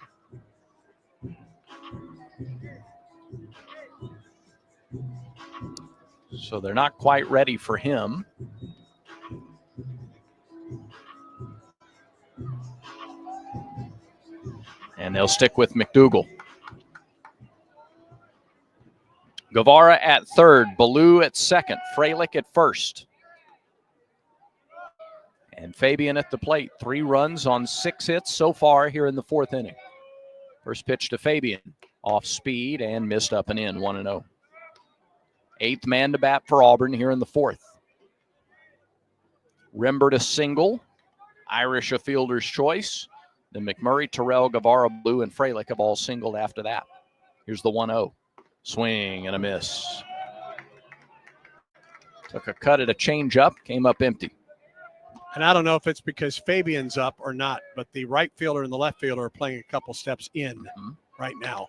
M: So they're not quite ready for him. And they'll stick with McDougal. Guevara at third, Ballou at second, Freilich at first. And Fabian at the plate. 3 runs on 6 hits so far here in the 4th inning. First pitch to Fabian. Off speed and missed up and in, 1-0. 8th man to bat for Auburn here in the 4th. Rembert a single. Irish a fielder's choice. Then McMurray, Terrell, Guevara, Blue, and Freilich have all singled after that. Here's the 1-0. Swing and a miss. Took a cut at a changeup, came up empty.
B: And I don't know if it's because Fabian's up or not, but the right fielder and the left fielder are playing a couple steps in right now.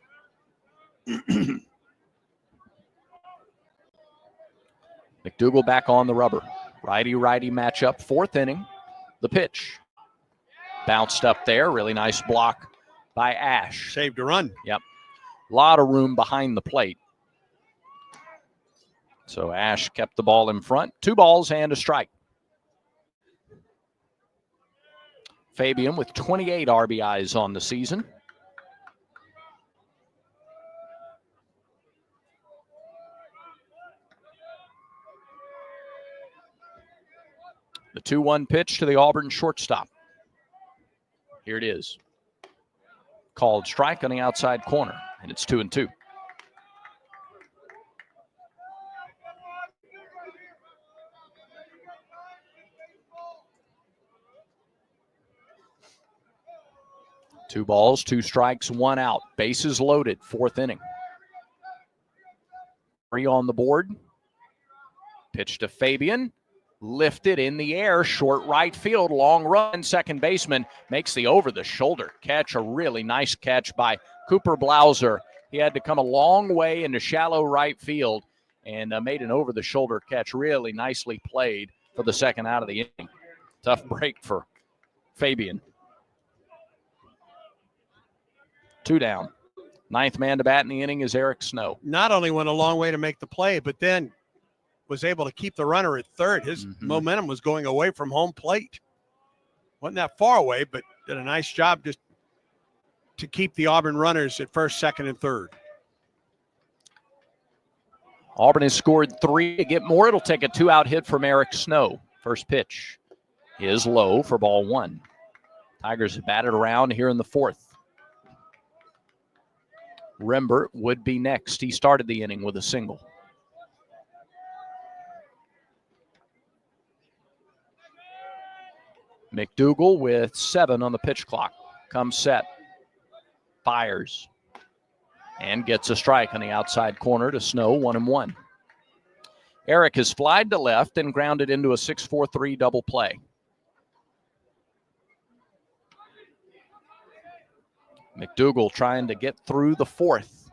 M: McDougal back on the rubber. Righty-righty matchup, 4th inning. The pitch. Bounced up there. Really nice block by Ash.
B: Saved a run.
M: Yep. A lot of room behind the plate. So Ash kept the ball in front. 2 balls and a strike. Fabian with 28 RBIs on the season. The 2-1 pitch to the Auburn shortstop. Here it is. Called strike on the outside corner, and it's 2-2. Two balls, 2 strikes, 1 out. Bases loaded, 4th inning. 3 on the board. Pitch to Fabian. Lifted in the air, short right field, long run. Second baseman makes the over-the-shoulder catch. A really nice catch by Cooper Blauser. He had to come a long way into shallow right field and made an over-the-shoulder catch. Really nicely played for the second out of the inning. Tough break for Fabian. 2 down. 9th man to bat in the inning is Eric Snow.
B: Not only went a long way to make the play, but then was able to keep the runner at third. His momentum was going away from home plate. Wasn't that far away, but did a nice job just to keep the Auburn runners at first, second, and third.
M: Auburn has scored 3 to get more. It'll take a 2-out hit from Eric Snow. First pitch is low for ball 1. Tigers have batted around here in the 4th. Rembert would be next. He started the inning with a single. McDougal with 7 on the pitch clock. Comes set. fires and gets a strike on the outside corner to Snow, 1-1. Eric has flied to left and grounded into a 6-4-3 double play. McDougal trying to get through the fourth.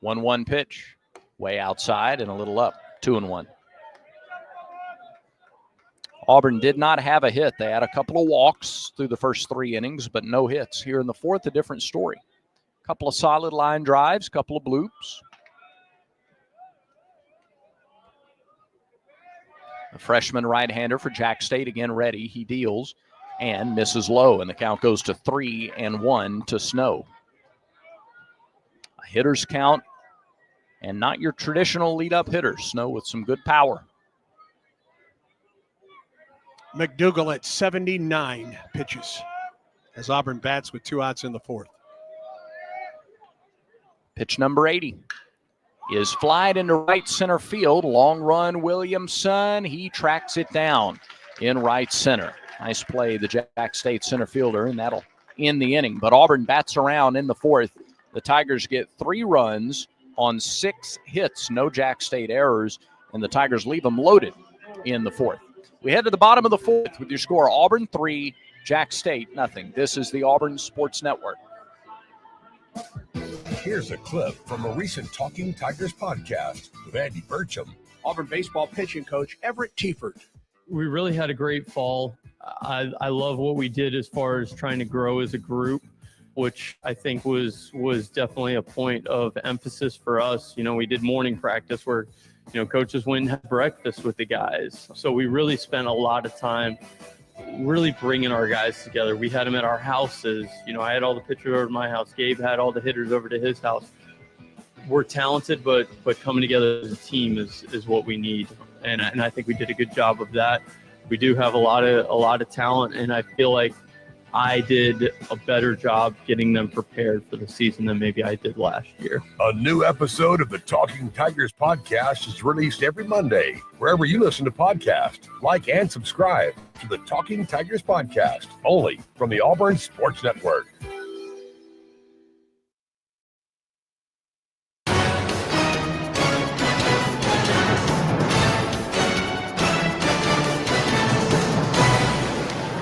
M: 1-1 pitch, way outside and a little up, 2-1. Auburn did not have a hit. They had a couple of walks through the first 3 innings, but no hits. Here in the fourth, a different story. A couple of solid line drives, a couple of bloops. A freshman right-hander for Jack State, again ready. He deals and misses low, and the count goes to 3-1 to Snow. A hitter's count, and not your traditional lead-up hitter. Snow with some good power.
B: McDougal at 79 pitches as Auburn bats with 2 outs in the fourth.
M: Pitch number 80 is flied into right center field. Long run, Williamson. He tracks it down in right center. Nice play, the Jack State center fielder, and that'll end the inning. But Auburn bats around in the fourth. The Tigers get 3 runs on 6 hits, no Jack State errors, and the Tigers leave them loaded in the fourth. We head to the bottom of the fourth with your score: Auburn 3, Jack State nothing. This is the Auburn Sports Network.
A: Here's a clip from a recent Talking Tigers podcast with Andy Burcham.
B: Auburn baseball pitching coach Everett Tiefert.
K: We really had a great fall. I love what we did as far as trying to grow as a group, which I think was definitely a point of emphasis for us. You know, we did morning practice where, you know, coaches went and had breakfast with the guys. So we really spent a lot of time really bringing our guys together. We had them at our houses. You know, I had all the pitchers over to my house. Gabe had all the hitters over to his house. We're talented, but coming together as a team is what we need. And I think we did a good job of that. We do have a lot of talent, and I feel like I did a better job getting them prepared for the season than maybe I did last year.
A: A new episode of the Talking Tigers podcast is released every Monday, wherever you listen to podcasts. Like and subscribe to the Talking Tigers podcast, only from the Auburn Sports Network.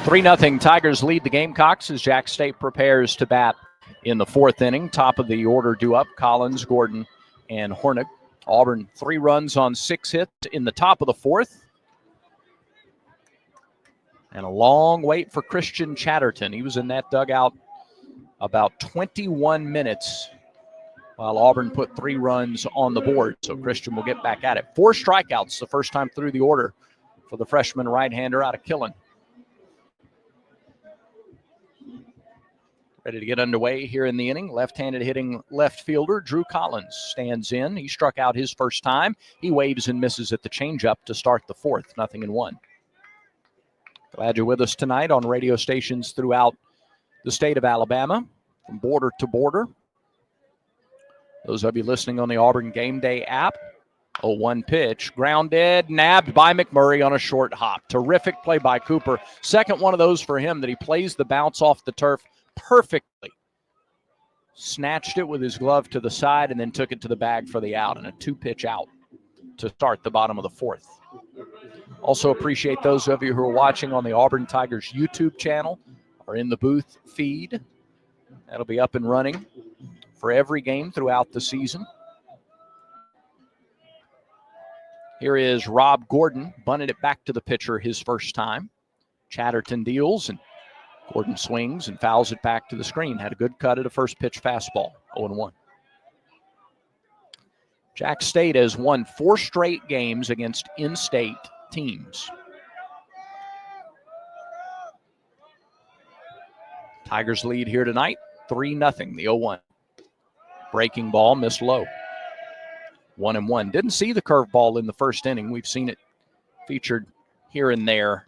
M: Three 3-0 Tigers lead the Gamecocks as Jack State prepares to bat in the fourth inning. Top of the order due up: Collins, Gordon, and Hornick. Auburn 3 runs on 6 hits in the top of the fourth. And a long wait for Christian Chatterton. He was in that dugout about 21 minutes while Auburn put 3 runs on the board. So Christian will get back at it. 4 strikeouts the first time through the order for the freshman right-hander out of Killen. Ready to get underway here in the inning. Left-handed hitting left fielder Drew Collins stands in. He struck out his first time. He waves and misses at the changeup to start the fourth, 0-1. Glad you're with us tonight on radio stations throughout the state of Alabama, from border to border. Those of you listening on the Auburn Game Day app. 0-1 pitch, grounded, nabbed by McMurray on a short hop. Terrific play by Cooper. Second one of those for him that he plays the bounce off the turf perfectly. Snatched it with his glove to the side and then took it to the bag for the out, and a 2-pitch out to start the bottom of the fourth. Also appreciate those of you who are watching on the Auburn Tigers YouTube channel or in the booth feed. That'll be up and running for every game throughout the season. Here is Rob Gordon, bunted it back to the pitcher his first time. Chatterton deals, and Gordon swings and fouls it back to the screen. Had a good cut at a first pitch fastball, 0-1. Jack State has won 4 straight games against in-state teams. Tigers lead here tonight, 3-0, the 0-1. Breaking ball, missed low. 1-1. Didn't see the curveball in the first inning. We've seen it featured here and there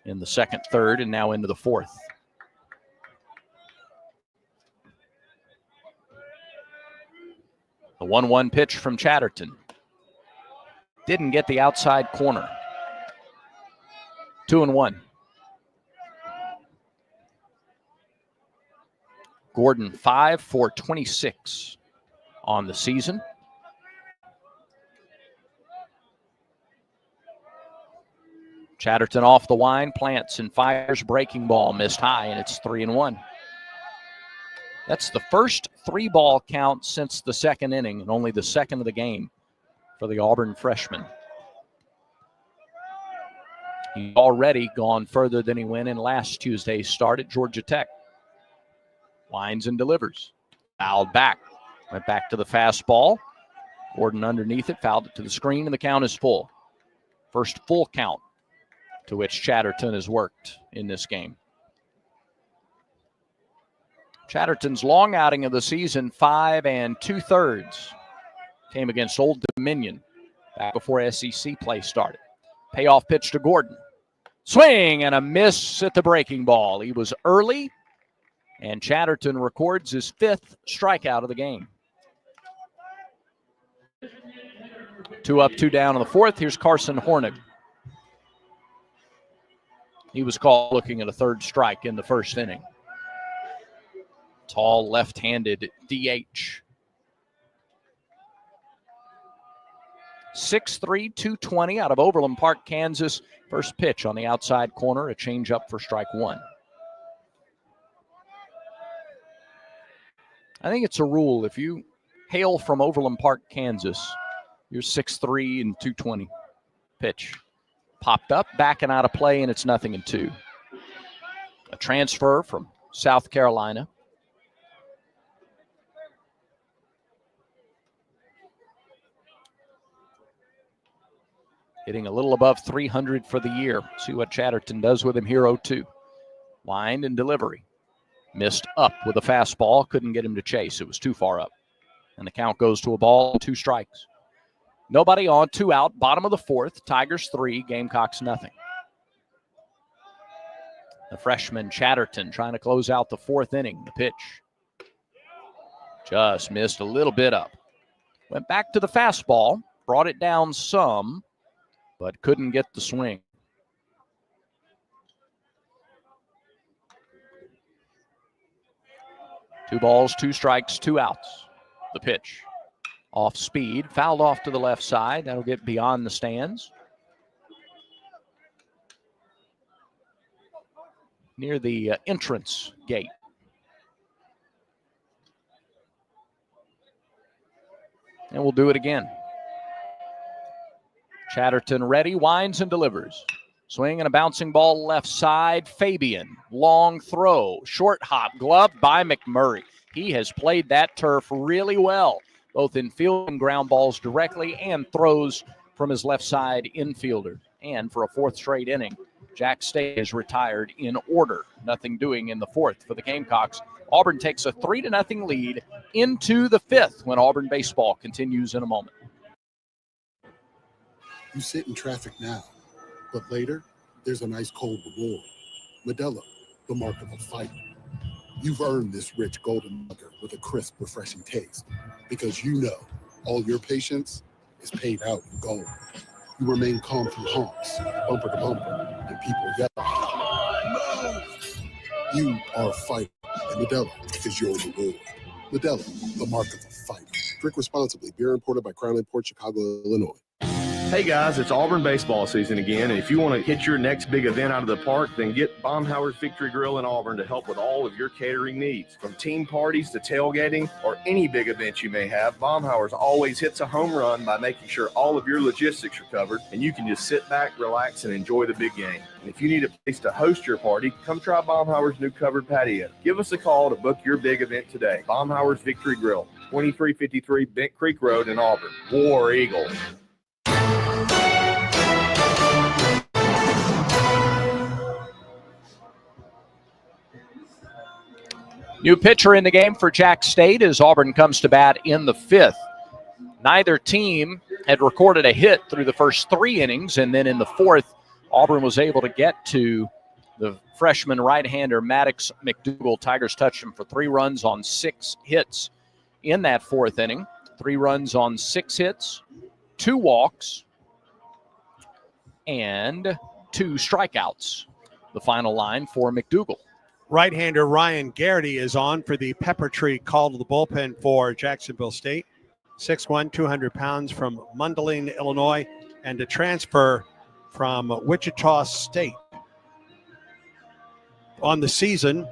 M: in the second, third, and now into the fourth. The 1-1 pitch from Chatterton. Didn't get the outside corner. 2-1. Gordon 5 for 26 on the season. Chatterton off the line, plants and fires, breaking ball, missed high, and it's 3-1. That's the first 3-ball count since the second inning, and only the second of the game for the Auburn freshman. He's already gone further than he went in last Tuesday's start at Georgia Tech. Winds and delivers. Fouled back. Went back to the fastball. Gordon underneath it, fouled it to the screen, and the count is full. First full count to which Chatterton has worked in this game. Chatterton's long outing of the season, 5 2/3, came against Old Dominion back before SEC play started. Payoff pitch to Gordon. Swing and a miss at the breaking ball. He was early, and Chatterton records his 5th strikeout of the game. 2 up, 2 down in the 4th. Here's Carson Hornig. He was called looking at a 3rd strike in the 1st inning. Tall left-handed DH. 6'3", 220 out of Overland Park, Kansas. First pitch on the outside corner, a changeup for strike 1. I think it's a rule. If you hail from Overland Park, Kansas, you're 6'3" and 220. Pitch. Popped up, backing out of play, and it's 0-2. A transfer from South Carolina. Hitting a little above 300 for the year. See what Chatterton does with him here, 0-2. Wind and delivery. Missed up with a fastball. Couldn't get him to chase. It was too far up. And the count goes to a ball, 2 strikes. Nobody on, 2 out. Bottom of the 4th. Tigers 3, Gamecocks 0. The freshman Chatterton trying to close out the 4th inning. The pitch. Just missed a little bit up. Went back to the fastball. Brought it down some, but couldn't get the swing. Two balls, 2 strikes, 2 outs. The pitch. Off speed, fouled off to the left side. That'll get beyond the stands. Near the entrance gate. And we'll do it again. Chatterton ready, winds and delivers. Swing and a bouncing ball left side. Fabian, long throw, short hop, gloved by McMurray. He has played that turf really well, both in field and ground balls directly and throws from his left side infielder. And for a 4th straight inning, Jack State is retired in order. Nothing doing in the 4th for the Gamecocks. Auburn takes a 3-0 lead into the 5th when Auburn baseball continues in a moment.
L: You sit in traffic now, but later, there's a nice cold reward. Modelo, the mark of a fighter. You've earned this rich golden nugget with a crisp, refreshing taste. Because you know all your patience is paid out in gold. You remain calm through honks, bumper to bumper, and people yell. Come on, move! You are a fighter, and Modelo is your reward. Modelo, the mark of a fighter. Drink responsibly. Beer imported by Crown Imports, Chicago, Illinois.
N: Hey guys, it's Auburn baseball season again, and if you want to hit your next big event out of the park, then get Baumhauer's Victory Grill in Auburn to help with all of your catering needs. From team parties to tailgating or any big event you may have, Baumhauer's always hits a home run by making sure all of your logistics are covered, and you can just sit back, relax, and enjoy the big game. And if you need a place to host your party, come try Baumhauer's new covered patio. Give us a call to book your big event today. Baumhauer's Victory Grill, 2353 Bent Creek Road in Auburn. War Eagle.
M: New pitcher in the game for Jack State as Auburn comes to bat in the 5th. Neither team had recorded a hit through the first 3 innings, and then in the 4th, Auburn was able to get to the freshman right-hander Maddox McDougal. Tigers touched him for 3 runs on 6 hits in that 4th inning. 3 runs on 6 hits, 2 walks, and 2 strikeouts. The final line for McDougal.
B: Right-hander Ryan Garrity is on for the Pepper Tree call to the bullpen for Jacksonville State. 6'1", 200 pounds from Mundelein, Illinois, and a transfer from Wichita State. On the season,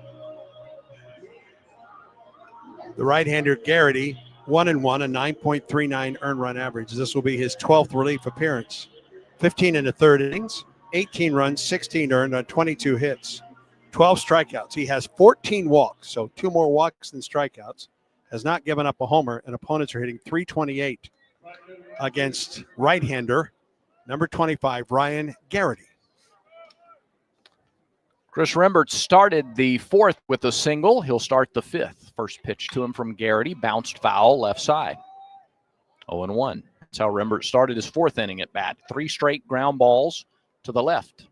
B: the right-hander Garrity, 1-1, a 9.39 earned run average. This will be his 12th relief appearance. 15 and a third innings, 18 runs, 16 earned on 22 hits, 12 strikeouts. He has 14 walks, so 2 more walks than strikeouts. Has not given up a homer, and opponents are hitting .328 against right-hander, number 25, Ryan Garrity.
M: Chris Rembert started the 4th with a single. He'll start the 5th. First pitch to him from Garrity, bounced foul left side. 0-1. That's how Rembert started his 4th inning at bat. 3 straight ground balls to the left.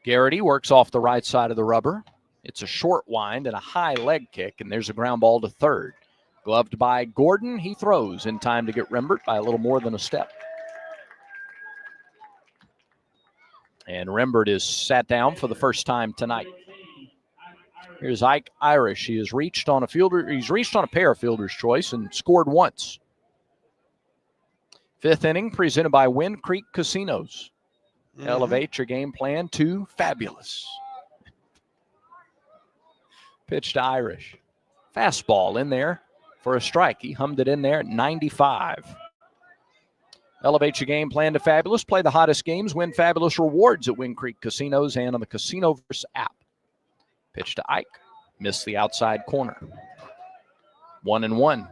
M: Garrity works off the right side of the rubber. It's a short wind and a high leg kick, and there's a ground ball to third. Gloved by Gordon. He throws in time to get Rembert by a little more than a step. And Rembert is sat down for the first time tonight. Here's Ike Irish. He has reached on a fielder. He's reached on a pair of fielder's choice and scored once. 5th inning presented by Wind Creek Casinos. Elevate your game plan to fabulous. Pitch to Irish. Fastball in there for a strike. He hummed it in there at 95. Elevate your game plan to fabulous. Play the hottest games. Win fabulous rewards at Wind Creek Casinos and on the Casinoverse app. Pitch to Ike. Missed the outside corner. 1-1.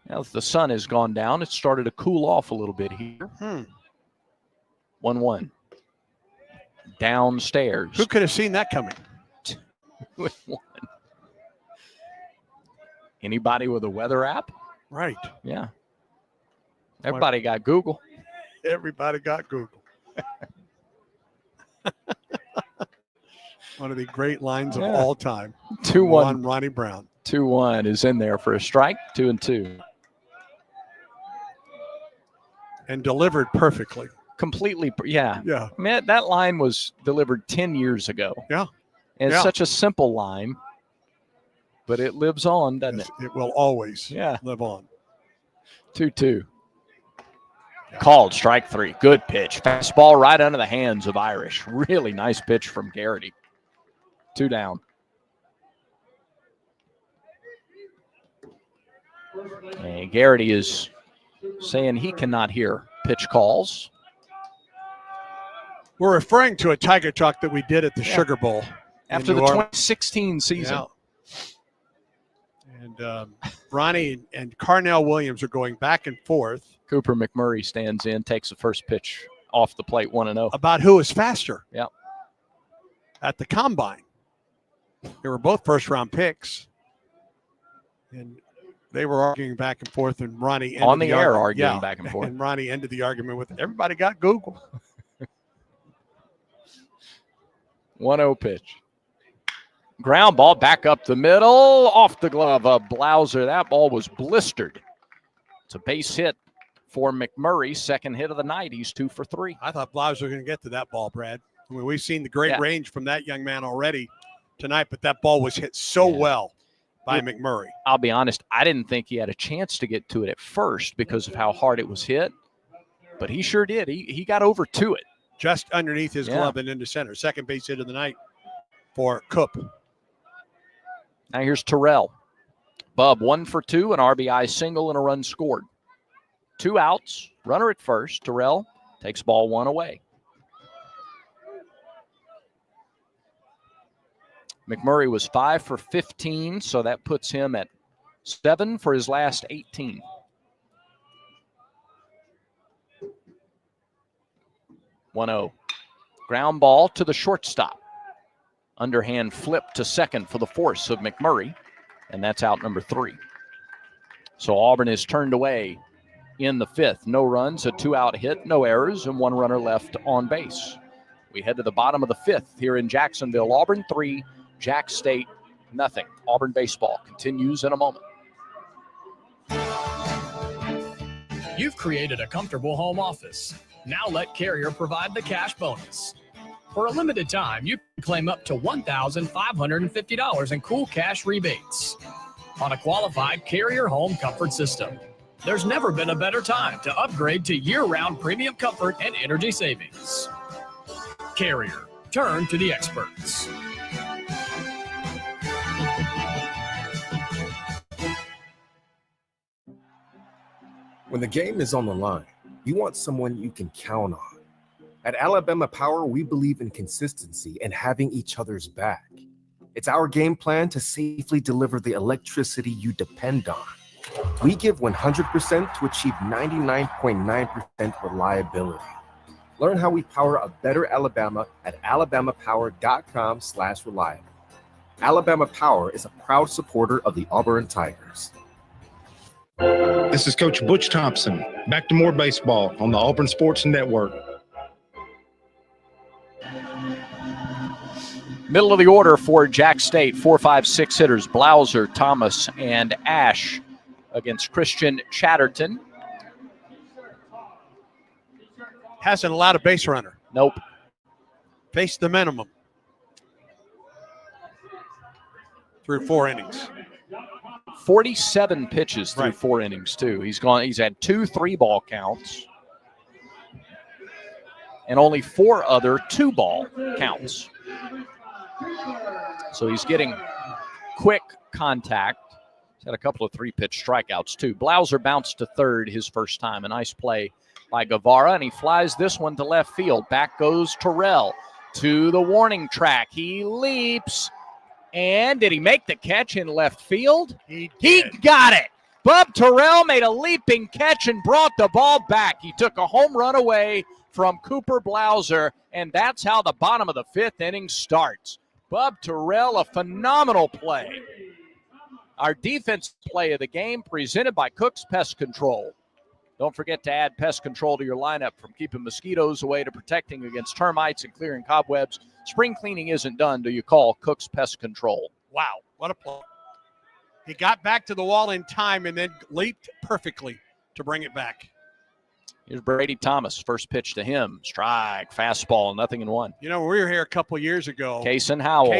M: Now that the sun has gone down, it started to cool off a little bit here. 1-1. Downstairs.
B: Who could have seen that coming?
M: 2-1. Anybody with a weather app?
B: Right.
M: Yeah. Everybody got Google.
B: Everybody got Google. One of the great lines of all time.
M: 2-1.
B: Ronnie Brown.
M: 2-1 is in there for a strike. 2-2.
B: And delivered perfectly.
M: Completely. Yeah.
B: Yeah.
M: Man, that line was delivered 10 years ago.
B: Yeah.
M: And it's such a simple line, but it lives on, doesn't it?
B: It will always live on.
M: 2-2. Called strike 3. Good pitch. Fastball right under the hands of Irish. Really nice pitch from Garrity. 2 down. And Garrity is saying he cannot hear pitch calls.
B: We're referring to a Tiger Talk that we did at the Sugar Bowl.
M: After the 2016 season.
B: Yeah. And Ronnie and Carnell Williams are going back and forth.
M: Cooper McMurray stands in, takes the first pitch off the plate, 1-0.
B: About who is faster.
M: Yeah.
B: At the combine. They were both first-round picks. And they were arguing back and forth, and Ronnie ended
M: on the air arguing back and forth.
B: And Ronnie ended the argument with, everybody got Google.
M: 1-0 pitch. Ground ball back up the middle, off the glove of Blauser. That ball was blistered. It's a base hit for McMurray, second hit of the night. He's 2 for 3.
B: I thought Blauser was going to get to that ball, Brad. I mean, we've seen the great range from that young man already tonight, but that ball was hit so well by McMurray.
M: I'll be honest, I didn't think he had a chance to get to it at first because of how hard it was hit, but he sure did. He got over to it.
B: Just underneath his glove and into center. Second base hit of the night for Coop.
M: Now here's Terrell. Bub, 1 for 2, an RBI single and a run scored. 2 outs, runner at first. Terrell takes ball 1 away. McMurray was 5 for 15, so that puts him at 7 for his last 18. (1-0). Ground ball to the shortstop. Underhand flip to second for the force of McMurray, and that's out number 3. So Auburn is turned away in the 5th. No runs, a 2-out hit, no errors, and 1 runner left on base. We head to the bottom of the 5th here in Jacksonville. Auburn 3, Jack State nothing. Auburn baseball continues in a moment.
P: You've created a comfortable home office. Now let Carrier provide the cash bonus. For a limited time, you can claim up to $1,550 in cool cash rebates on a qualified Carrier home comfort system. There's never been a better time to upgrade to year-round premium comfort and energy savings. Carrier, turn to the experts.
Q: When the game is on the line, you want someone you can count on. At Alabama Power, we believe in consistency and having each other's back. It's our game plan to safely deliver the electricity you depend on. We give 100% to achieve 99.9% reliability. Learn how we power a better Alabama at alabamapower.com/reliable. Alabama Power is a proud supporter of the Auburn Tigers.
R: This is Coach Butch Thompson. Back to more baseball on the Auburn Sports Network.
M: Middle of the order for Jack State, 4, 5, 6 hitters, Blauser, Thomas, and Ash against Christian Chatterton.
B: Hasn't allowed a base runner.
M: Nope.
B: Faced the minimum through 4 innings.
M: 47 pitches through 4 innings, too. He's had 2 3-ball counts and only 4 other 2-ball counts. So he's getting quick contact. He's had a couple of 3-pitch strikeouts, too. Blauser bounced to third his first time. A nice play by Guevara, and he flies this one to left field. Back goes Terrell to the warning track. He leaps, and did he make the catch in left field? He got it. Bub Terrell made a leaping catch and brought the ball back. He took a home run away from Cooper Blauser, and that's how the bottom of the 5th inning starts. Bub Terrell, a phenomenal play. Our defense play of the game presented by Cook's Pest Control. Don't forget to add pest control to your lineup, from keeping mosquitoes away to protecting against termites and clearing cobwebs. Spring cleaning isn't done till you call Cook's Pest Control.
B: Wow, what a play. He got back to the wall in time and then leaped perfectly to bring it back.
M: Here's Brady Thomas. First pitch to him. Strike, fastball, 0-1.
B: You know, we were here a couple years ago.
M: Cason Howell.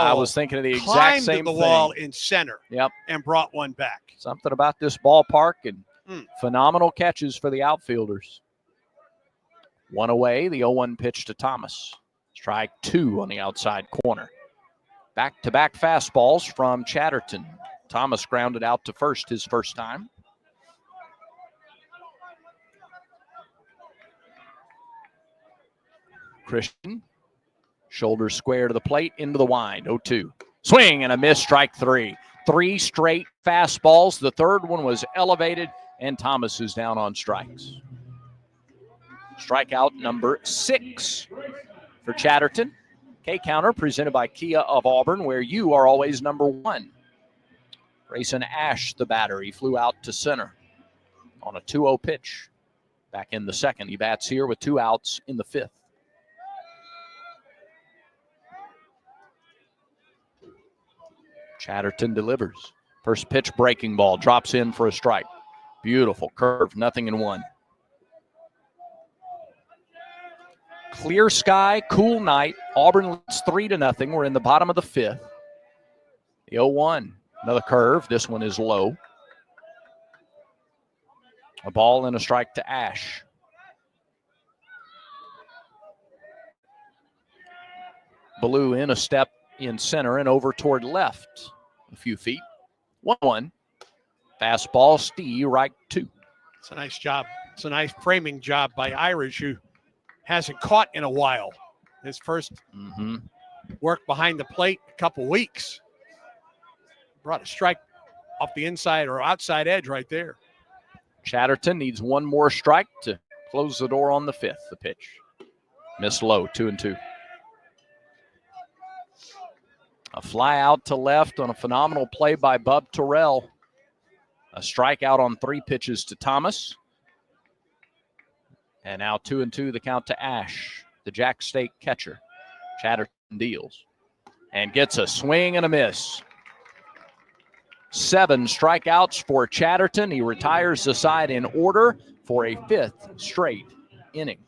B: I
M: was thinking of the exact
B: climbed
M: same
B: the
M: thing.
B: wall in center.
M: Yep.
B: And brought one back.
M: Something about this ballpark and phenomenal catches for the outfielders. 1 away, the 0-1 pitch to Thomas. Strike 2 on the outside corner. Back-to-back fastballs from Chatterton. Thomas grounded out to first his first time. Christian, shoulder square to the plate, into the wind, 0-2. Swing and a miss, strike 3. 3 straight fastballs. The third one was elevated, and Thomas is down on strikes. Strikeout number 6 for Chatterton. K-Counter presented by Kia of Auburn, where you are always number 1. Grayson Ash, the batter. He flew out to center on a 2-0 pitch. Back in the second. He bats here with 2 outs in the 5th. Chatterton delivers. First pitch, breaking ball. Drops in for a strike. Beautiful curve, 0-1. Clear sky, cool night. Auburn leads 3-0. We're in the bottom of the 5th. The 0-1. Another curve. This one is low. A ball and a strike to Ash. Blue in a step in center and over toward left a few feet. 1-1. Fastball, Steve, right 2.
B: It's a nice job. It's a nice framing job by Irish, who hasn't caught in a while. His first work behind the plate, a couple weeks. Brought a strike off the inside or outside edge right there.
M: Chatterton needs one more strike to close the door on the 5th. The pitch. Missed low, 2-2. A fly out to left on a phenomenal play by Bub Terrell. A strikeout on 3 pitches to Thomas. And now 2-2, the count to Ash, the Jack State catcher. Chatterton deals and gets a swing and a miss. 7 strikeouts for Chatterton. He retires the side in order for a 5th straight inning.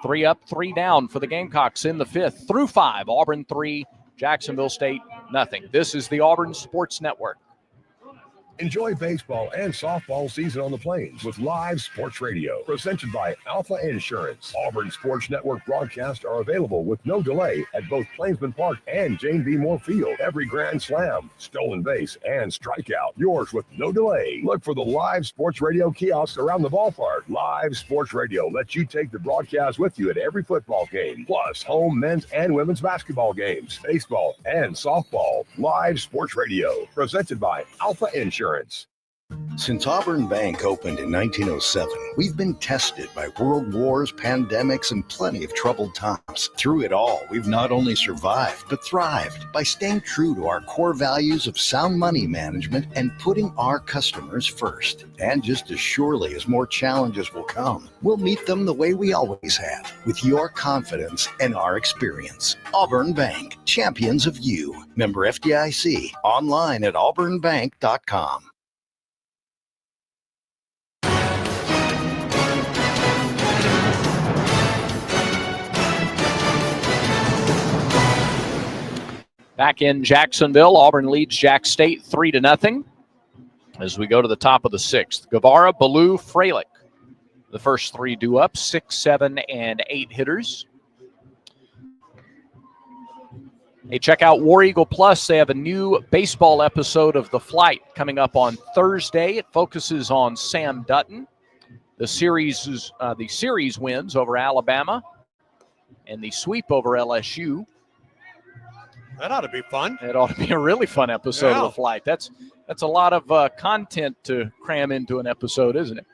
M: 3 up, 3 down for the Gamecocks in the 5th. Through 5, Auburn 3, Jacksonville State nothing. This is the Auburn Sports Network.
A: Enjoy baseball and softball season on the Plains with live sports radio presented by Alpha Insurance. Auburn Sports Network broadcasts are available with no delay at both Plainsman Park and Jane B. Moore Field. Every grand slam, stolen base, and strikeout, yours with no delay. Look for the live sports radio kiosks around the ballpark. Live sports radio lets you take the broadcast with you at every football game, plus home men's and women's basketball games, baseball, and softball. Live sports radio presented by Alpha Insurance.
O: Since Auburn Bank opened in 1907, we've been tested by world wars, pandemics, and plenty of troubled times. Through it all, we've not only survived, but thrived by staying true to our core values of sound money management and putting our customers first. And just as surely as more challenges will come, we'll meet them the way we always have, with your confidence and our experience. Auburn Bank, champions of you. Member FDIC, online at auburnbank.com.
M: Back in Jacksonville, Auburn leads Jack State 3-0 as we go to the top of the 6th. Guevara, Ballou, Freilich. The first 3 due up, 6, 7, and 8 hitters. Hey, check out War Eagle Plus. They have a new baseball episode of The Flight coming up on Thursday. It focuses on Sam Dutton. The series wins over Alabama and the sweep over LSU.
B: That ought to be fun.
M: It ought to be a really fun episode of The Flight. That's a lot of content to cram into an episode, isn't it?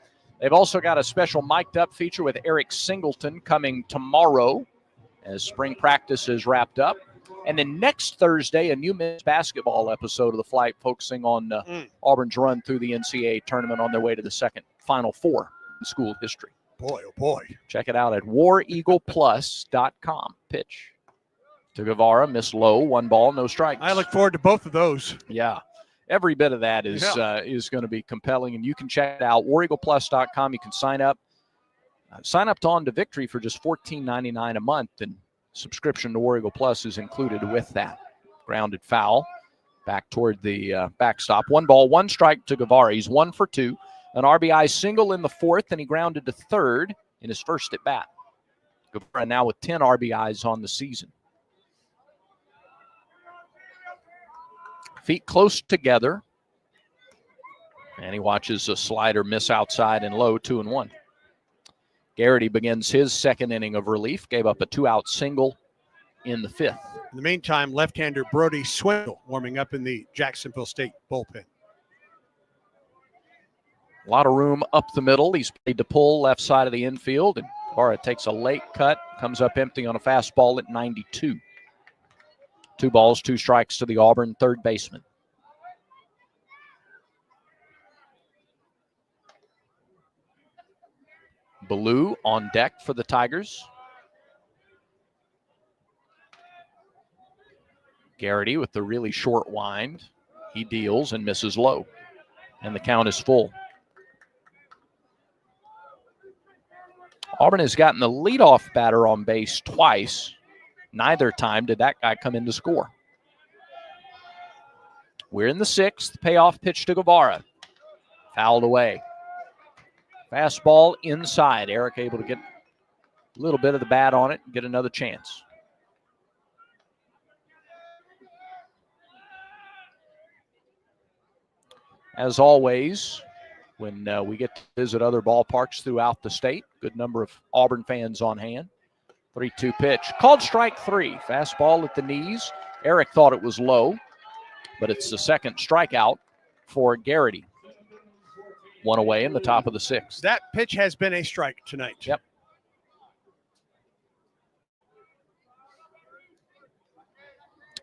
M: They've also got a special mic'd up feature with Eric Singleton coming tomorrow as spring practice is wrapped up. And then next Thursday, a new men's basketball episode of The Flight focusing on Auburn's run through the NCAA tournament on their way to the second Final Four in school history.
B: Boy, oh boy.
M: Check it out at wareagleplus.com. Pitch to Guevara, miss low, 1 ball, no strikes.
B: I look forward to both of those.
M: Yeah, every bit of that is going to be compelling, and you can check it out, wareagleplus.com. You can sign up to On to Victory for just $14.99 a month, and subscription to War Eagle Plus is included with that. Grounded foul, back toward the backstop. 1 ball, 1 strike to Guevara. He's 1 for 2. An RBI single in the 4th, and he grounded to 3rd in his first at bat. Guevara now with 10 RBIs on the season. Feet close together. And he watches a slider miss outside and low, 2-1. Garrity begins his second inning of relief. Gave up a 2-out single in the 5th.
B: In the meantime, left-hander Brody Swindle warming up in the Jacksonville State bullpen.
M: A lot of room up the middle. He's played to pull left side of the infield. And Guevara takes a late cut. Comes up empty on a fastball at 92. 2 balls, 2 strikes to the Auburn third baseman. Ballou on deck for the Tigers. Garrity with the really short wind. He deals and misses low. And the count is full. Auburn has gotten the leadoff batter on base twice. Neither time did that guy come in to score. We're in the 6th. Payoff pitch to Guevara. Fouled away. Fastball inside. Eric able to get a little bit of the bat on it and get another chance. As always, when we get to visit other ballparks throughout the state, good number of Auburn fans on hand. 3-2 pitch. Called strike 3. Fastball at the knees. Eric thought it was low, but it's the second strikeout for Garrity. 1 away in the top of the 6th.
B: That pitch has been a strike tonight.
M: Yep.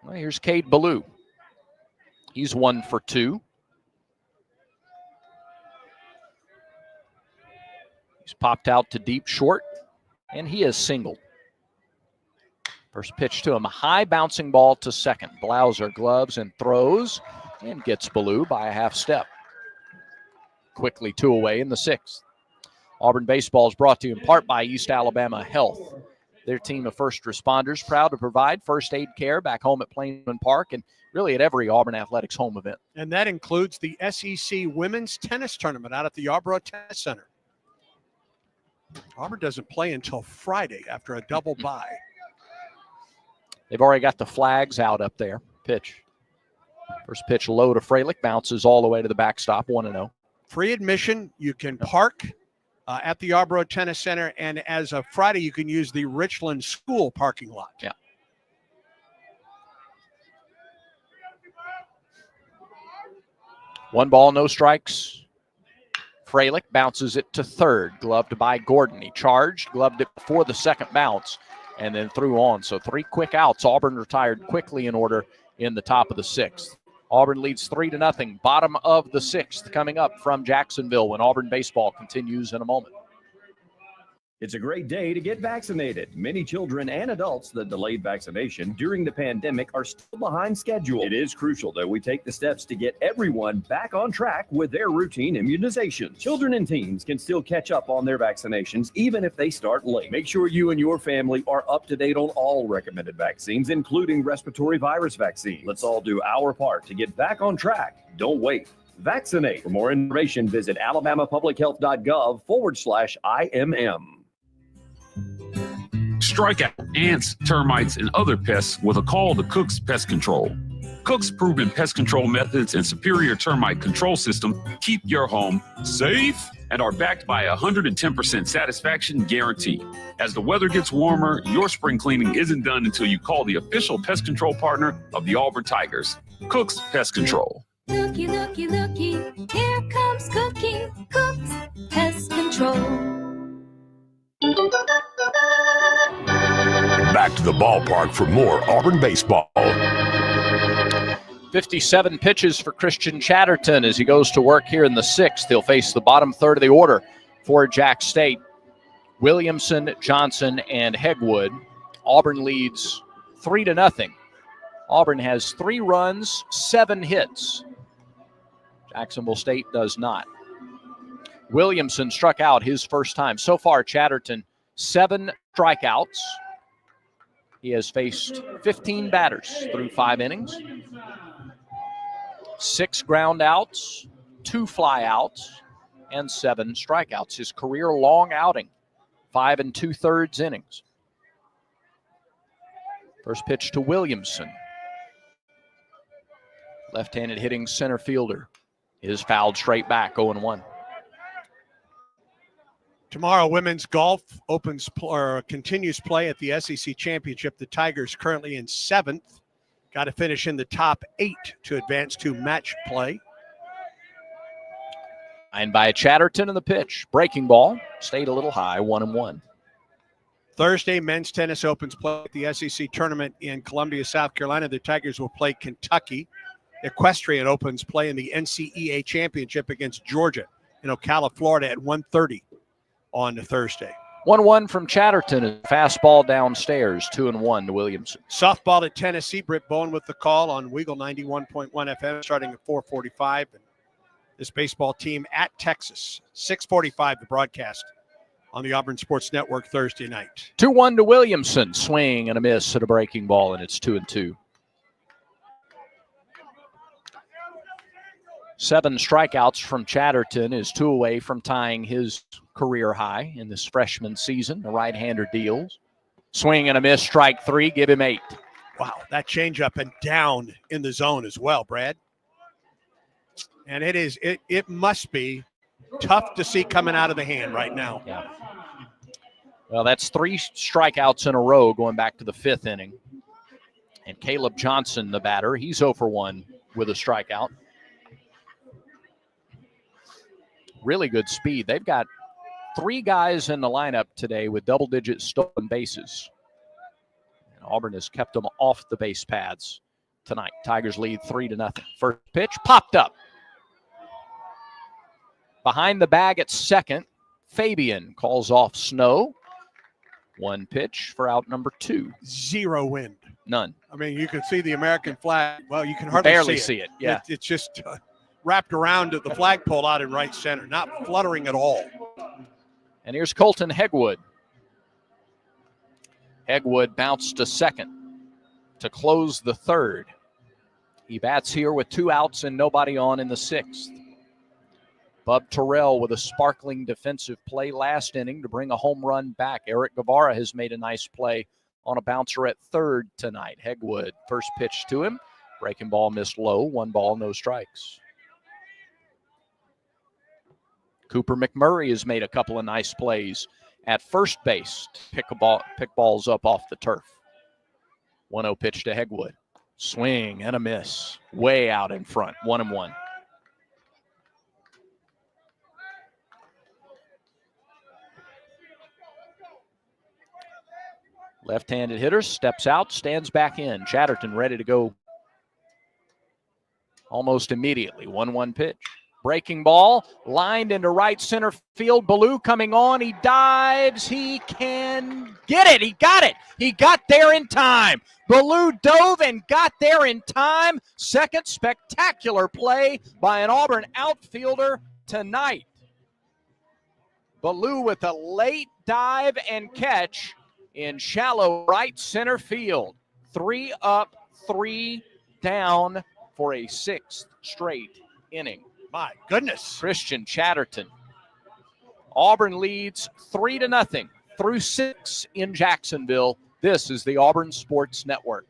M: Well, here's Cade Ballou. He's 1 for 2. He's popped out to deep short, and he is singled. First pitch to him, a high bouncing ball to second. Blauser gloves and throws and gets Ballou by a half step. Quickly 2 away in the 6th. Auburn baseball is brought to you in part by East Alabama Health. Their team of first responders proud to provide first aid care back home at Plainman Park and really at every Auburn Athletics home event.
B: And that includes the SEC Women's Tennis Tournament out at the Yarborough Tennis Center. Auburn doesn't play until Friday after a double bye.
M: They've already got the flags out up there. Pitch. First pitch low to Freilich, bounces all the way to the backstop, 1-0.
B: Free admission. You can park at the Yarborough Tennis Center, and as of Friday, you can use the Richland School parking lot.
M: Yeah. One ball, no strikes. Freilich bounces it to third, gloved by Gordon. He charged, gloved it before the second bounce, and then threw on. So 3 quick outs. Auburn retired quickly in order in the top of the 6th. Auburn leads 3-0. Bottom of the 6th coming up from Jacksonville when Auburn baseball continues in a moment.
C: It's a great day to get vaccinated. Many children and adults that delayed vaccination during the pandemic are still behind schedule. It is crucial that we take the steps to get everyone back on track with their routine immunization. Children and teens can still catch up on their vaccinations even if they start late. Make sure you and your family are up to date on all recommended vaccines, including respiratory virus vaccine. Let's all do our part to get back on track. Don't wait. Vaccinate. For more information, visit alabamapublichealth.gov/IMM.
G: Strike out ants, termites, and other pests with a call to Cook's Pest Control. Cook's proven pest control methods and superior termite control system keep your home safe and are backed by a 110% satisfaction guarantee. As the weather gets warmer, your spring cleaning isn't done until you call the official pest control partner of the Auburn Tigers, Cook's Pest Control.
W: Looky, looky, looky, here comes Cookie, Cook's Pest Control.
A: Back to the ballpark for more Auburn baseball.
M: 57 pitches for Christian Chatterton as he goes to work here in the 6th. He'll face the bottom third of the order for Jack State. Williamson, Johnson, and Hegwood. Auburn leads 3-0. Auburn has 3 runs, 7 hits. Jacksonville State does not. Williamson struck out his first time. So far, Chatterton, 7 strikeouts. He has faced 15 batters through 5 innings. 6 ground outs, 2 fly outs, and 7 strikeouts. His career long outing, 5 2/3 innings. First pitch to Williamson. Left-handed hitting center fielder is fouled straight back, 0-1.
B: Tomorrow, women's golf continues play at the SEC Championship. The Tigers currently in 7th. Got to finish in the top 8 to advance to match play.
M: And by Chatterton in the pitch. Breaking ball. Stayed a little high, 1-1.
B: Thursday, men's tennis opens play at the SEC tournament in Columbia, South Carolina. The Tigers will play Kentucky. Equestrian opens play in the NCEA Championship against Georgia in Ocala, Florida at 1:30 on Thursday.
M: 1-1 from Chatterton. A fastball downstairs, 2-1 to Williamson.
B: Softball at Tennessee. Britt Bowen with the call on Weagle 91.1 FM starting at 4:45. And this baseball team at Texas, 6:45 the broadcast on the Auburn Sports Network Thursday night.
M: 2-1 to Williamson. Swing and a miss at a breaking ball, and it's 2-2. 7 strikeouts from Chatterton is 2 away from tying his career high in this freshman season. The right-hander deals. Swing and a miss, strike 3, give him 8.
B: Wow, that changeup and down in the zone as well, Brad. And it must be tough to see coming out of the hand right now.
M: Yeah. Well, that's 3 strikeouts in a row going back to the 5th inning. And Caleb Johnson, the batter, he's 0 for 1 with a strikeout. Really good speed. They've got 3 guys in the lineup today with double-digit stolen bases. And Auburn has kept them off the base paths tonight. Tigers lead 3-0. First pitch popped up. Behind the bag at second, Fabian calls off Snow. 1 pitch for out number 2.
B: 0 wind.
M: None.
B: I mean, you can see the American flag. Well, you can hardly
M: barely
B: see
M: it. Yeah.
B: It's just wrapped around the flagpole out in right center, not fluttering at all.
M: And here's Colton Hegwood. Hegwood bounced to second to close the third. He bats here with 2 outs and nobody on in the 6th. Bub Terrell with a sparkling defensive play last inning to bring a home run back. Eric Guevara has made a nice play on a bouncer at third tonight. Hegwood, first pitch to him. Breaking ball missed low. 1 ball, no strikes. Cooper McMurray has made a couple of nice plays at first base to pick balls up off the turf. 1-0 pitch to Hegwood. Swing and a miss. Way out in front. 1-1. Left-handed hitter steps out, stands back in. Chatterton ready to go almost immediately. 1-1 pitch. Breaking ball, lined into right center field. Ballou coming on. He dives. He can get it. He got it. He got there in time. Ballou dove and got there in time. Second spectacular play by an Auburn outfielder tonight. Ballou with a late dive and catch in shallow right center field. 3 up, 3 down for a 6th straight inning.
B: My goodness.
M: Christian Chatterton. Auburn leads 3-0 through 6 in Jacksonville. This is the Auburn Sports Network.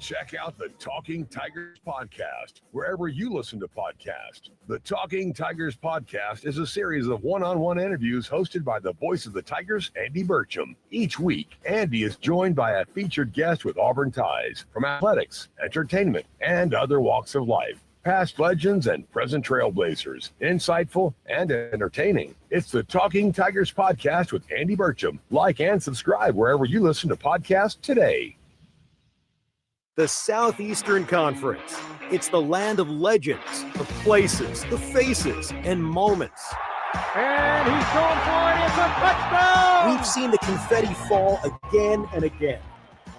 A: Check out the Talking Tigers podcast wherever you listen to podcasts. The Talking Tigers podcast is a series of one-on-one interviews hosted by the voice of the Tigers, Andy Burcham. Each week, Andy is joined by a featured guest with Auburn ties from athletics, entertainment, and other walks of life. Past legends and present trailblazers, insightful and entertaining. It's the Talking Tigers podcast with Andy Burcham. Like and subscribe wherever you listen to podcasts today.
S: The Southeastern Conference. It's the land of legends, the places, the faces, and moments.
T: And he's going for it. It's a touchdown!
S: We've seen the confetti fall again and again.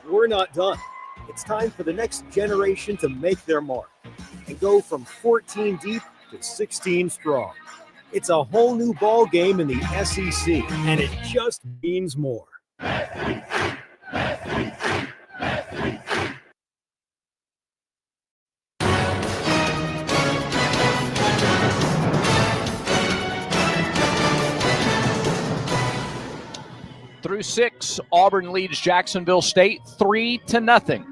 S: We're not done. It's time for the next generation to make their mark and go from 14 deep to 16 strong. It's a whole new ball game in the SEC, and it just means more.
M: Through 6, Auburn leads Jacksonville State 3-0.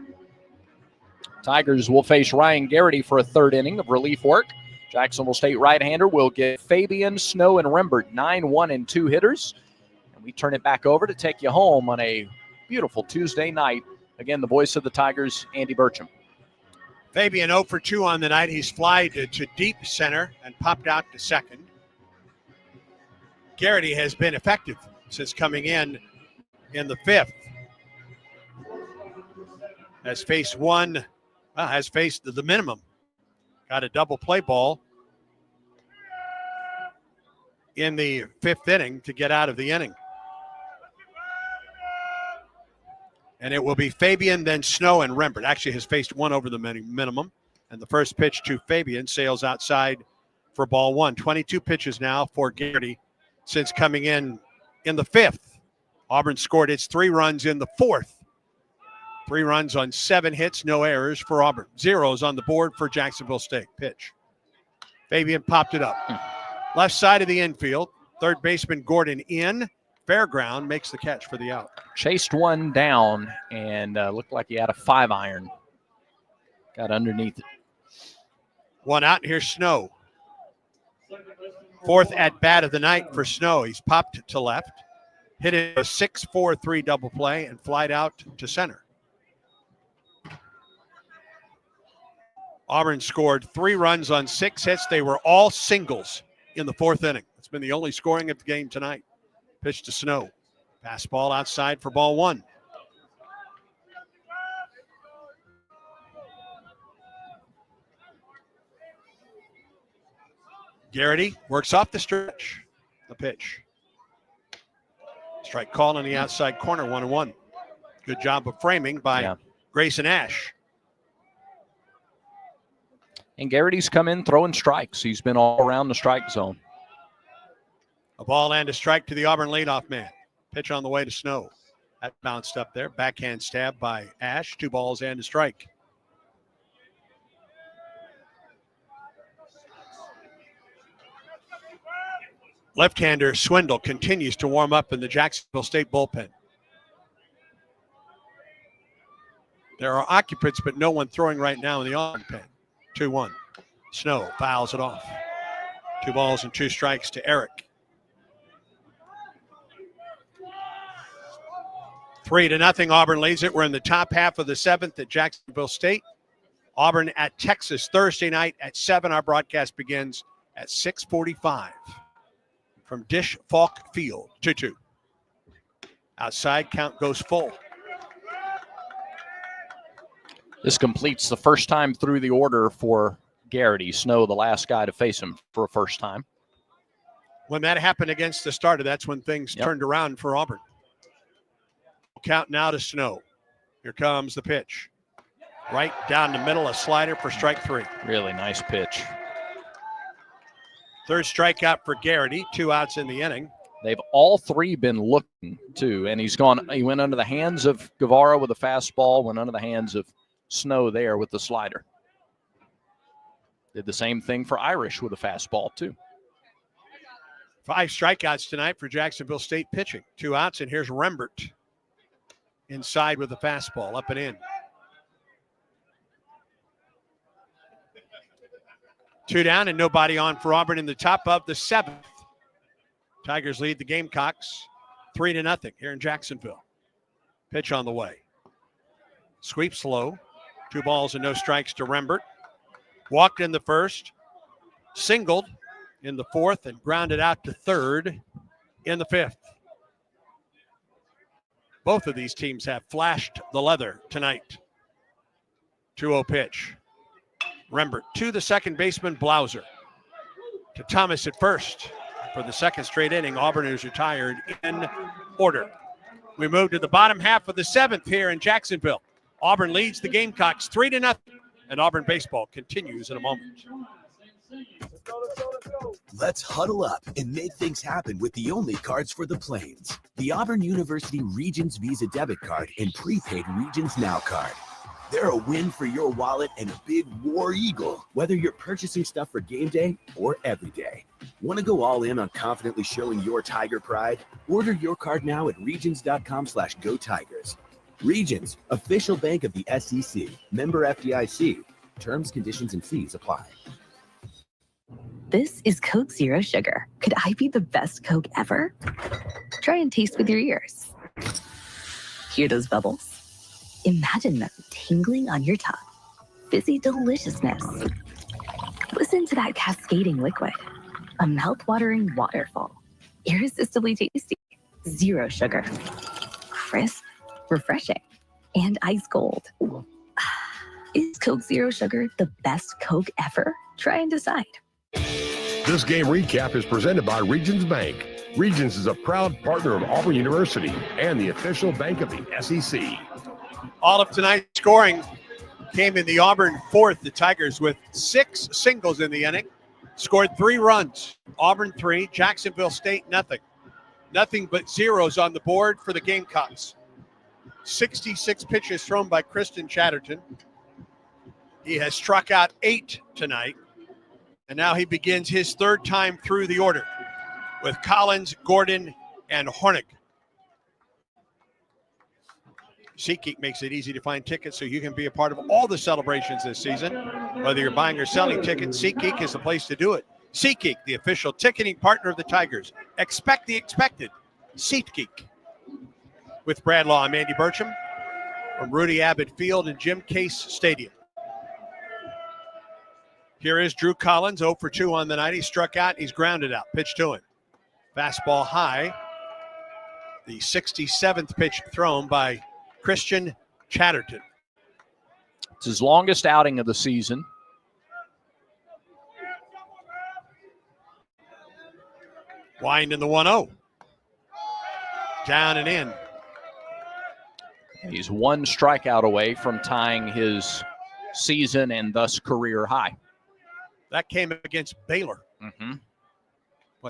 M: Tigers will face Ryan Garrity for a 3rd inning of relief work. Jacksonville State right-hander will get Fabian, Snow, and Rembert, 9-1 and 2 hitters. And we turn it back over to take you home on a beautiful Tuesday night. Again, the voice of the Tigers, Andy Burcham.
B: Fabian 0 for 2 on the night. He's flied to deep center and popped out to second. Garrity has been effective since coming in the 5th. Has faced the minimum. Got a double play ball in the 5th inning to get out of the inning. And it will be Fabian, then Snow, and Rembert. Actually has faced one over the minimum. And the first pitch to Fabian sails outside for ball 1. 22 pitches now for Garrity since coming in the 5th. Auburn scored its 3 runs in the 4th. 3 runs on 7 hits, no errors for Auburn. 0s on the board for Jacksonville State. Pitch. Fabian popped it up. Left side of the infield. Third baseman Gordon in. Fairground makes the catch for the out.
M: Chased one down and looked like he had a 5-iron. Got underneath it.
B: 1 out. Here's Snow. 4th at bat of the night for Snow. He's popped to left. Hit it a 6-4-3 double play and flied out to center. Auburn scored 3 runs on 6 hits. They were all singles in the 4th inning. It's been the only scoring of the game tonight. Pitch to Snow. Pass ball outside for ball 1. Garrity works off the stretch. The pitch. Strike call on the outside corner, 1-1. Good job of framing by Grayson Ash.
M: And Garrity's come in throwing strikes. He's been all around the strike zone.
B: A ball and a strike to the Auburn leadoff man. Pitch on the way to Snow. That bounced up there. Backhand stab by Ash. 2 balls and a strike. Left-hander Swindle continues to warm up in the Jacksonville State bullpen. There are occupants, but no one throwing right now in the Auburn pen. 2-1. Snow fouls it off. 2 balls and 2 strikes to Eric. 3-0. Auburn leads it. We're in the top half of the 7th at Jacksonville State. Auburn at Texas Thursday night at 7. Our broadcast begins at 6:45 from Dish Falk Field. 2-2. Outside, count goes full.
M: This completes the first time through the order for Garrity. Snow, the last guy to face him for a first time.
B: When that happened against the starter, that's when things turned around for Auburn. Count now to Snow. Here comes the pitch. Right down the middle, a slider for strike 3.
M: Really nice pitch.
B: Third strikeout for Garrity. 2 outs in the inning.
M: They've all 3 been looking, too. And he went under the hands of Guevara with a fastball, went under the hands of Snow there with the slider. Did the same thing for Irish with a fastball, too.
B: 5 strikeouts tonight for Jacksonville State pitching. 2 outs, and here's Rembert inside with a fastball, up and in. 2 down and nobody on for Auburn in the top of the 7th. Tigers lead the Gamecocks 3-0 here in Jacksonville. Pitch on the way. Sweeps low. 2 balls and no strikes to Rembert. Walked in the first. Singled in the 4th and grounded out to 3rd in the 5th. Both of these teams have flashed the leather tonight. 2-0 pitch. Rembert to the second baseman, Blauser. To Thomas at first. For the second straight inning, Auburn is retired in order. We move to the bottom half of the 7th here in Jacksonville. Auburn leads the Gamecocks 3-0, and Auburn baseball continues in a moment.
D: Let's huddle up and make things happen with the only cards for the Plains. The Auburn University Regions Visa Debit Card and prepaid Regions Now card. They're a win for your wallet and a big war eagle, whether you're purchasing stuff for game day or every day. Want to go all in on confidently showing your Tiger pride? Order your card now at regions.com/go Tigers. Regions, official bank of the SEC. Member FDIC. Terms, conditions, and fees apply.
F: This is Coke Zero Sugar. Could I be the best Coke ever? Try and taste with your ears. Hear those bubbles? Imagine them tingling on your tongue. Fizzy deliciousness. Listen to that cascading liquid. A mouth-watering waterfall. Irresistibly tasty. Zero sugar. Crisp, refreshing, and ice cold. Is Coke Zero Sugar the best Coke ever? Try and decide.
A: This game recap is presented by Regions Bank. Regions is a proud partner of Auburn University and the official bank of the SEC.
B: All of tonight's scoring came in the Auburn 4th. The Tigers with 6 singles in the inning. Scored 3 runs. Auburn 3, Jacksonville State nothing. Nothing but zeros on the board for the Gamecocks. 66 pitches thrown by Kristen Chatterton. He has struck out 8 tonight. And now he begins his 3rd time through the order with Collins, Gordon, and Hornick. SeatGeek makes it easy to find tickets so you can be a part of all the celebrations this season. Whether you're buying or selling tickets, SeatGeek is the place to do it. SeatGeek, the official ticketing partner of the Tigers. Expect the expected. SeatGeek. With Brad Law, I'm Andy Burcham from Rudy Abbott Field and Jim Case Stadium. Here is Drew Collins, 0 for 2 on the night. He struck out. He's grounded out. Pitch to him. Fastball high. The 67th pitch thrown by Christian Chatterton.
M: It's his longest outing of the season.
B: Wind in the 1-0. Down and in.
M: He's 1 strikeout away from tying his season and thus career high.
B: That came against Baylor.
M: Mm-hmm.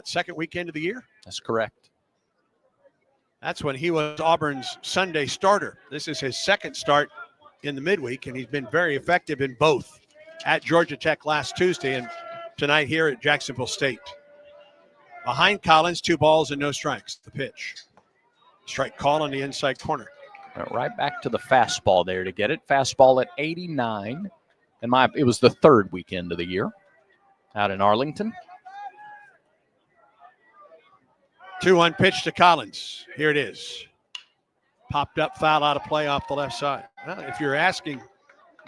B: second weekend of the year?
M: That's correct.
B: That's when he was Auburn's Sunday starter. This is his second start in the midweek, and he's been very effective in both at Georgia Tech last Tuesday and tonight here at Jacksonville State. Behind Collins, 2 balls and no strikes. The pitch. Strike call on the inside corner.
M: Right back to the fastball there to get it. Fastball at 89. And it was the third weekend of the year out in Arlington.
B: 2-1 pitch to Collins. Here it is. Popped up, foul out of play off the left side. Well, if you're asking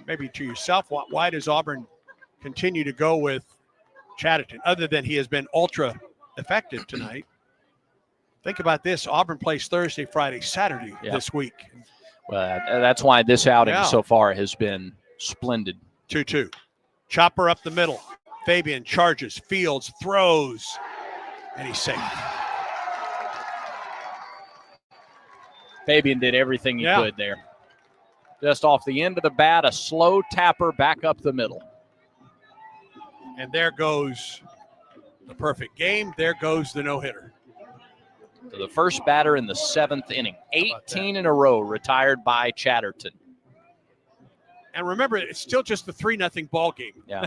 B: maybe to yourself, why does Auburn continue to go with Chatterton, other than he has been ultra effective tonight? Think about this. Auburn plays Thursday, Friday, Saturday this week.
M: Well, that's why this outing so far has been splendid.
B: 2-2. Chopper up the middle. Fabian charges, fields, throws, and he's safe.
M: Fabian did everything he could there. Just off the end of the bat, a slow tapper back up the middle.
B: And there goes the perfect game. There goes the no-hitter.
M: So the first batter in the 7th inning. 18 in a row retired by Chatterton.
B: And remember, it's still just the 3-0 ball game.
M: Yeah.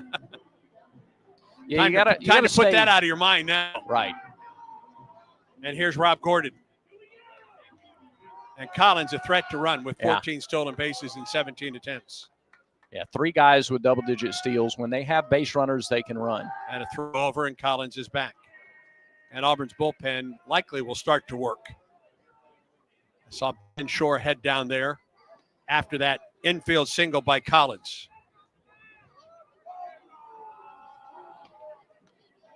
B: You gotta put that out of your mind now.
M: Right.
B: And here's Rob Gordon. And Collins a threat to run with 14 stolen bases in 17 attempts.
M: Yeah, 3 guys with double-digit steals. When they have base runners, they can run.
B: And a throw over, and Collins is back. And Auburn's bullpen likely will start to work. I saw Ben Shore head down there after that infield single by Collins.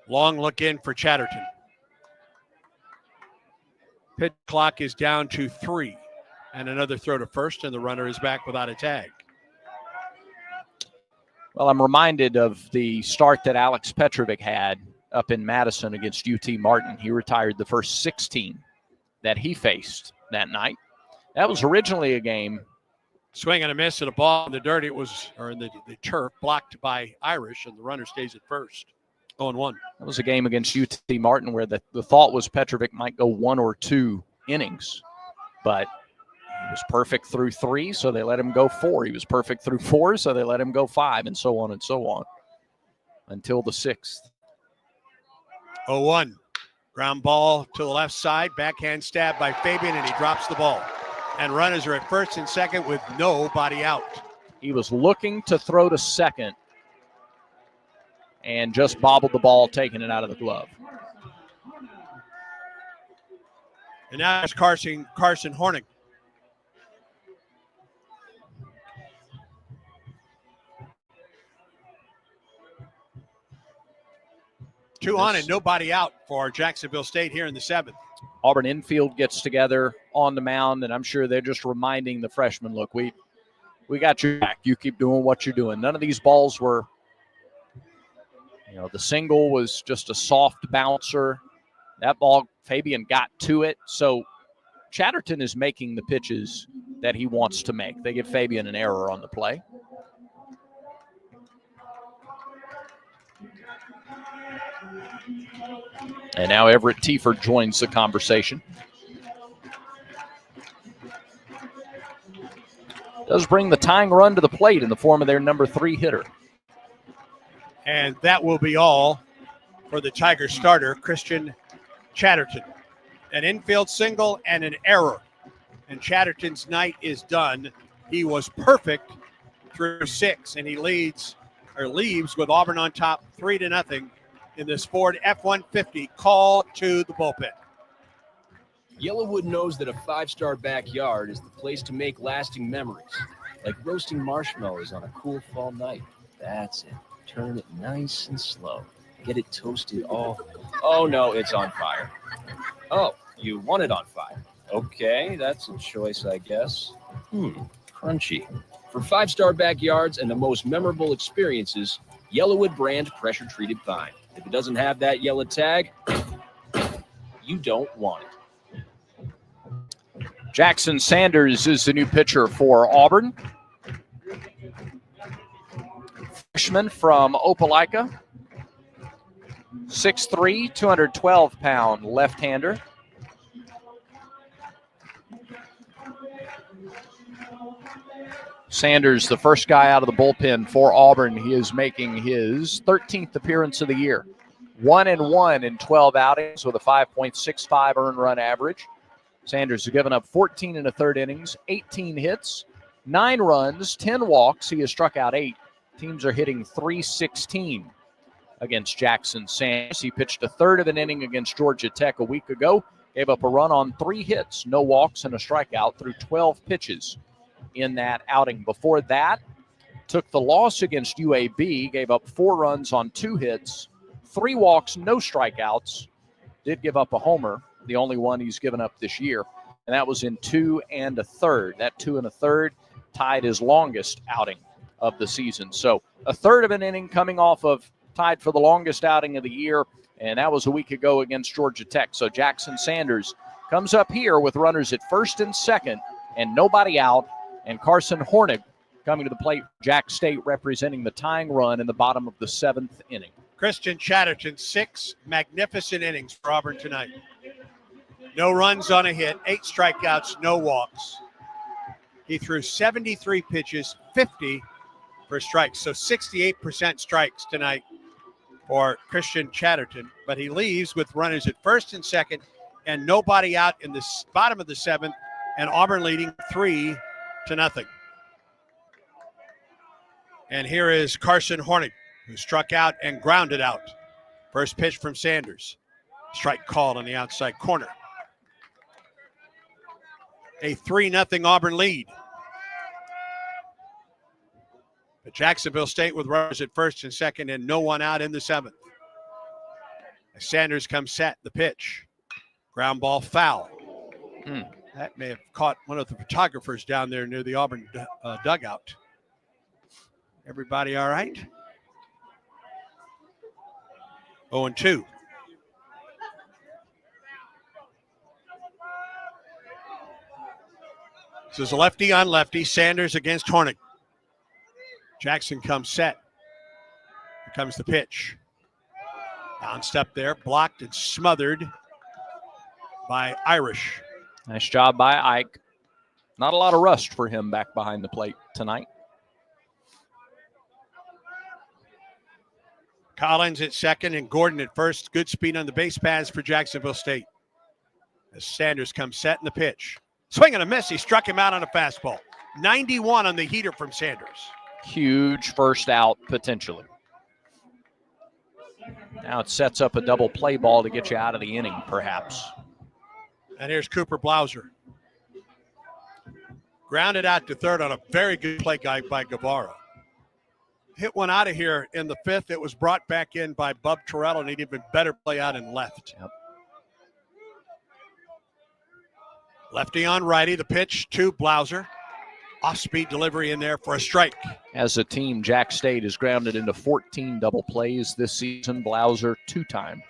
B: Long look in for Chatterton. Pitch clock is down to 3. And another throw to first, and the runner is back without a tag.
M: Well, I'm reminded of the start that Alex Petrovic had up in Madison against UT Martin. He retired the first 16 that he faced that night. That was originally a game.
B: Swing and a miss at a ball in the dirt. It was, or in the turf, blocked by Irish, and the runner stays at first. 0-1.
M: That was a game against UT Martin where the thought was Petrovic might go 1 or 2 innings, but he was perfect through 3, so they let him go 4. He was perfect through 4, so they let him go 5, and so on until the 6th.
B: 0-1. Ground ball to the left side. Backhand stab by Fabian, and he drops the ball. And runners are at first and second with nobody out.
M: He was looking to throw to second and just bobbled the ball, taking it out of the glove.
B: And now it's Carson Hornig. Two on and nobody out for Jacksonville State here in the 7th.
M: Auburn infield gets together on the mound, and I'm sure they're just reminding the freshmen, look, we got your back. You keep doing what you're doing. None of these balls were, the single was just a soft bouncer. That ball, Fabian got to it. So Chatterton is making the pitches that he wants to make. They give Fabian an error on the play. And now Everett Tiefert joins the conversation. Does bring the tying run to the plate in the form of their number 3 hitter.
B: And that will be all for the Tigers starter, Christian Chatterton. An infield single and an error. And Chatterton's night is done. He was perfect through 6, and he leaves with Auburn on top 3-0 in this Ford F-150 call to the bullpen.
E: Yellowwood knows that a 5-star backyard is the place to make lasting memories, like roasting marshmallows on a cool fall night. That's it. Turn it nice and slow. Get it toasted all. Oh, no, it's on fire. Oh, you want it on fire. Okay, that's a choice, I guess. Crunchy. For 5-star backyards and the most memorable experiences, Yellowwood brand pressure-treated pine. If it doesn't have that yellow tag, you don't want it.
M: Jackson Sanders is the new pitcher for Auburn. Freshman from Opelika. 6'3", 212-pound left-hander. Sanders, the first guy out of the bullpen for Auburn. He is making his 13th appearance of the year. 1-1 in 12 outings with a 5.65 earned run average. Sanders has given up 14 in the third innings, 18 hits, 9 runs, 10 walks. He has struck out 8. Teams are hitting .316 against Jackson Sanders. He pitched a third of an inning against Georgia Tech a week ago. Gave up a run on 3 hits, no walks, and a strikeout through 12 pitches in that outing. Before that, took the loss against UAB, gave up 4 runs on 2 hits, 3 walks, no strikeouts. Did give up a homer, the only one he's given up this year, and that was in 2 1/3. That 2 1/3 tied his longest outing of the season. So a third of an inning coming off of tied for the longest outing of the year, and that was a week ago against Georgia Tech. So Jackson Sanders comes up here with runners at first and second and nobody out, and Carson Hornig coming to the plate. Jack State representing the tying run in the bottom of the 7th inning.
B: Christian Chatterton, 6 magnificent innings for Auburn tonight. No runs on a hit, 8 strikeouts, no walks. He threw 73 pitches, 50 for strikes, so 68% strikes tonight for Christian Chatterton. But he leaves with runners at first and second and nobody out in the bottom of the 7th, and Auburn leading 3-0. And here is Carson Hornig, who struck out and grounded out. First pitch from Sanders. Strike called on the outside corner. A 3-0 Auburn lead. But Jacksonville State with runners at first and second and no one out in the 7th. As Sanders comes set, the pitch. Ground ball foul. That may have caught one of the photographers down there near the Auburn dugout. Everybody all right? 0-2. This is lefty on lefty. Sanders against Hornig. Jackson comes set. Here comes the pitch. Bounced up there, blocked and smothered by Irish.
M: Nice job by Ike. Not a lot of rust for him back behind the plate tonight.
B: Collins at second and Gordon at first. Good speed on the base paths for Jacksonville State. As Sanders comes set in the pitch. Swing and a miss. He struck him out on a fastball. 91 on the heater from Sanders.
M: Huge first out potentially. Now it sets up a double play ball to get you out of the inning, perhaps.
B: And here's Cooper Blauser. Grounded out to third on a very good play guy by Guevara. Hit one out of here in the 5th. It was brought back in by Bub Torello, and he did even better play out in left.
M: Yep.
B: Lefty on righty. The pitch to Blauser. Off-speed delivery in there for a strike.
M: As a team, Jack State has grounded into 14 double plays this season. Blauser 2 times.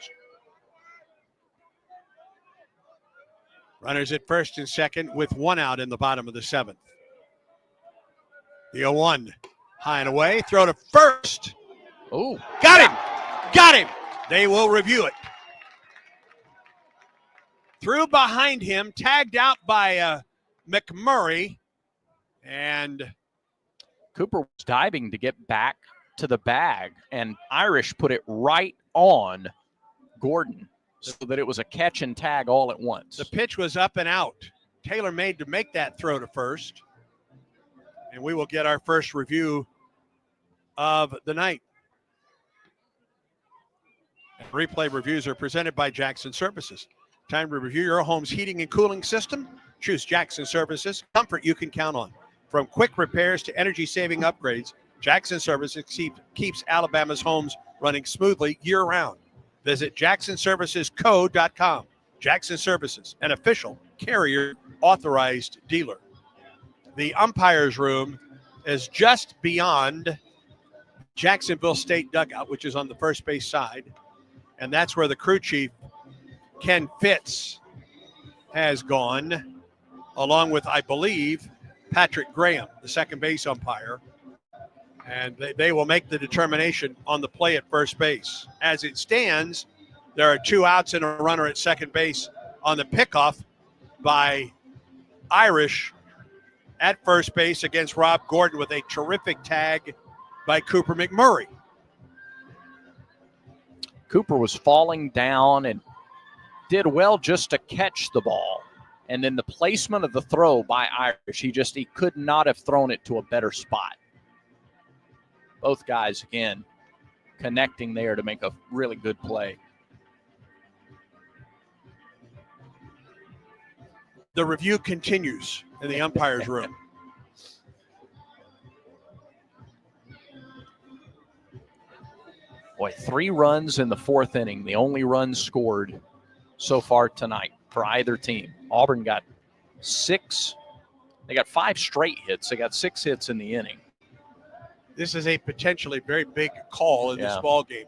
B: Runners at first and second with 1 out in the bottom of the 7th. The 0-1. High and away. Throw to first.
M: Oh.
B: Got him. Got him. They will review it. Threw behind him. Tagged out by McMurray. And
M: Cooper was diving to get back to the bag. And Irish put it right on Gordon so that it was a catch and tag all at once.
B: The pitch was up and out. Taylor made to make that throw to first. And we will get our first review of the night. And replay reviews are presented by Jackson Services. Time to review your home's heating and cooling system. Choose Jackson Services. Comfort you can count on. From quick repairs to energy-saving upgrades, Jackson Services keeps Alabama's homes running smoothly year-round. Visit JacksonServicesCo.com. Jackson Services, an official carrier-authorized dealer. The umpire's room is just beyond Jacksonville State dugout, which is on the first base side. And that's where the crew chief, Ken Fitz, has gone, along with, I believe, Patrick Graham, the second base umpire. And they will make the determination on the play at first base. As it stands, there are 2 outs and a runner at second base on the pickoff by Irish at first base against Rob Gordon with a terrific tag by Cooper McMurray.
M: Cooper was falling down and did well just to catch the ball. And then the placement of the throw by Irish, he could not have thrown it to a better spot. Both guys, again, connecting there to make a really good play.
B: The review continues in the umpire's room.
M: Boy, 3 runs in the 4th inning, the only runs scored so far tonight for either team. Auburn got 6. They got 5 straight hits. They got 6 hits in the inning.
B: This is a potentially very big call in this ball game.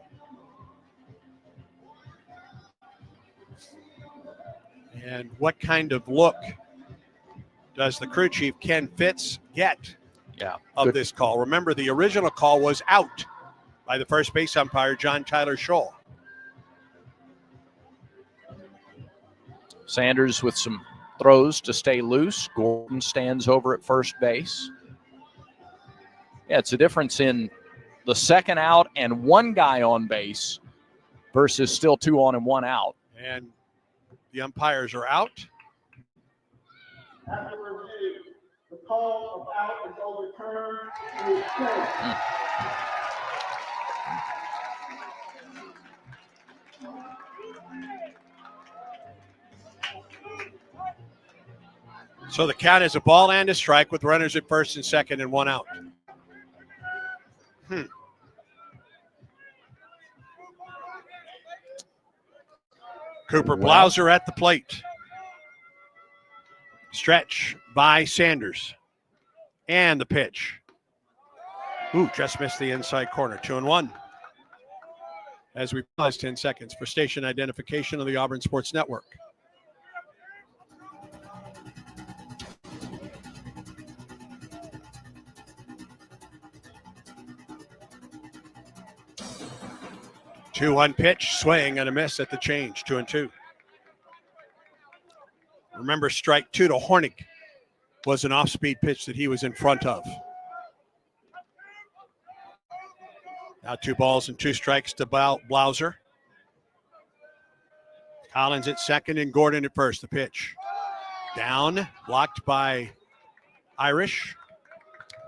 B: And what kind of look does the crew chief, Ken Fitz, get of this call? Remember, the original call was out by the first base umpire, John Tyler Scholl.
M: Sanders with some throws to stay loose. Gordon stands over at first base. Yeah, it's a difference in the second out and 1 guy on base versus still 2 on and 1 out.
B: And the umpires are out.
T: After review, the call of out is overturned.
B: So the count is a ball and a strike with runners at first and second and 1 out. Cooper Blauser at the plate. Stretch by Sanders. And the pitch. Ooh, just missed the inside corner. 2-1. As we pause 10 seconds for station identification on the Auburn Sports Network. Two-one pitch, swing and a miss at the change. 2-2. Remember, strike 2 to Hornig was an off-speed pitch that he was in front of. Now 2 balls and 2 strikes to Blauser. Collins at second and Gordon at first. The pitch down, blocked by Irish.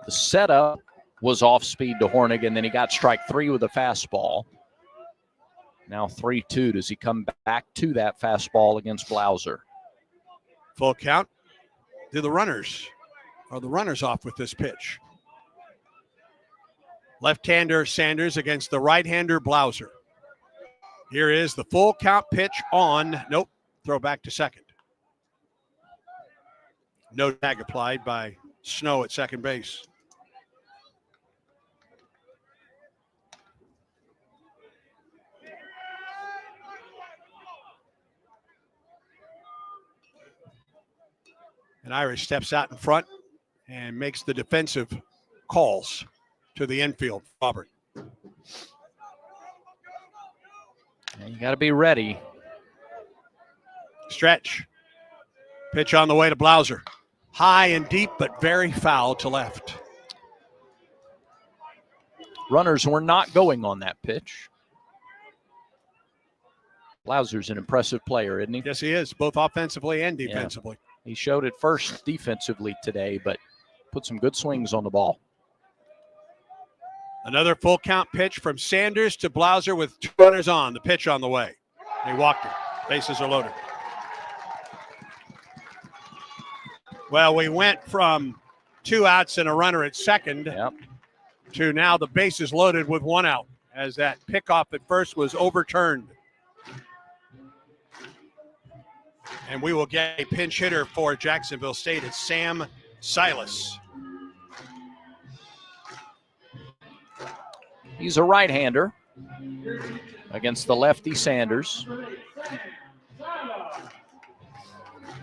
M: The setup was off speed to Hornig, and then he got strike 3 with a fastball. Now 3-2. Does he come back to that fastball against Blauser?
B: Full count. Are the runners off with this pitch? Left-hander Sanders against the right-hander Blauser. Here is the full count pitch on. Nope. Throw back to second. No tag applied by Snow at second base. And Irish steps out in front and makes the defensive calls to the infield. Auburn.
M: You got to be ready.
B: Stretch. Pitch on the way to Blauser. High and deep, but very foul to left.
M: Runners were not going on that pitch. Blauser's an impressive player, isn't he?
B: Yes, he is, both offensively and defensively.
M: Yeah. He showed it first defensively today, but put some good swings on the ball.
B: Another full count pitch from Sanders to Blauser with 2 runners on. The pitch on the way. He walked it. Bases are loaded. Well, we went from 2 outs and a runner at second to now the bases loaded with 1 out, as that pickoff at first was overturned. And we will get a pinch hitter for Jacksonville State. It's Sam Silas.
M: He's a right-hander against the lefty Sanders.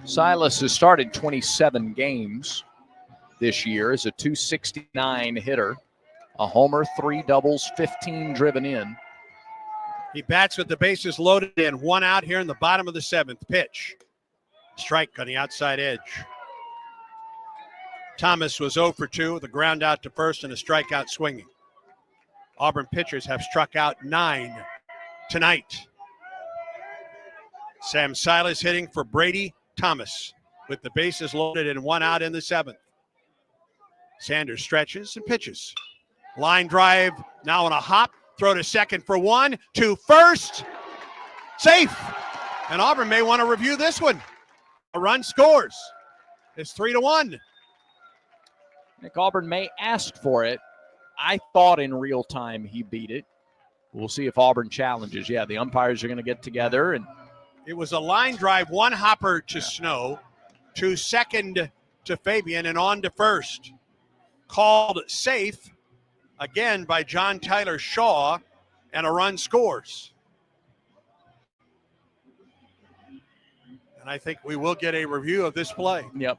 M: Silas has started 27 games this year as a .269 hitter A homer, 3 doubles, 15 driven in.
B: He bats with the bases loaded and 1 out here in the bottom of the 7th. Pitch. Strike on the outside edge. Thomas was 0 for 2 with a ground out to first and a strikeout swinging. Auburn pitchers have struck out 9 tonight. Sam Silas hitting for Brady Thomas with the bases loaded and 1 out in the 7th. Sanders stretches and pitches. Line drive now on a hop. Throw to second for 1, to first. Safe. And Auburn may want to review this one. A run scores. It's 3-1.
M: I think Auburn may ask for it. I thought in real time he beat it. We'll see if Auburn challenges. Yeah, the umpires are going to get together. And
B: it was a line drive, 1 hopper to Snow, to second to Fabian, and on to first. Called safe again by John Tyler Shaw, and a run scores. And I think we will get a review of this play.
M: Yep.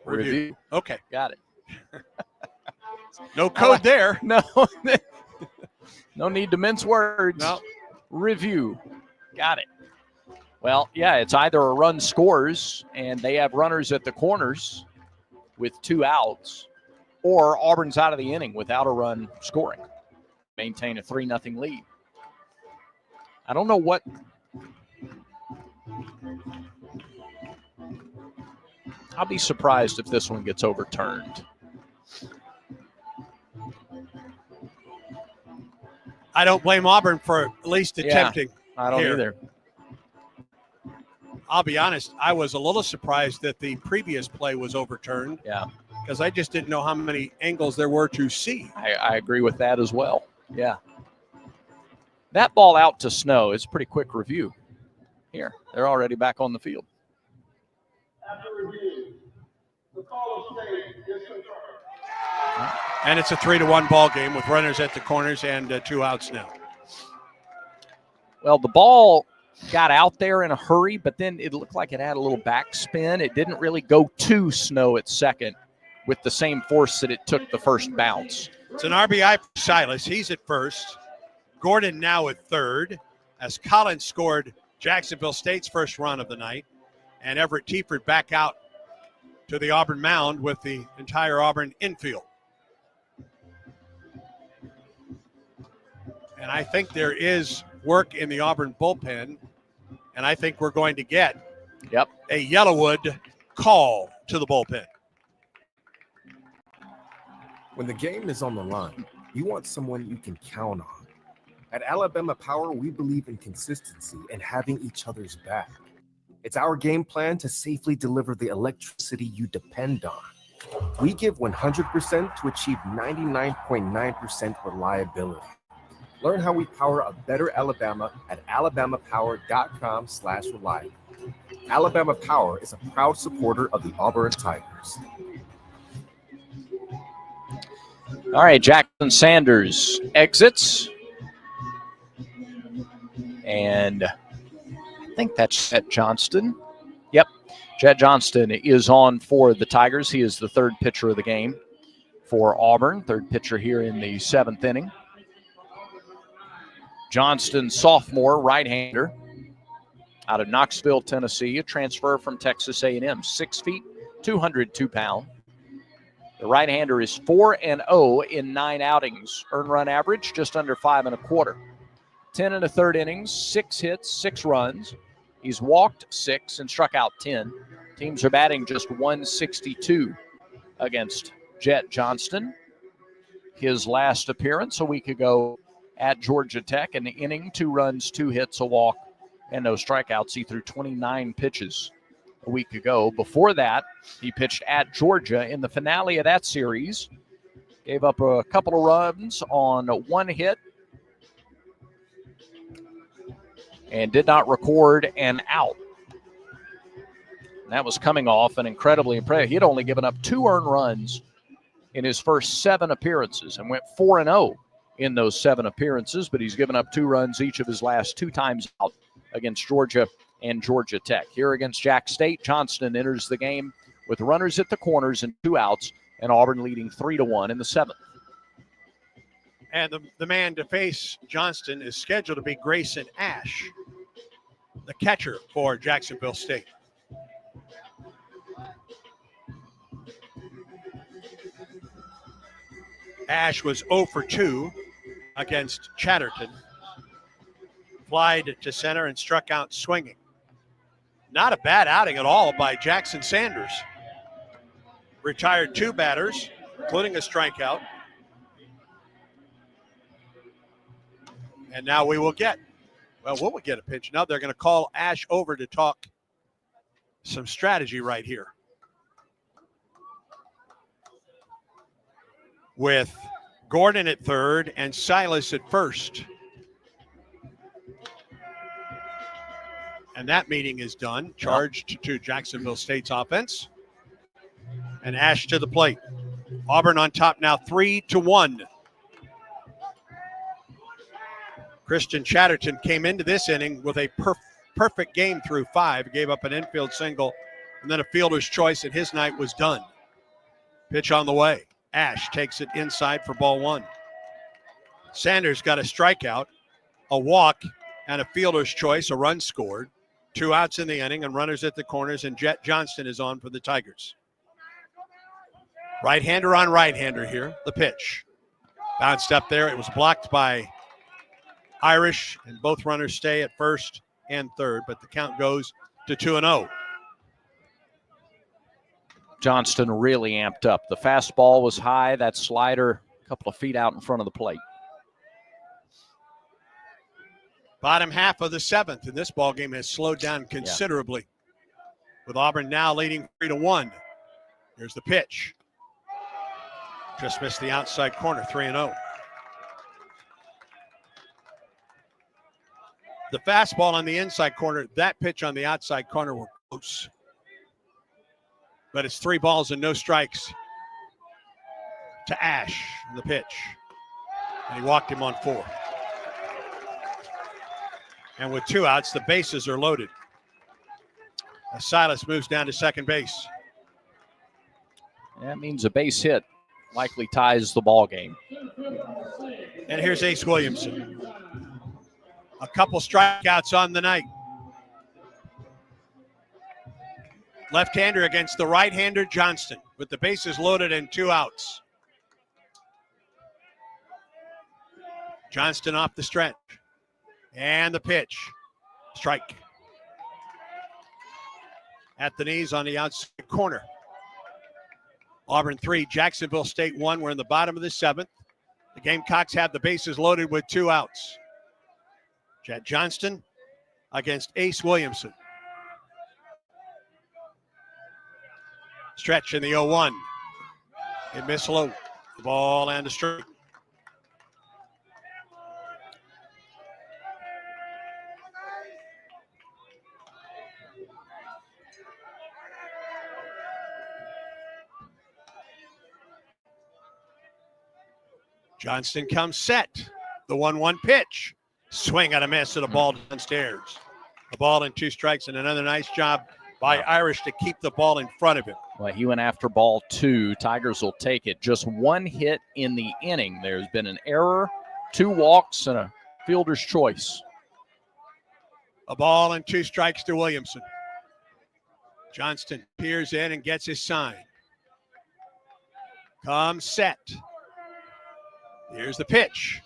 M: Review.
B: Okay.
M: Got it.
B: No code there.
M: No. No need to mince words.
B: No.
M: Review. Got it. Well, yeah, it's either a run scores and they have runners at the corners with 2 outs, or Auburn's out of the inning without a run scoring. Maintain a 3-0 lead. I don't know what. I'll be surprised if this one gets overturned.
B: I don't blame Auburn for at least attempting.
M: I don't either.
B: I'll be honest, I was a little surprised that the previous play was overturned.
M: Yeah.
B: Because I just didn't know how many angles there were to see.
M: I agree with that as well. Yeah. That ball out to Snow is a pretty quick review. Here, they're already back on the field.
T: After review, the call of state is confirmed.
B: And it's a 3-1 ball game with runners at the corners and 2 outs now.
M: Well, the ball got out there in a hurry, but then it looked like it had a little backspin. It didn't really go to Snow at second with the same force that it took the first bounce.
B: It's an RBI for Silas. He's at first. Gordon now at third, as Collins scored Jacksonville State's first run of the night. And Everett Tiefert back out to the Auburn mound with the entire Auburn infield. And I think there is work in the Auburn bullpen, and I think we're going to get a Yellowwood call to the bullpen.
Q: When the game is on the line, you want someone you can count on. At Alabama Power, we believe in consistency and having each other's back. It's our game plan to safely deliver the electricity you depend on. We give 100% to achieve 99.9% reliability. Learn how we power a better Alabama at alabamapower.com/reliable. Alabama Power is a proud supporter of the Auburn Tigers.
M: All right, Jackson Sanders exits. And I think that's Jet Johnston. Yep, Jet Johnston is on for the Tigers. He is the third pitcher of the game for Auburn, third pitcher here in the 7th inning. Johnston, sophomore, right-hander, out of Knoxville, Tennessee, a transfer from Texas A&M, 6 feet, 202 pounds. The right-hander is 4-0 in 9 outings. Earned run average just under 5 1/4. 10 1/3 innings, 6 hits, 6 runs. He's walked 6 and struck out 10. Teams are batting just 162 against Jet Johnston. His last appearance a week ago at Georgia Tech, in the inning, 2 runs, 2 hits, a walk, and no strikeouts. He threw 29 pitches a week ago. Before that, he pitched at Georgia in the finale of that series. Gave up a couple of runs on 1 hit and did not record an out. And that was coming off an incredibly impressive. He had only given up 2 earned runs in his first 7 appearances and went 4-0 in those 7 appearances, but he's given up 2 runs each of his last 2 times out against Georgia and Georgia Tech. Here against Jack State, Johnston enters the game with runners at the corners and 2 outs, and Auburn leading 3-1 in the 7th.
B: And the man to face Johnston is scheduled to be Grayson Ash, the catcher for Jacksonville State. Ash was 0 for 2 against Chatterton. Flied to center and struck out swinging. Not a bad outing at all by Jackson Sanders. Retired 2 batters, including a strikeout. And now we'll get a pitch. Now they're going to call Ash over to talk some strategy right here. With Gordon at third and Silas at first. And that meeting is done. Charged to Jacksonville State's offense. And Ash to the plate. Auburn on top now 3-1. Christian Chatterton came into this inning with a perfect game through 5. Gave up an infield single and then a fielder's choice, and his night was done. Pitch on the way. Ash takes it inside for ball 1. Sanders got a strikeout, a walk, and a fielder's choice, a run scored. 2 outs in the inning and runners at the corners, and Jet Johnston is on for the Tigers. Right-hander on right-hander here, the pitch. Bounced up there. It was blocked by Irish, and both runners stay at first and third, but the count goes to 2-0.
M: Johnston really amped up. The fastball was high, that slider a couple of feet out in front of the plate.
B: Bottom half of the 7th, and this ball game has slowed down considerably. With Auburn now leading 3-1. Here's the pitch. Just missed the outside corner, 3-0. The fastball on the inside corner, that pitch on the outside corner were close. But it's 3 balls and no strikes to Ash, the pitch. And he walked him on 4. And with 2 outs, the bases are loaded. As Silas moves down to second base.
M: That means a base hit likely ties the ball game.
B: And here's Ace Williamson. A couple strikeouts on the night. Left-hander against the right-hander Johnston with the bases loaded and 2 outs. Johnston off the stretch. And the pitch. Strike. At the knees on the outside corner. Auburn 3, Jacksonville State 1. We're in the bottom of the 7th. The Gamecocks have the bases loaded with 2 outs. Jet Johnston against Ace Williamson. Stretch in the 0-1. It missed low. The ball and a strike. Johnston comes set. The 1-1 pitch. Swing and a miss at a ball downstairs. A ball and 2 strikes, and another nice job by Irish to keep the ball in front of him.
M: Well, he went after ball 2. Tigers will take it. Just 1 hit in the inning. There's been an error, 2 walks, and a fielder's choice.
B: A ball and 2 strikes to Williamson. Johnston peers in and gets his sign. Comes set. Here's the pitch.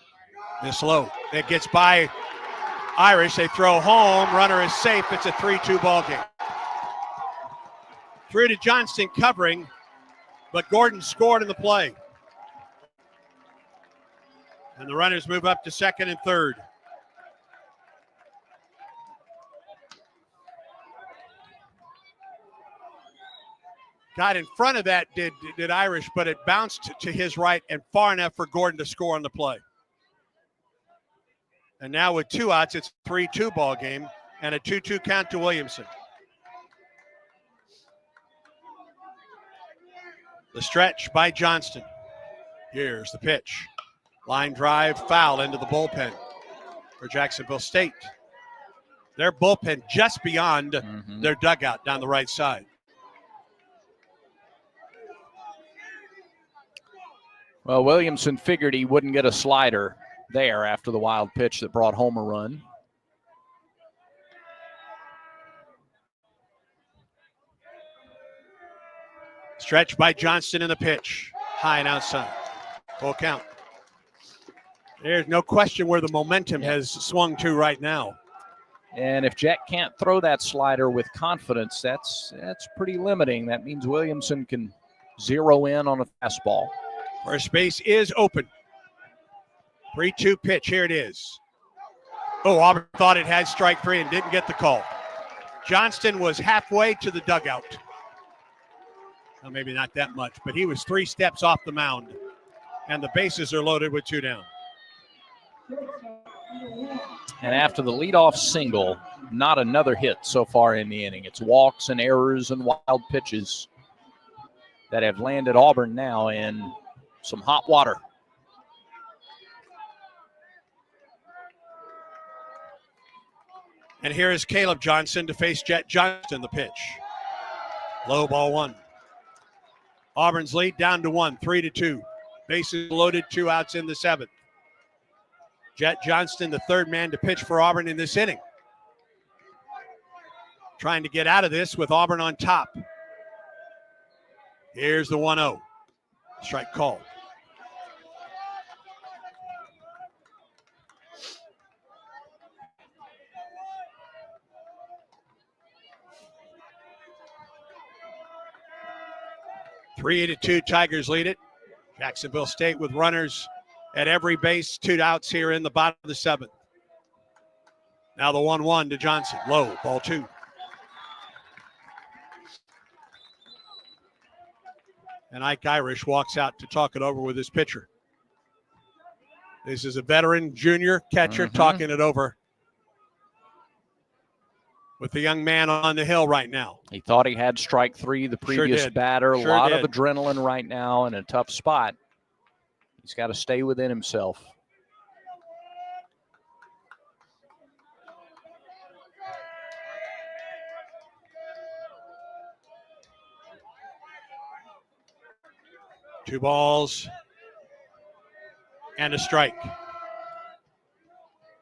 B: Miss low. It gets by Irish. They throw home. Runner is safe. It's a 3-2 ball game. Through to Johnston covering, but Gordon scored in the play. And the runners move up to second and third. Got in front of that did Irish, but it bounced to his right and far enough for Gordon to score on the play. And now with 2 outs, it's a 3-2 ball game and a 2-2 count to Williamson. The stretch by Johnston. Here's the pitch. Line drive, foul into the bullpen for Jacksonville State. Their bullpen just beyond their dugout down the right side.
M: Well, Williamson figured he wouldn't get a slider there after the wild pitch that brought home a run.
B: Stretch by Johnston in the pitch. High and outside. Full count. There's no question where the momentum has swung to right now.
M: And if Jack can't throw that slider with confidence, that's pretty limiting. That means Williamson can zero in on a fastball.
B: First base is open. 3-2 pitch. Here it is. Oh, Auburn thought it had strike three and didn't get the call. Johnston was halfway to the dugout. Well, maybe not that much, but he was 3 steps off the mound. And the bases are loaded with 2 down.
M: And after the leadoff single, not another hit so far in the inning. It's walks and errors and wild pitches that have landed Auburn now in some hot water.
B: And here is Caleb Johnson to face Jet Johnston, the pitch. Low ball 1. Auburn's lead down to 1, 3-2. Bases loaded, 2 outs in the 7th. Jet Johnston, the third man to pitch for Auburn in this inning. Trying to get out of this with Auburn on top. Here's the 1-0. Strike called. Three to 2, Tigers lead it. Jacksonville State with runners at every base, 2 outs here in the bottom of the 7th. Now the 1-1 to Johnson. Low, ball 2. And Ike Irish walks out to talk it over with his pitcher. This is a veteran junior catcher talking it over with the young man on the hill right now.
M: He thought he had strike 3 the previous batter. A lot of adrenaline right now in a tough spot. He's got to stay within himself.
B: Two balls and a strike.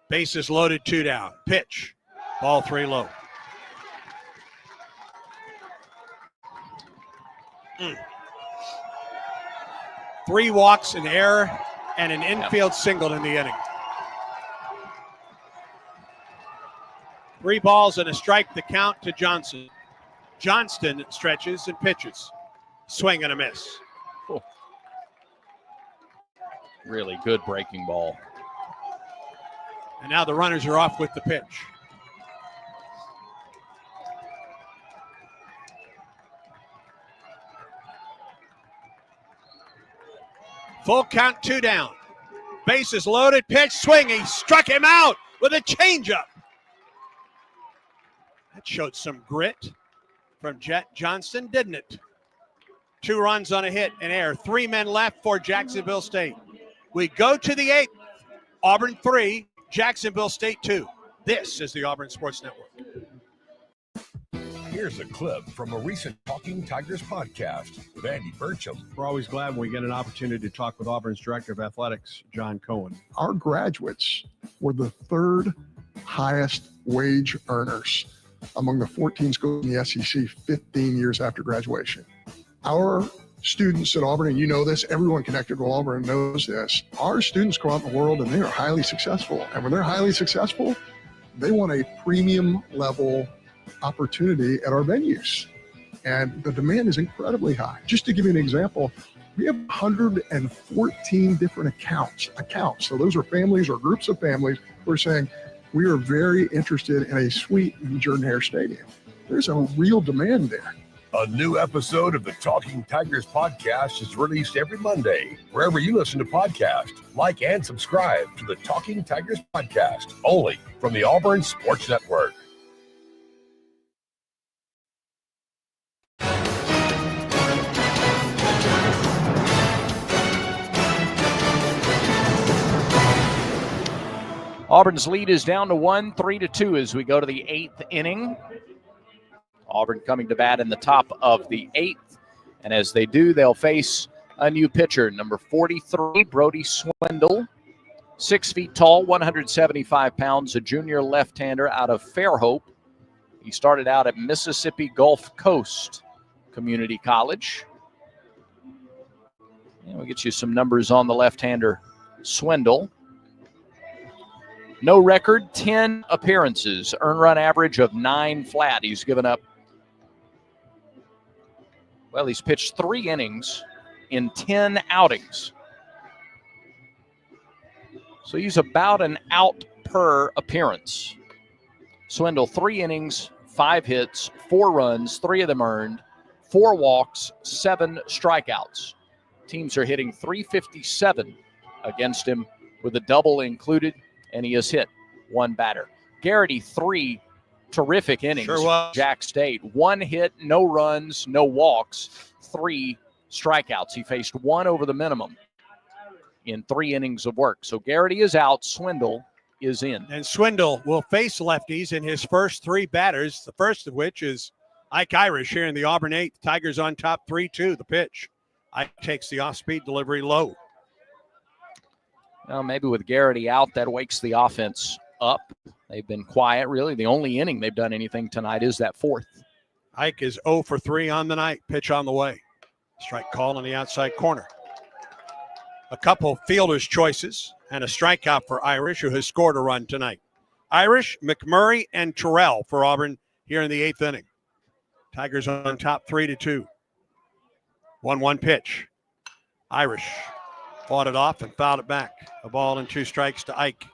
B: Bases loaded, 2 down. Pitch. Ball 3 low. 3 walks, an error, and an infield single in the inning. 3 balls and a strike, the count to Johnson. Johnston stretches and pitches. Swing and a miss.
M: Cool. Really good breaking ball.
B: And now the runners are off with the pitch. Full count, 2 down. Bases loaded, pitch, swing. He struck him out with a changeup. That showed some grit from Jet Johnston, didn't it? 2 runs on a hit and error. 3 men left for Jacksonville State. We go to the 8th. Auburn 3, Jacksonville State 2. This is the Auburn Sports Network.
A: Here's a clip from a recent Talking Tigers podcast with Andy Burcham.
B: We're always glad when we get an opportunity to talk with Auburn's Director of Athletics, John Cohen.
H: Our graduates were the 3rd highest wage earners among the 14 schools in the SEC 15 years after graduation. Our students at Auburn, and you know this, everyone connected with Auburn knows this, our students go out in the world and they are highly successful. And when they're highly successful, they want a premium level opportunity at our venues. And the demand is incredibly high. Just to give you an example, we have 114 different accounts. So those are families or groups of families who are saying, we are very interested in a suite in Jordan-Hare Stadium. There's a real demand there.
A: A new episode of the Talking Tigers podcast is released every Monday, wherever you listen to podcasts. Like and subscribe to the Talking Tigers podcast, only from the Auburn Sports Network.
M: Auburn's lead is down to 1, 3-2 as we go to the 8th inning. Auburn coming to bat in the top of the 8th. And as they do, they'll face a new pitcher, number 43, Brody Swindle. 6 feet tall, 175 pounds, a junior left-hander out of Fairhope. He started out at Mississippi Gulf Coast Community College. And we'll get you some numbers on the left-hander Swindle. No record, 10 appearances, earned run average of 9 flat. He's given up, well, he's pitched 3 innings in 10 outings. So he's about an out per appearance. Swindle, 3 innings, 5 hits, 4 runs, 3 of them earned, 4 walks, 7 strikeouts. Teams are hitting .357 against him with a double included, and he has hit 1 batter. Garrity, 3 terrific innings.
B: Sure was.
M: Jack State, 1 hit, no runs, no walks, 3 strikeouts. He faced 1 over the minimum in 3 innings of work. So Garrity is out, Swindle is in.
B: And Swindle will face lefties in his first 3 batters, the first of which is Ike Irish here in the Auburn 8th. Tigers on top 3-2, the pitch. Ike takes the off-speed delivery low.
M: Well, maybe with Garrity out, that wakes the offense up. They've been quiet, really. The only inning they've done anything tonight is that 4th.
B: Ike is 0 for 3 on the night. Pitch on the way. Strike call on the outside corner. A couple fielder's choices and a strikeout for Irish, who has scored a run tonight. Irish, McMurray, and Terrell for Auburn here in the 8th inning. Tigers on top 3-2. 1-1 pitch. Irish fought it off and fouled it back. A ball and 2 strikes to Ike.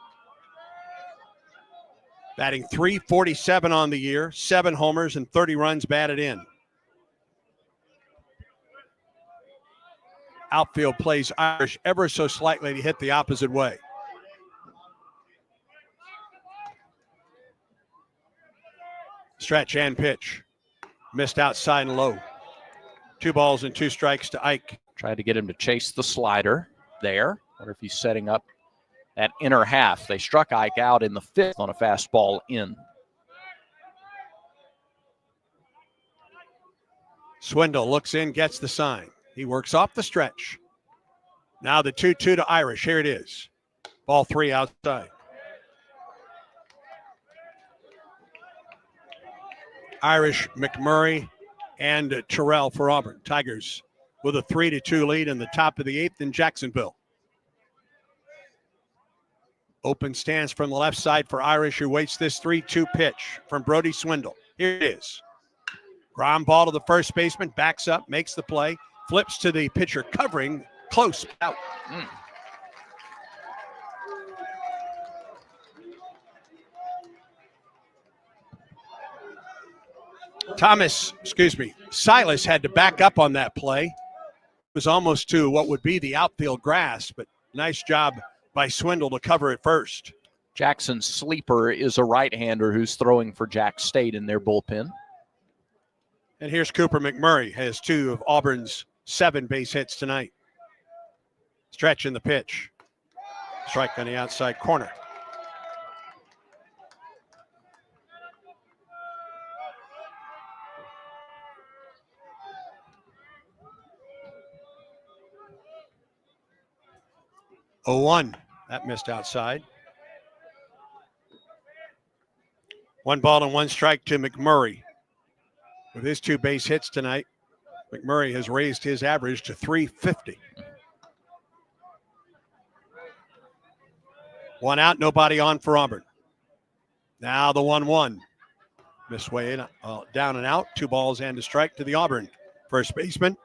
B: Batting .347 on the year, 7 homers and 30 runs batted in. Outfield plays Irish ever so slightly to hit the opposite way. Stretch and pitch. Missed outside and low. 2 balls and 2 strikes to Ike.
M: Tried to get him to chase the slider there. Wonder if he's setting up that inner half. They struck Ike out in the 5th on a fastball in.
B: Swindle looks in, gets the sign. He works off the stretch. Now the 2-2 to Irish. Here it is. Ball 3 outside. Irish, McMurray, and Terrell for Auburn. Tigers with a 3-2 lead in the top of the 8th in Jacksonville. Open stance from the left side for Irish, who waits this 3-2 pitch from Brody Swindle. Here it is. Ground ball to the first baseman, backs up, makes the play, flips to the pitcher covering, close, out. Silas had to back up on that play. It was almost to what would be the outfield grass, but nice job by Swindle to cover it first.
M: Jackson Sleeper is a right-hander who's throwing for Jack State in their bullpen.
B: And here's Cooper McMurray, has 2 of Auburn's 7 base hits tonight. Stretch in the pitch. Strike on the outside corner. Oh, that missed outside. 1 ball and 1 strike to McMurray. With his 2 base hits tonight, McMurray has raised his average to .350. 1 out, nobody on for Auburn. Now the 1-1. Missed way in, down and out. 2 balls and a strike to the Auburn first baseman.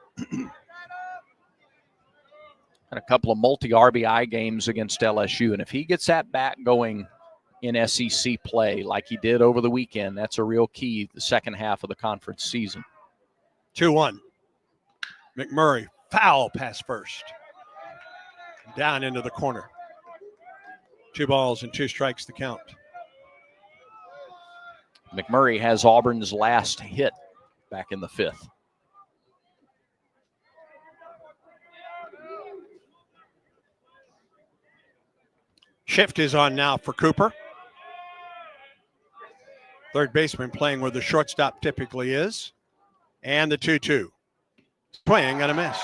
M: And a couple of multi-RBI games against LSU. And if he gets that bat going in SEC play like he did over the weekend, that's a real key the second half of the conference season.
B: 2-1. McMurray, foul pass first. Down into the corner. 2 balls and 2 strikes to count.
M: McMurray has Auburn's last hit back in the 5th.
B: Shift is on now for Cooper. Third baseman playing where the shortstop typically is. And the 2-2. Swing and a miss.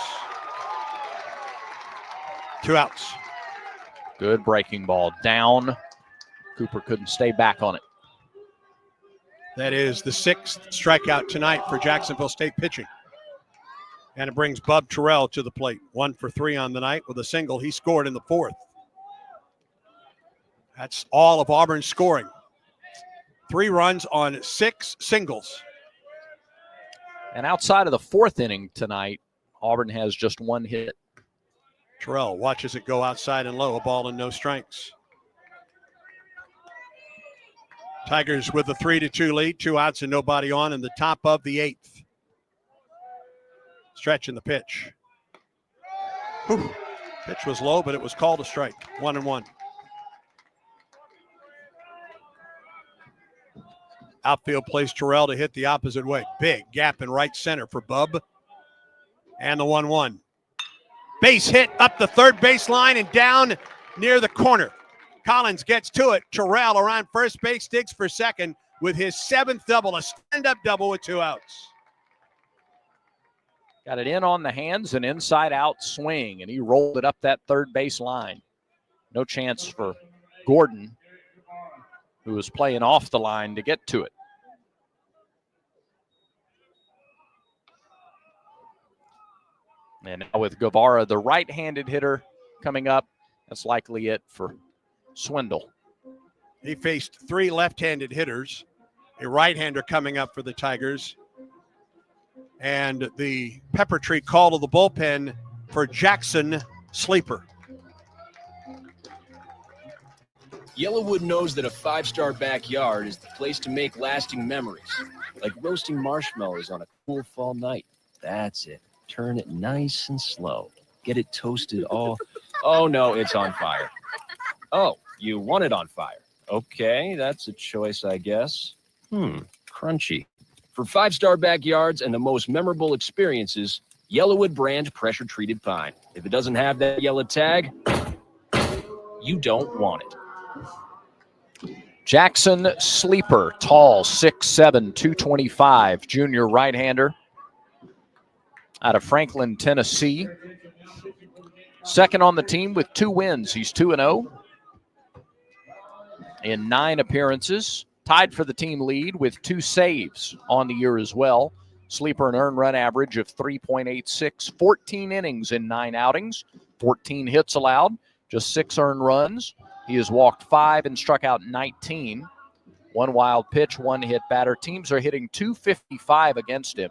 B: 2 outs.
M: Good breaking ball down. Cooper couldn't stay back on it.
B: That is the 6th strikeout tonight for Jacksonville State pitching. And it brings Bub Terrell to the plate. 1 for 3 on the night with a single. He scored in the 4th. That's all of Auburn's scoring. 3 runs on 6 singles.
M: And outside of the 4th inning tonight, Auburn has just 1 hit.
B: Terrell watches it go outside and low, a ball and no strikes. Tigers with a 3-2 lead, 2 outs and nobody on in the top of the 8th. Stretch in the pitch. Whew. Pitch was low, but it was called a strike. 1-1. Outfield plays Terrell to hit the opposite way. Big gap in right center for Bub. And the 1-1. Base hit up the third baseline and down near the corner. Collins gets to it. Terrell around first base, digs for second with his 7th double, a stand-up double with 2 outs.
M: Got it in on the hands, an inside-out swing, and he rolled it up that third base line. No chance for Gordon, who was playing off the line, to get to it. And now with Guevara, the right-handed hitter, coming up, that's likely it for Swindle.
B: He faced 3 left-handed hitters, a right-hander coming up for the Tigers, and the Pepper Tree call to the bullpen for Jackson Sleeper.
E: Yellowwood knows that a 5-star backyard is the place to make lasting memories, like roasting marshmallows on a cool fall night. That's it. Turn it nice and slow. Get it toasted all. Oh, no, it's on fire. Oh, you want it on fire. Okay, that's a choice, I guess. Crunchy. For 5-star backyards and the most memorable experiences, Yellowwood brand pressure-treated pine. If it doesn't have that yellow tag, you don't want it.
M: Jackson Sleeper, tall, 6'7", 225, junior right-hander out of Franklin, Tennessee. Second on the team with 2 wins. He's 2-0 in 9 appearances. Tied for the team lead with 2 saves on the year as well. Sleeper an earned run average of 3.86, 14 innings in 9 outings, 14 hits allowed, just 6 earned runs. He has walked 5 and struck out 19. 1 wild pitch, 1 hit batter. Teams are hitting .255 against him.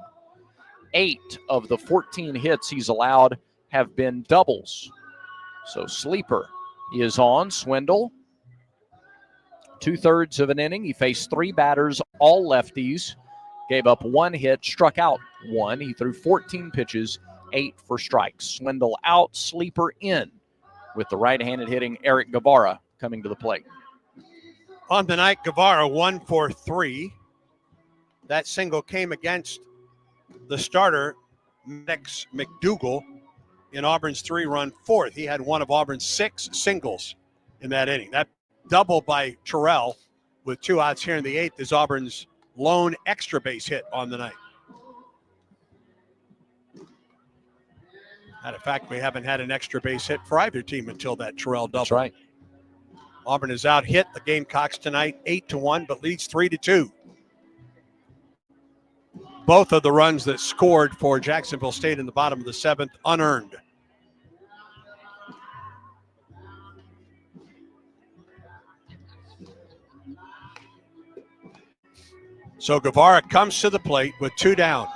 M: 8 of the 14 hits he's allowed have been doubles. So Sleeper is on. Swindle, 2/3 of an inning. He faced 3 batters, all lefties. Gave up 1 hit, struck out 1. He threw 14 pitches, 8 for strikes. Swindle out, Sleeper in, with the right-handed hitting Eric Guevara coming to the plate.
B: On the night, Guevara 1 for 3. That single came against the starter, Maddox McDougal, in Auburn's 3-run 4th. He had one of Auburn's 6 singles in that inning. That double by Terrell with 2 outs here in the 8th is Auburn's lone extra base hit on the night. Matter of fact, we haven't had an extra base hit for either team until that Terrell double.
M: That's right.
B: Auburn has out hit the Gamecocks tonight 8-1, but leads 3-2. Both of the runs that scored for Jacksonville State in the bottom of the 7th unearned. So Guevara comes to the plate with 2 down.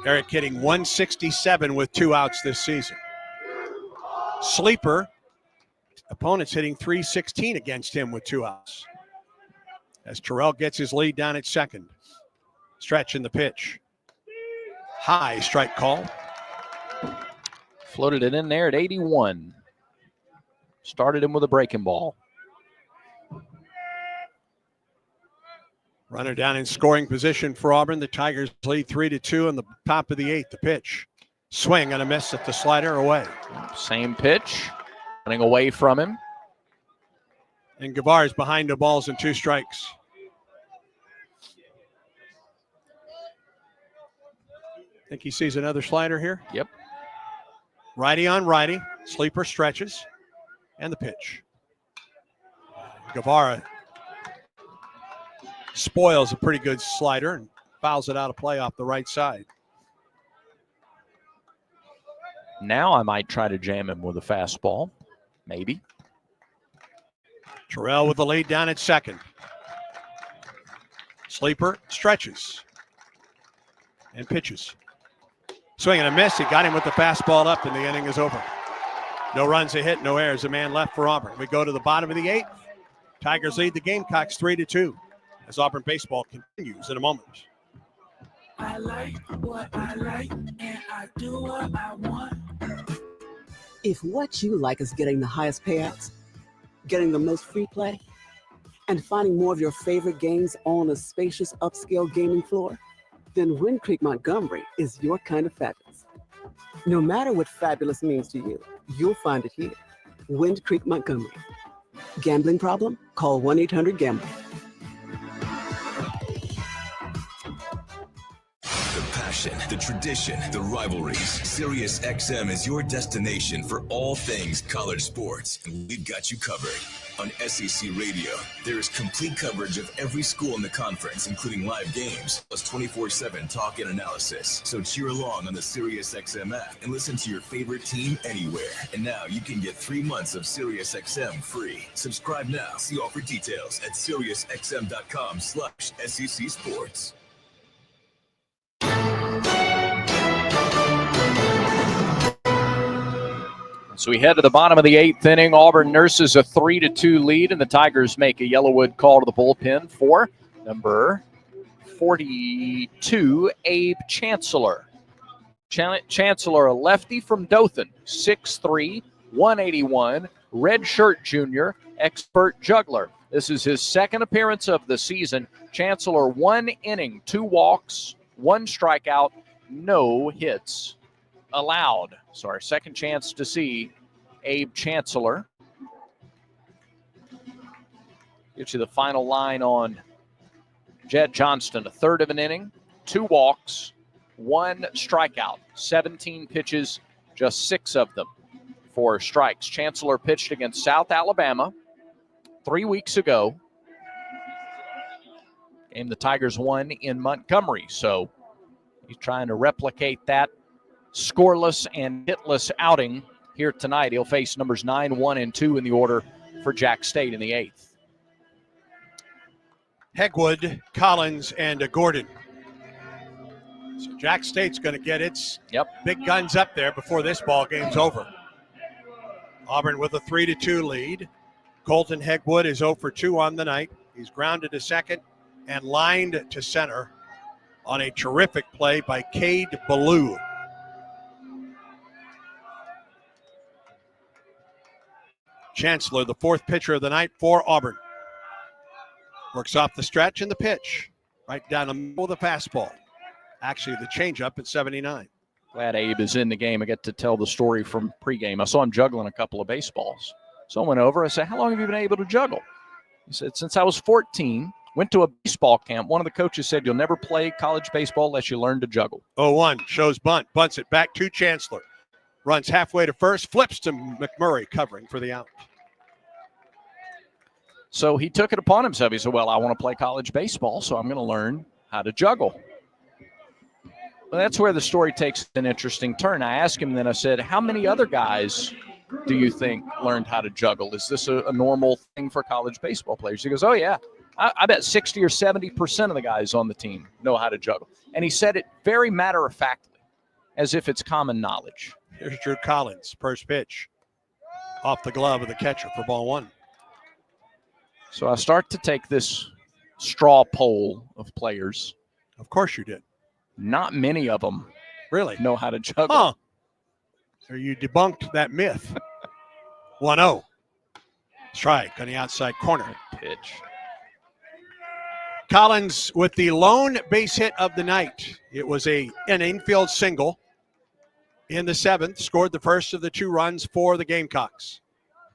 B: Eric hitting .167 with 2 outs this season. Sleeper, opponents hitting .316 against him with 2 outs. As Terrell gets his lead down at second. Stretch in the pitch. High strike call.
M: Floated it in there at 81. Started him with a breaking ball.
B: Runner down in scoring position for Auburn. The Tigers lead 3-2 in the top of the 8th. The pitch. Swing and a miss at the slider away.
M: Same pitch. Running away from him.
B: And Guevara's behind the balls and 2 strikes. Think he sees another slider here?
M: Yep.
B: Righty on righty. Sleeper stretches. And the pitch. Guevara spoils a pretty good slider and fouls it out of play off the right side.
M: Now I might try to jam him with a fastball. Maybe.
B: Terrell with the lead down at second. Sleeper stretches and pitches. Swing and a miss. He got him with the fastball up, and the inning is over. No runs, a hit, no errors. A man left for Auburn. We go to the bottom of the 8th. Tigers lead the Gamecocks 3-2 as Auburn baseball continues in a moment.
I: I like what I like, and I do what I want.
J: If what you like is getting the highest payouts, getting the most free play, and finding more of your favorite games on a spacious upscale gaming floor, then Wind Creek Montgomery is your kind of fabulous. No matter what fabulous means to you, you'll find it here. Wind Creek Montgomery. Gambling problem? Call 1-800-GAMBLER.
U: The passion, the tradition, the rivalries. Sirius XM is your destination for all things college sports, and we've got you covered. On SEC Radio, there is complete coverage of every school in the conference, including live games, plus 24/7 talk and analysis. So cheer along on the Sirius XM app and listen to your favorite team anywhere. And now you can get 3 months of Sirius XM free. Subscribe now. See offer details at SiriusXM.com/SEC Sports.
M: So we head to the bottom of the 8th inning. Auburn nurses a 3-2 lead, and the Tigers make a Yellowwood call to the bullpen for number 42, Abe Chancellor. Chancellor, a lefty from Dothan, 6'3", 181, redshirt junior, expert juggler. This is his second appearance of the season. Chancellor, 1 inning, 2 walks, 1 strikeout, no hits allowed. So our second chance to see Abe Chancellor. Get you the final line on Jed Johnston. A third of an inning, 2 walks, 1 strikeout, 17 pitches, just 6 of them for strikes. Chancellor pitched against South Alabama 3 weeks ago. Game the Tigers won in Montgomery. So he's trying to replicate that scoreless and hitless outing here tonight. He'll face numbers 9, 1, and 2 in the order for Jack State in the 8th.
B: Hegwood, Collins, and Gordon. So Jack State's going to get its big guns up there before this ball game's over. Auburn with a 3-2 lead. Colton Hegwood is 0 for 2 on the night. He's grounded to second and lined to center on a terrific play by Cade Ballou. Chancellor, the 4th pitcher of the night for Auburn. Works off the stretch and the pitch. Right down the middle of the fastball. Actually, the changeup at 79.
M: Glad Abe is in the game. I get to tell the story from pregame. I saw him juggling a couple of baseballs. So I went over. I said, how long have you been able to juggle? He said, since I was 14. Went to a baseball camp. One of the coaches said, you'll never play college baseball unless you learn to juggle.
B: 0-1, shows bunt. Bunts it back to Chancellor. Runs halfway to first, flips to McMurray, covering for the out.
M: So he took it upon himself. He said, well, I want to play college baseball, so I'm going to learn how to juggle. Well, that's where the story takes an interesting turn. I asked him then, I said, how many other guys do you think learned how to juggle? Is this a normal thing for college baseball players? He goes, oh, yeah. I bet 60 or 70% of the guys on the team know how to juggle. And he said it very matter-of-factly, as if it's common knowledge.
B: Here's Drew Collins, first pitch. Off the glove of the catcher for ball 1.
M: So I start to take this straw poll of players.
B: Of course you did.
M: Not many of them
B: really
M: know how to juggle.
B: Huh. So you debunked that myth. 1-0. Strike on the outside corner.
M: Pitch.
B: Collins with the lone base hit of the night. It was an infield single in the 7th, scored the first of the 2 runs for the Gamecocks.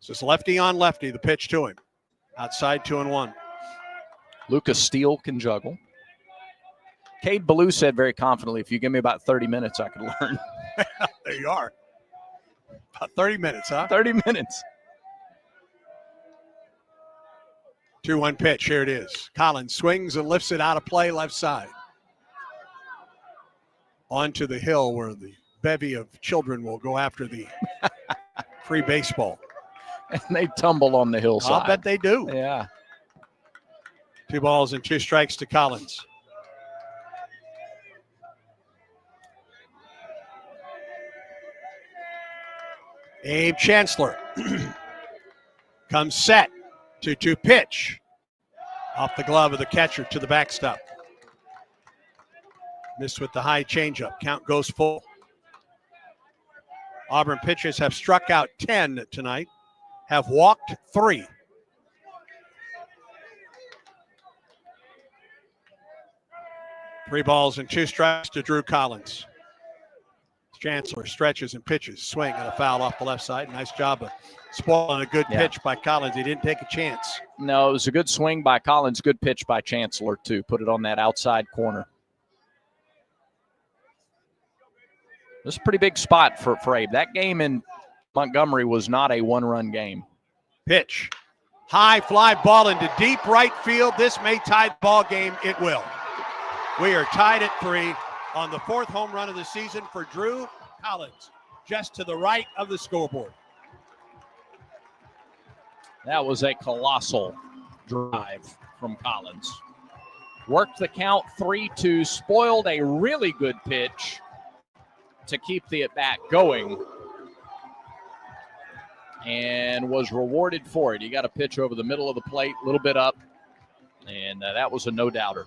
B: So it's lefty on lefty, the pitch to him. Outside 2-1.
M: Lucas Steele can juggle. Cade Ballou said very confidently, if you give me about 30 minutes, I could learn.
B: There you are. About 30 minutes, huh?
M: 30 minutes.
B: 2-1 pitch. Here it is. Collins swings and lifts it out of play left side. Onto the hill where the bevy of children will go after the free baseball.
M: And they tumble on the hillside.
B: I'll bet they do.
M: Yeah.
B: 2 balls and 2 strikes to Collins. Abe Chancellor comes set. 2-2 pitch. Off the glove of the catcher to the backstop. Missed with the high changeup. Count goes full. Auburn pitchers have struck out 10 tonight, have walked 3. Three balls and 2 strikes to Drew Collins. Chancellor stretches and pitches, swing and a foul off the left side. Nice job of spoiling a good pitch by Collins. He didn't take a chance.
M: No, it was a good swing by Collins, good pitch by Chancellor too. Put it on that outside corner. This is a pretty big spot for Abe. That game in Montgomery was not a 1-run game.
B: Pitch. High fly ball into deep right field. This may tie the ball game. It will. We are tied at 3 on the 4th home run of the season for Drew Collins, just to the right of the scoreboard.
M: That was a colossal drive from Collins. Worked the count 3-2, spoiled a really good pitch to keep the at-bat going, and was rewarded for it. He got a pitch over the middle of the plate, a little bit up, and that was a no-doubter.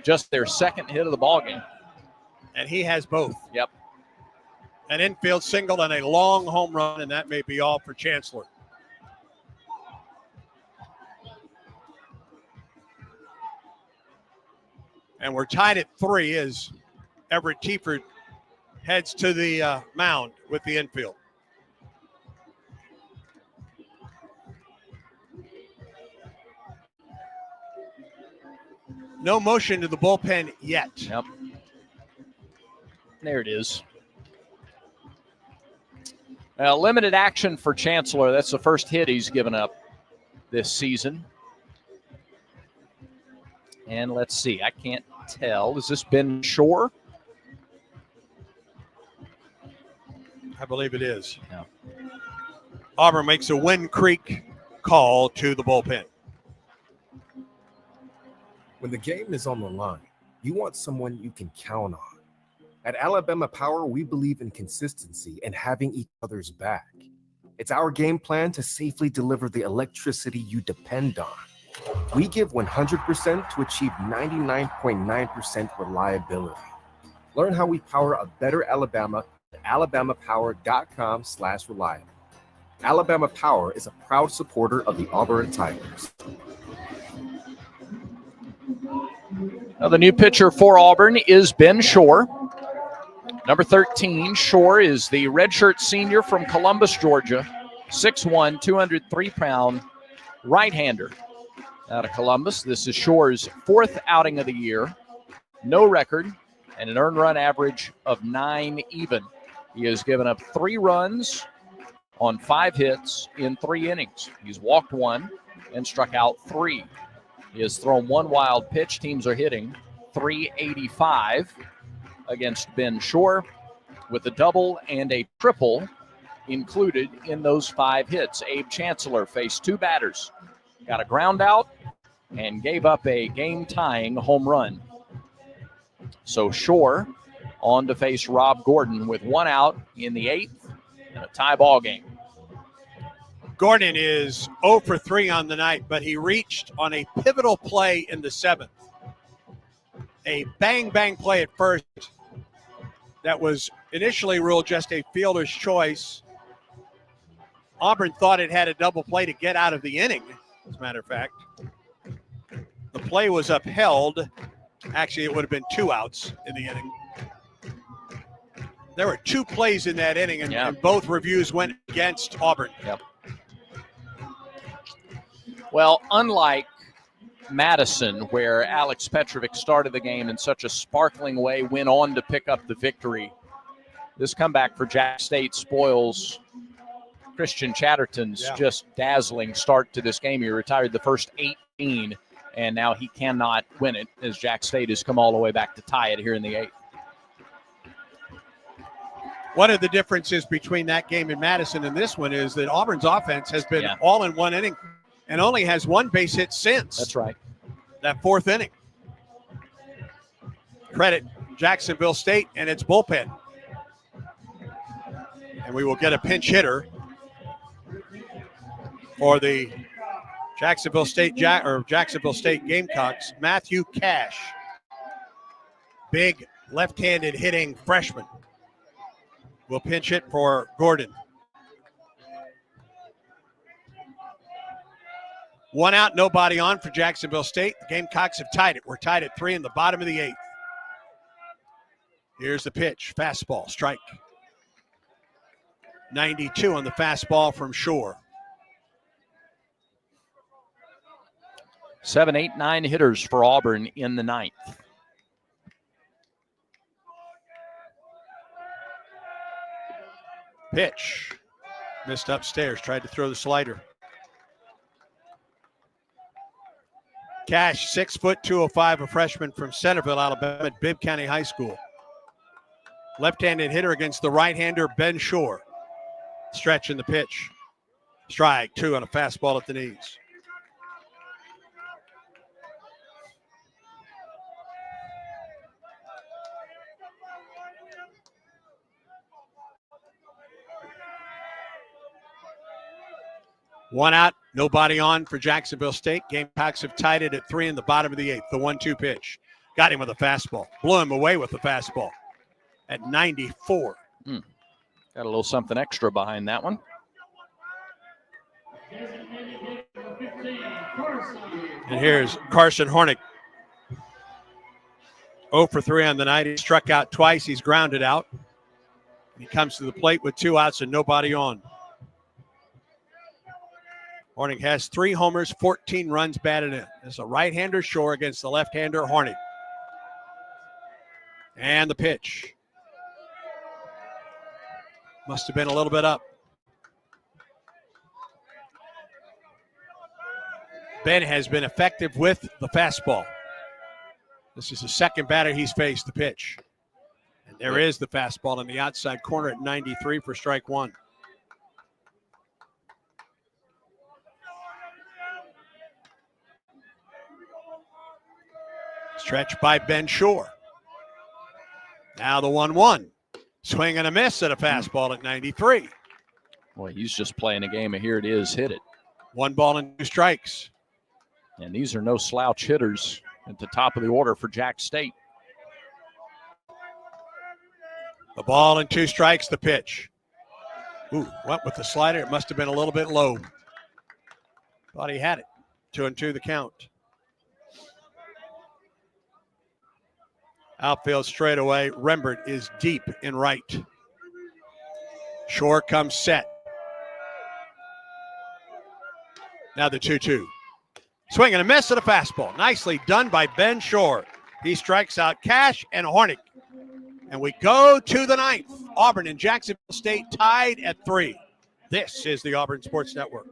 M: Just their 2nd hit of the ballgame.
B: And he has both.
M: Yep.
B: An infield single and a long home run, and that may be all for Chancellor. And we're tied at 3 as Everett Tiefert heads to the mound with the infield. No motion to the bullpen yet.
M: Yep. There it is. Limited action for Chancellor. That's the first hit he's given up this season. And let's see. I can't tell. Has this been Shore?
B: I believe it is.
M: Yeah.
B: Auburn makes a Wind Creek call to the bullpen.
Q: When the game is on the line, you want someone you can count on. At Alabama Power, we believe in consistency and having each other's back. It's our game plan to safely deliver the electricity you depend on. We give 100% to achieve 99.9% reliability. Learn how we power a better Alabama at alabamapower.com/reliable. Alabama Power is a proud supporter of the Auburn Tigers.
M: Now the new pitcher for Auburn is Ben Shore. Number 13, Shore is the redshirt senior from Columbus, Georgia. 6'1", 203-pound right-hander out of Columbus. This is Shore's 4th outing of the year. No record and an earned run average of 9 even. He has given up 3 runs on 5 hits in 3 innings. He's walked 1 and struck out 3. He has thrown 1 wild pitch. Teams are hitting .385 against Ben Shore, with a double and a triple included in those 5 hits. Abe Chancellor faced 2 batters, got a ground out, and gave up a game-tying home run. So Shore on to face Rob Gordon with 1 out in the 8th and a tie ball game.
B: Gordon is 0 for 3 on the night, but he reached on a pivotal play in the 7th. A bang-bang play at first that was initially ruled just a fielder's choice. Auburn thought it had a double play to get out of the inning, as a matter of fact. The play was upheld. Actually, it would have been 2 outs in the inning. There were 2 plays in that inning, and both reviews went against Auburn.
M: Yep. Well, unlike Madison, where Alex Petrovic started the game in such a sparkling way, went on to pick up the victory, this comeback for Jack State spoils Christian Chatterton's just dazzling start to this game. He retired the first 18, and now he cannot win it as Jack State has come all the way back to tie it here in the 8th.
B: One of the differences between that game in Madison and this one is that Auburn's offense has been all in one inning and only has 1 base hit since.
M: That's right.
B: That 4th inning. Credit Jacksonville State and its bullpen. And we will get a pinch hitter for the Jacksonville State Gamecocks, Matthew Cash. Big left-handed hitting freshman. Will pinch hit for Gordon. 1 out, nobody on for Jacksonville State. The Gamecocks have tied it. We're tied at 3 in the bottom of the 8th. Here's the pitch. Fastball, strike. 92 on the fastball from Shore.
M: 7, 8, 9 hitters for Auburn in the 9th.
B: Pitch. Missed upstairs. Tried to throw the slider. Cash, 6 foot, 205, a freshman from Centerville, Alabama at Bibb County High School. Left-handed hitter against the right-hander, Ben Shore. Stretch in the pitch. Strike, 2 on a fastball at the knees. One out, nobody on for Jacksonville State. Gamecocks have tied it at 3 in the bottom of the 8th. The 1-2 pitch. Got him with a fastball. Blew him away with the fastball at 94.
M: Got a little something extra behind that one.
B: And here's Carson Hornick. 0 for 3 on the night. He struck out twice. He's grounded out. He comes to the plate with 2 outs and nobody on. Hornick has 3 homers, 14 runs batted in. It's a right-hander Shore against the left-hander Hornick. And the pitch. Must have been a little bit up. Ben has been effective with the fastball. This is the second batter he's faced, the pitch. And there is the fastball in the outside corner at 93 for strike 1. Stretch by Ben Shore. Now the 1-1. Swing and a miss at a fastball at 93.
M: Boy, he's just playing a game of here it is, hit it.
B: 1 ball and 2 strikes.
M: And these are no slouch hitters at the top of the order for Jack State.
B: The ball and 2 strikes, the pitch. Ooh, went with the slider. It must have been a little bit low. Thought he had it. 2-2 the count. Outfield straightaway. Rembert is deep in right. Shore comes set. Now the 2-2. Swing and a miss at a fastball. Nicely done by Ben Shore. He strikes out Cash and Hornick. And we go to the 9th. Auburn and Jacksonville State tied at 3. This is the Auburn Sports Network.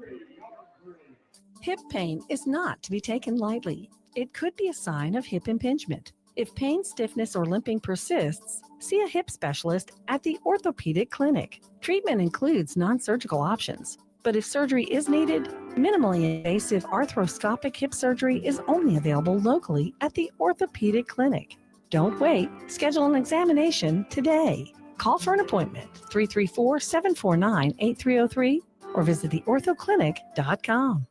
K: Hip pain is not to be taken lightly. It could be a sign of hip impingement. If pain, stiffness, or limping persists, see a hip specialist at the orthopedic clinic. Treatment includes non-surgical options, but if surgery is needed, minimally invasive arthroscopic hip surgery is only available locally at the orthopedic clinic. Don't wait. Schedule an examination today. Call for an appointment, 334-749-8303, or visit theorthoclinic.com.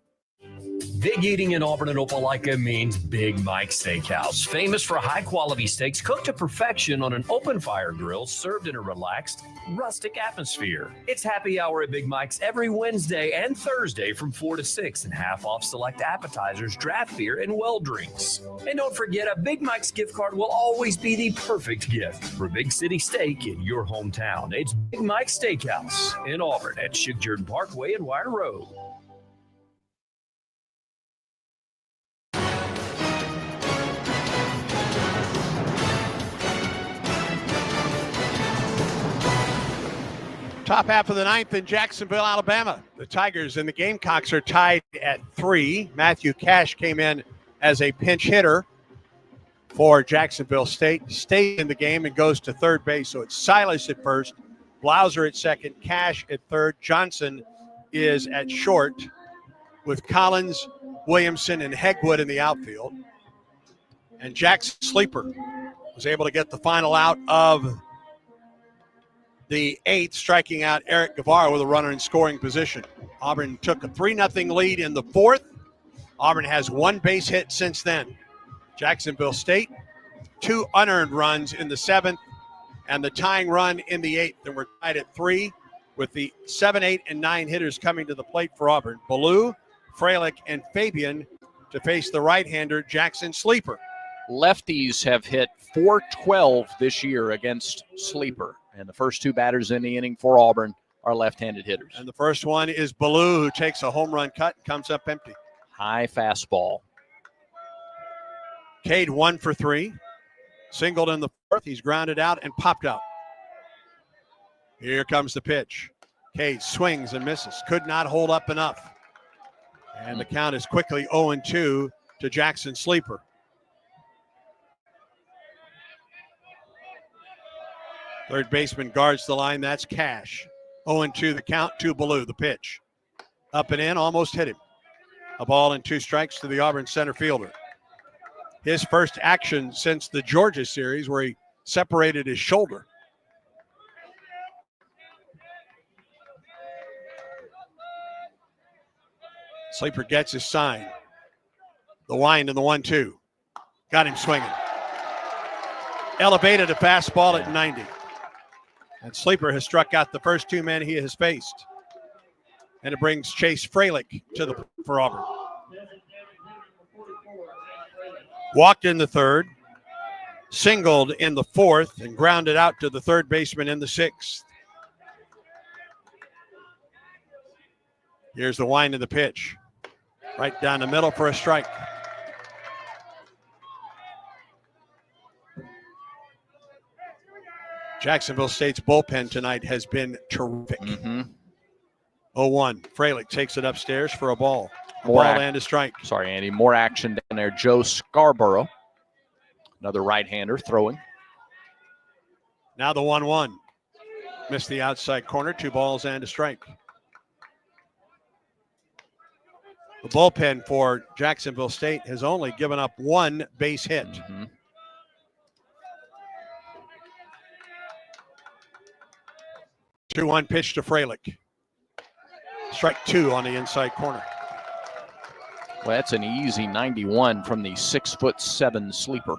L: Big eating in Auburn and Opelika means Big Mike Steakhouse, famous for high-quality steaks cooked to perfection on an open-fire grill served in a relaxed, rustic atmosphere. It's happy hour at Big Mike's every Wednesday and Thursday from 4 to 6 and half off select appetizers, draft beer, and well drinks. And don't forget, a Big Mike's gift card will always be the perfect gift for Big City Steak in your hometown. It's Big Mike's Steakhouse in Auburn at Shigjordan Parkway and Wire Road.
B: Top half of the ninth in Jacksonville, Alabama. The Tigers and the Gamecocks are tied at 3. Matthew Cash came in as a pinch hitter for Jacksonville State. Stays in the game and goes to third base. So it's Silas at first, Blauser at second, Cash at third. Johnson is at short with Collins, Williamson, and Hegwood in the outfield. And Jackson Sleeper was able to get the final out of the 8th, striking out Eric Guevara with a runner in scoring position. Auburn took a 3-0 lead in the 4th. Auburn has 1 base hit since then. Jacksonville State, 2 unearned runs in the 7th and the tying run in the 8th. And we're tied at 3 with the 7, 8, and 9 hitters coming to the plate for Auburn. Ballou, Freilich, and Fabian to face the right-hander Jackson Sleeper.
M: Lefties have hit .412 this year against Sleeper. And the first 2 batters in the inning for Auburn are left-handed hitters.
B: And the first one is Ballou, who takes a home run cut and comes up empty.
M: High fastball.
B: Cade 1 for 3. Singled in the 4th. He's grounded out and popped out. Here comes the pitch. Cade swings and misses. Could not hold up enough. And the count is quickly 0-2 to Jackson Sleeper. Third baseman guards the line. That's Cash. 0-2 the count to Ballou. The pitch. Up and in. Almost hit him. A ball and 2 strikes to the Auburn center fielder. His first action since the Georgia series where he separated his shoulder. Sleeper gets his sign. The wind and the 1-2. Got him swinging. Elevated a fastball at 90. And Sleeper has struck out the first 2 men he has faced. And it brings Chase Freilich for Auburn. Walked in the 3rd, singled in the 4th, and grounded out to the third baseman in the 6th. Here's the wind of the pitch. Right down the middle for a strike. Jacksonville State's bullpen tonight has been terrific. 0-1. Freilich takes it upstairs for a ball. And a strike.
M: Sorry, Andy. More action down there. Joe Scarborough, another right-hander throwing.
B: Now the 1-1. Missed the outside corner. 2 balls and a strike. The bullpen for Jacksonville State has only given up 1 base hit. 2-1 pitch to Freilich. Strike 2 on the inside corner.
M: Well, that's an easy 91 from the 6'7" Sleeper.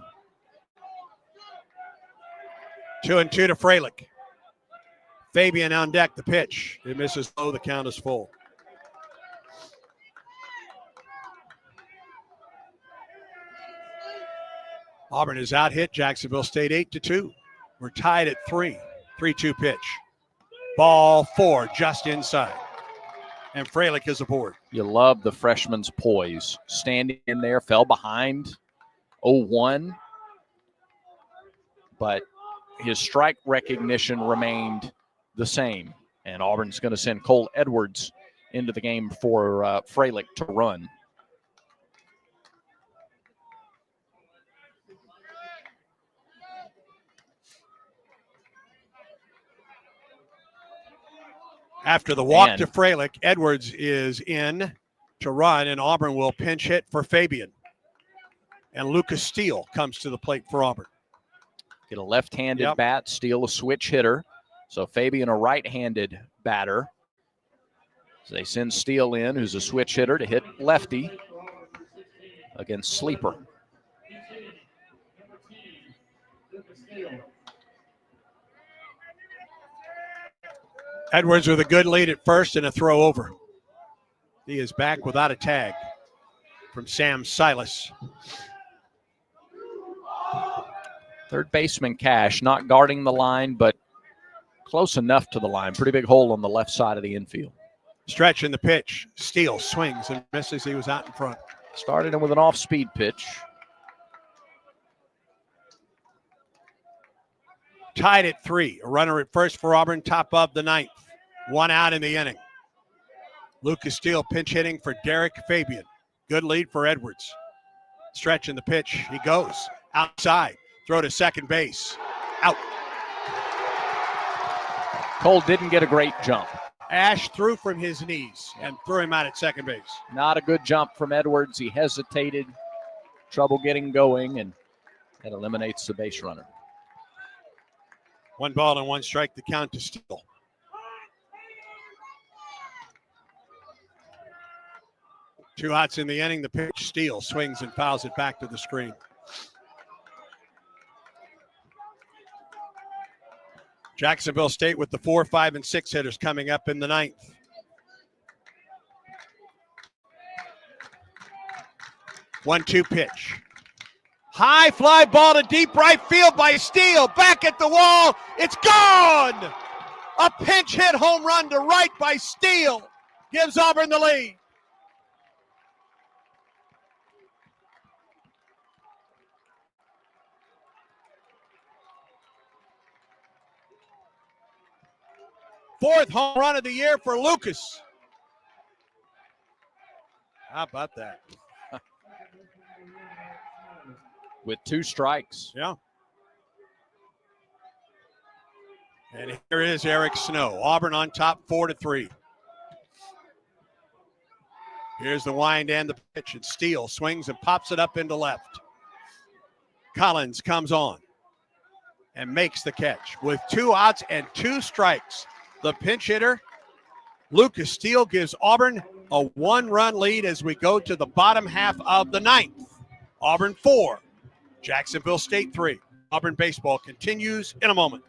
B: 2-2 to Freilich. Fabian on deck. The pitch. It misses low. The count is full. Auburn has out-hit Jacksonville State 8-2. We're tied at 3. 3-2 pitch. Ball 4 just inside. And Freilich is aboard.
M: You love the freshman's poise. Standing in there, fell behind 0-1. But his strike recognition remained the same. And Auburn's going to send Cole Edwards into the game for Freilich to run.
B: After the walk to Freilich, Edwards is in to run, and Auburn will pinch hit for Fabian. And Lucas Steele comes to the plate for Auburn.
M: Get a left-handed bat, Steele a switch hitter. So Fabian a right-handed batter. So they send Steele in, who's a switch hitter, to hit lefty. against Sleeper.
B: Edwards with a good lead at first and a throw over. He is back without a tag from Sam Silas.
M: Third baseman Cash not guarding the line, but close enough to the line. Pretty big hole on the left side of the infield.
B: Stretch in the pitch. Steele swings and misses. He was out in front.
M: Started him with an off-speed pitch.
B: Tied at 3. A runner at first for Auburn, top of the 9th. 1 out in the inning. Lucas Steele pinch hitting for Derek Fabian. Good lead for Edwards. Stretch in the pitch. He goes outside. Throw to second base. Out.
M: Cole didn't get a great jump.
B: Ash threw from his knees and threw him out at second base.
M: Not a good jump from Edwards. He hesitated, trouble getting going, and that eliminates the base runner.
B: 1 ball and 1 strike, the count to Steele. Two outs in the inning. The pitch, Steele swings and fouls it back to the screen. Jacksonville State with the 4, 5, and 6 hitters coming up in the 9th. One-two pitch. High fly ball to deep right field by Steele. Back at the wall. It's gone. A pinch hit home run to right by Steele gives Auburn the lead. Fourth home run of the year for Lucas. How about that?
M: With 2 strikes.
B: Yeah. And here is Eric Snow. Auburn on top 4-3. Here's the wind and the pitch. And Steele swings and pops it up into left. Collins comes on and makes the catch. With 2 outs and 2 strikes, the pinch hitter, Lucas Steele, gives Auburn a 1-run lead as we go to the bottom half of the 9th. Auburn 4, Jacksonville State 3. Auburn baseball continues in a moment.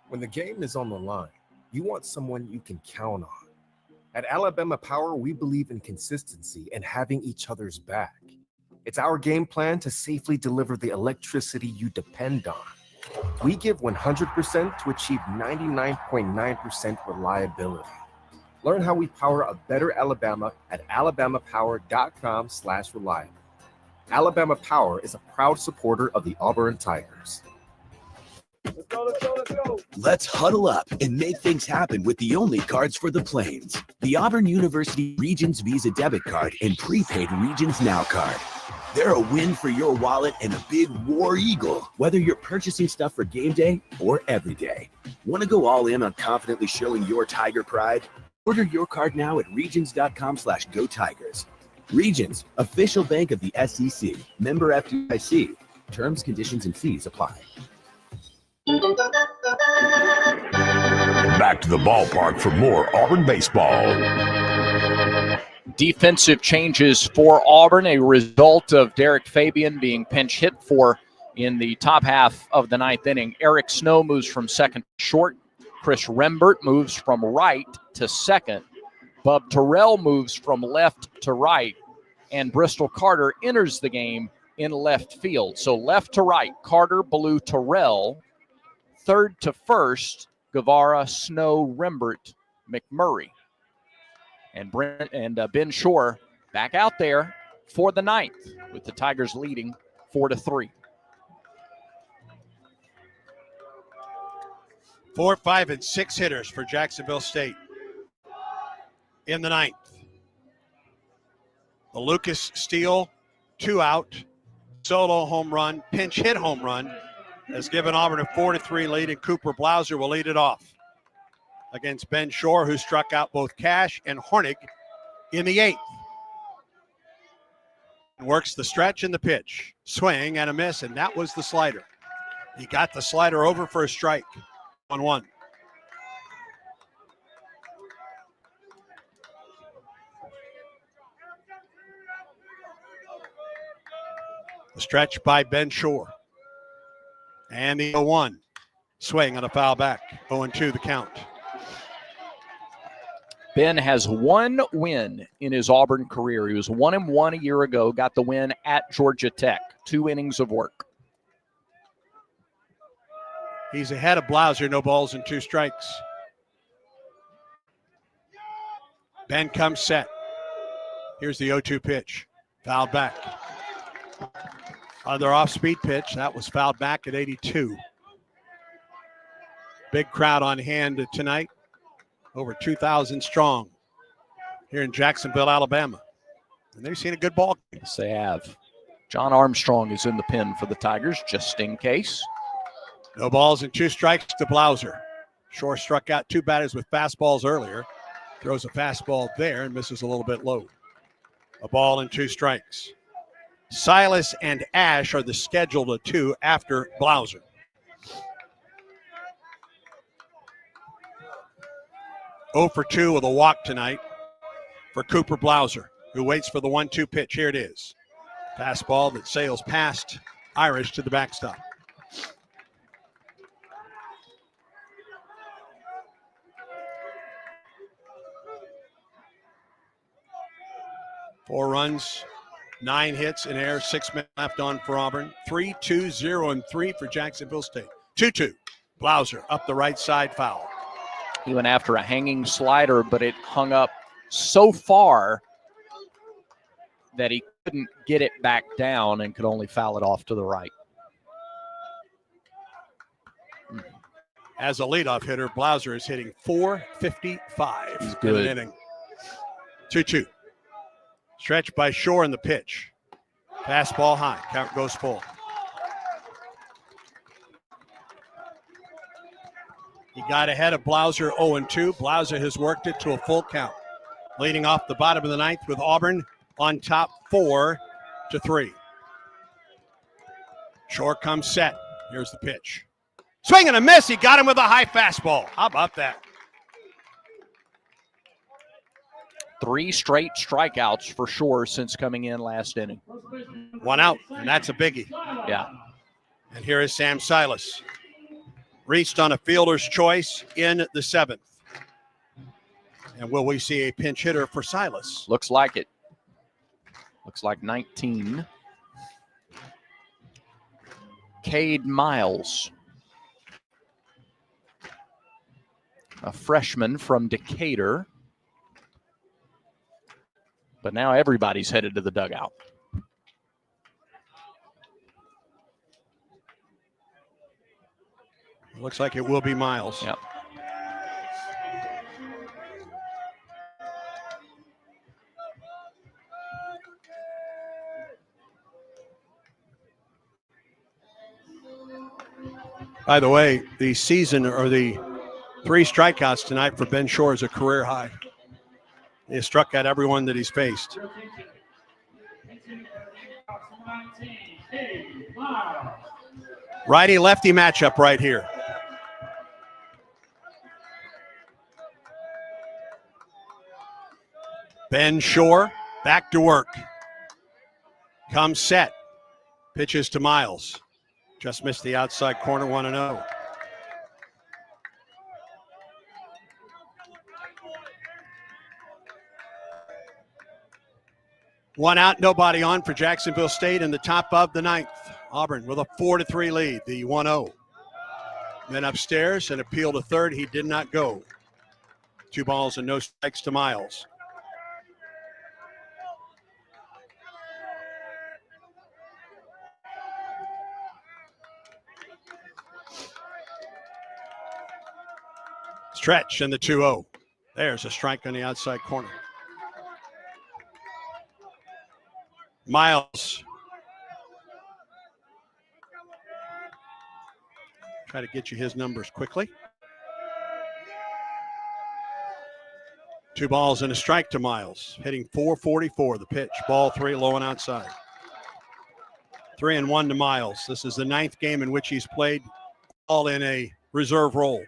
Q: When the game is on the line, you want someone you can count on. At Alabama Power, we believe in consistency and having each other's back. It's our game plan to safely deliver the electricity you depend on. We give 100% to achieve 99.9% reliability. Learn how we power a better Alabama at alabamapower.com/reliable. Alabama Power is a proud supporter of the Auburn Tigers.
T: Let's go, let's go, let's go.
D: Let's huddle up and make things happen with the only cards for the Plains. The Auburn University Regions Visa Debit Card and prepaid Regions Now card. They're a win for your wallet and a big war eagle, whether you're purchasing stuff for game day or every day. Want to go all in on confidently showing your Tiger pride? Order your card now at regions.com/go Tigers. Regions, official bank of the SEC. Member FDIC. Terms, conditions, and fees apply.
A: Back to the ballpark for more Auburn baseball.
M: Defensive changes for Auburn, a result of Derek Fabian being pinch hit for in the top half of the 9th inning. Eric Snow moves from second to short. Chris Rembert moves from right to second. Bub Terrell moves from left to right. And Bristol Carter enters the game in left field. So left to right, Carter, Ballou, Terrell. Third to first, Guevara, Snow, Rembert, McMurray. And Ben Shore back out there for the 9th, with the Tigers leading 4-3.
B: 4, 5, and 6 hitters for Jacksonville State in the 9th. The Lucas Steele 2-out solo home run, pinch hit home run, has given Auburn a 4-3 lead, and Cooper Blauser will lead it off against Ben Shore, who struck out both Cash and Hornig in the 8th. Works the stretch and the pitch. Swing and a miss, and that was the slider. He got the slider over for a strike. 1-1. The stretch by Ben Shore. And the 0-1. Swing on a foul back. 0-2 the count.
M: Ben has one win in his Auburn career. He was 1-1 a year ago, got the win at Georgia Tech. 2 innings of work.
B: He's ahead of Blauser, no balls and 2 strikes. Ben comes set. Here's the 0-2 pitch. Fouled back. Other off-speed pitch. That was fouled back at 82. Big crowd on hand tonight. Over 2,000 strong here in Jacksonville, Alabama. And they've seen a good ball game.
M: Yes, they have. John Armstrong is in the pen for the Tigers, just in case.
B: No balls and 2 strikes to Blauser. Shore struck out 2 batters with fastballs earlier. Throws a fastball there and misses a little bit low. A ball and 2 strikes. Silas and Ash are the scheduled 2 after Blauser. Oh for 2 with a walk tonight for Cooper Blauser, who waits for the 1-2 pitch. Here it is. Fastball that sails past Irish to the backstop. Four runs, 9 hits in air, 6 men left on for Auburn. 3-2-0-3 for Jacksonville State. 2-2. Blauser up the right side, foul.
M: He went after a hanging slider, but it hung up so far that he couldn't get it back down and could only foul it off to the right.
B: As a leadoff hitter, Blauser is hitting .455
M: He's
B: in
M: good.
B: an inning. 2-2. Stretch by Shore in the pitch. Fastball high. Count goes full. He got ahead of Blauser 0-2. Blauser has worked it to a full count. Leading off the bottom of the ninth with Auburn on top 4-3. Shore comes set. Here's the pitch. Swing and a miss. He got him with a high fastball. How about that?
M: 3 straight strikeouts for Shore since coming in last inning.
B: 1 out, and that's a biggie.
M: Yeah.
B: And here is Sam Silas. Reached on a fielder's choice in the 7th. And will we see a pinch hitter for Silas?
M: Looks like it. Looks like 19. Cade Miles, a freshman from Decatur. But now everybody's headed to the dugout.
B: Looks like it will be Miles.
M: Yep.
B: By the way, the season or the 3 strikeouts tonight for Ben Shore is a career high. He has struck out everyone that he's faced. Righty-lefty matchup right here. Ben Shore back to work. Comes set. Pitches to Miles. Just missed the outside corner, 1-0. One out, nobody on for Jacksonville State in the top of the ninth. Auburn with a 4-3 lead, the 1-0. Then upstairs, an appeal to third. He did not go. 2 balls and no strikes to Miles. Stretch and the 2-0. There's a strike on the outside corner. Miles. Try to get you his numbers quickly. 2 balls and a strike to Miles. Hitting .444. The pitch. Ball 3, low and outside. 3-1 to Miles. This is the 9th game in which he's played, all in a reserve role.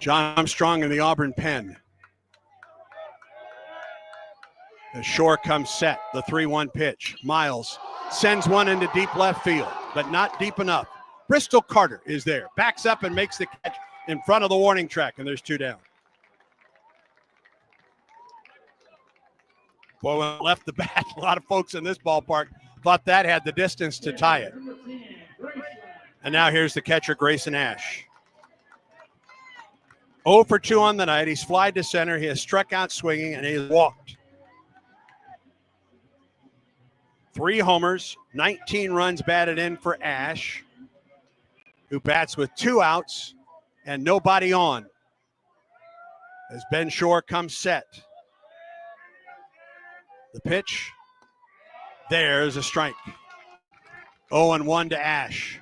B: John Armstrong in the Auburn pen. As Shore comes set, the 3-1 pitch. Miles sends one into deep left field, but not deep enough. Bristol Carter is there, backs up and makes the catch in front of the warning track, and there's 2 down. Boy, when it left the bat, a lot of folks in this ballpark thought that had the distance to tie it. And now here's the catcher, Grayson Ash. 0 for 2 on the night. He's flied to center. He has struck out swinging, and he has walked. 3 homers, 19 runs batted in for Ash, who bats with 2 outs and nobody on. As Ben Shore comes set. The pitch. There's a strike. 0-1 to Ash.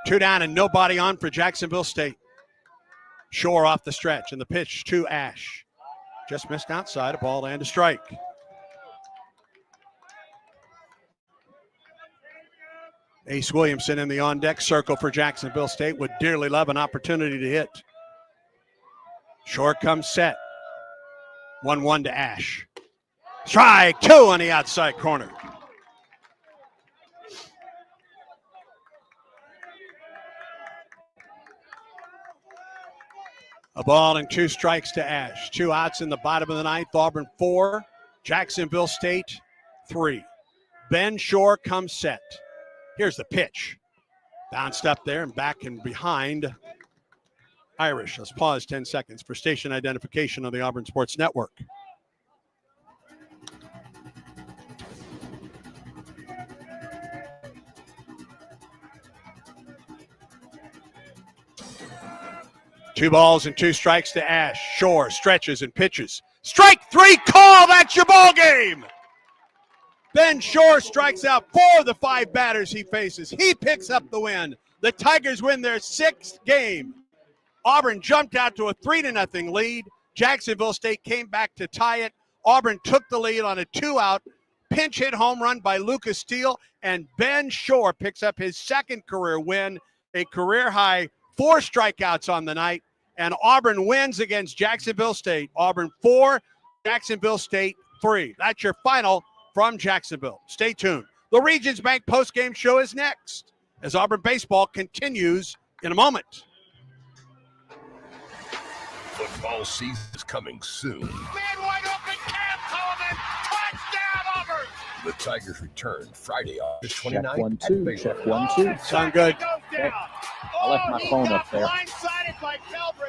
B: Two down and nobody on for Jacksonville State. Shore off the stretch, and the pitch to Ash. Just missed outside, a ball and a strike. Ace Williamson in the on-deck circle for Jacksonville State would dearly love an opportunity to hit. Shore comes set. 1-1 to Ash. Strike 2 on the outside corner. A ball and 2 strikes to Ash. 2 outs in the bottom of the ninth. Auburn 4, Jacksonville State 3. Ben Shore comes set. Here's the pitch. Bounced up there and back and behind Irish. Let's pause 10 seconds for station identification on the Auburn Sports Network. Two balls and 2 strikes to Ash. Shore stretches and pitches. Strike 3 call. That's your ball game. Ben Shore strikes out 4 of the 5 batters he faces. He picks up the win. The Tigers win their 6th game. Auburn jumped out to a 3-0 lead. Jacksonville State came back to tie it. Auburn took the lead on a 2-out pinch hit home run by Lucas Steele, and Ben Shore picks up his 2nd career win, a career high 4 strikeouts on the night, and Auburn wins against Jacksonville State. Auburn 4, Jacksonville State 3. That's your final from Jacksonville. Stay tuned. The Regions Bank postgame show is next as Auburn baseball continues in a moment.
A: Football season is coming soon.
T: Man wide open, Cam Coleman, touchdown Auburn!
A: The Tigers return Friday, August 29th.
N: Check 1, 2. Check 1, 2.
B: Sound good.
N: Okay. I left my phone up there.
T: Blindsided by Calvert.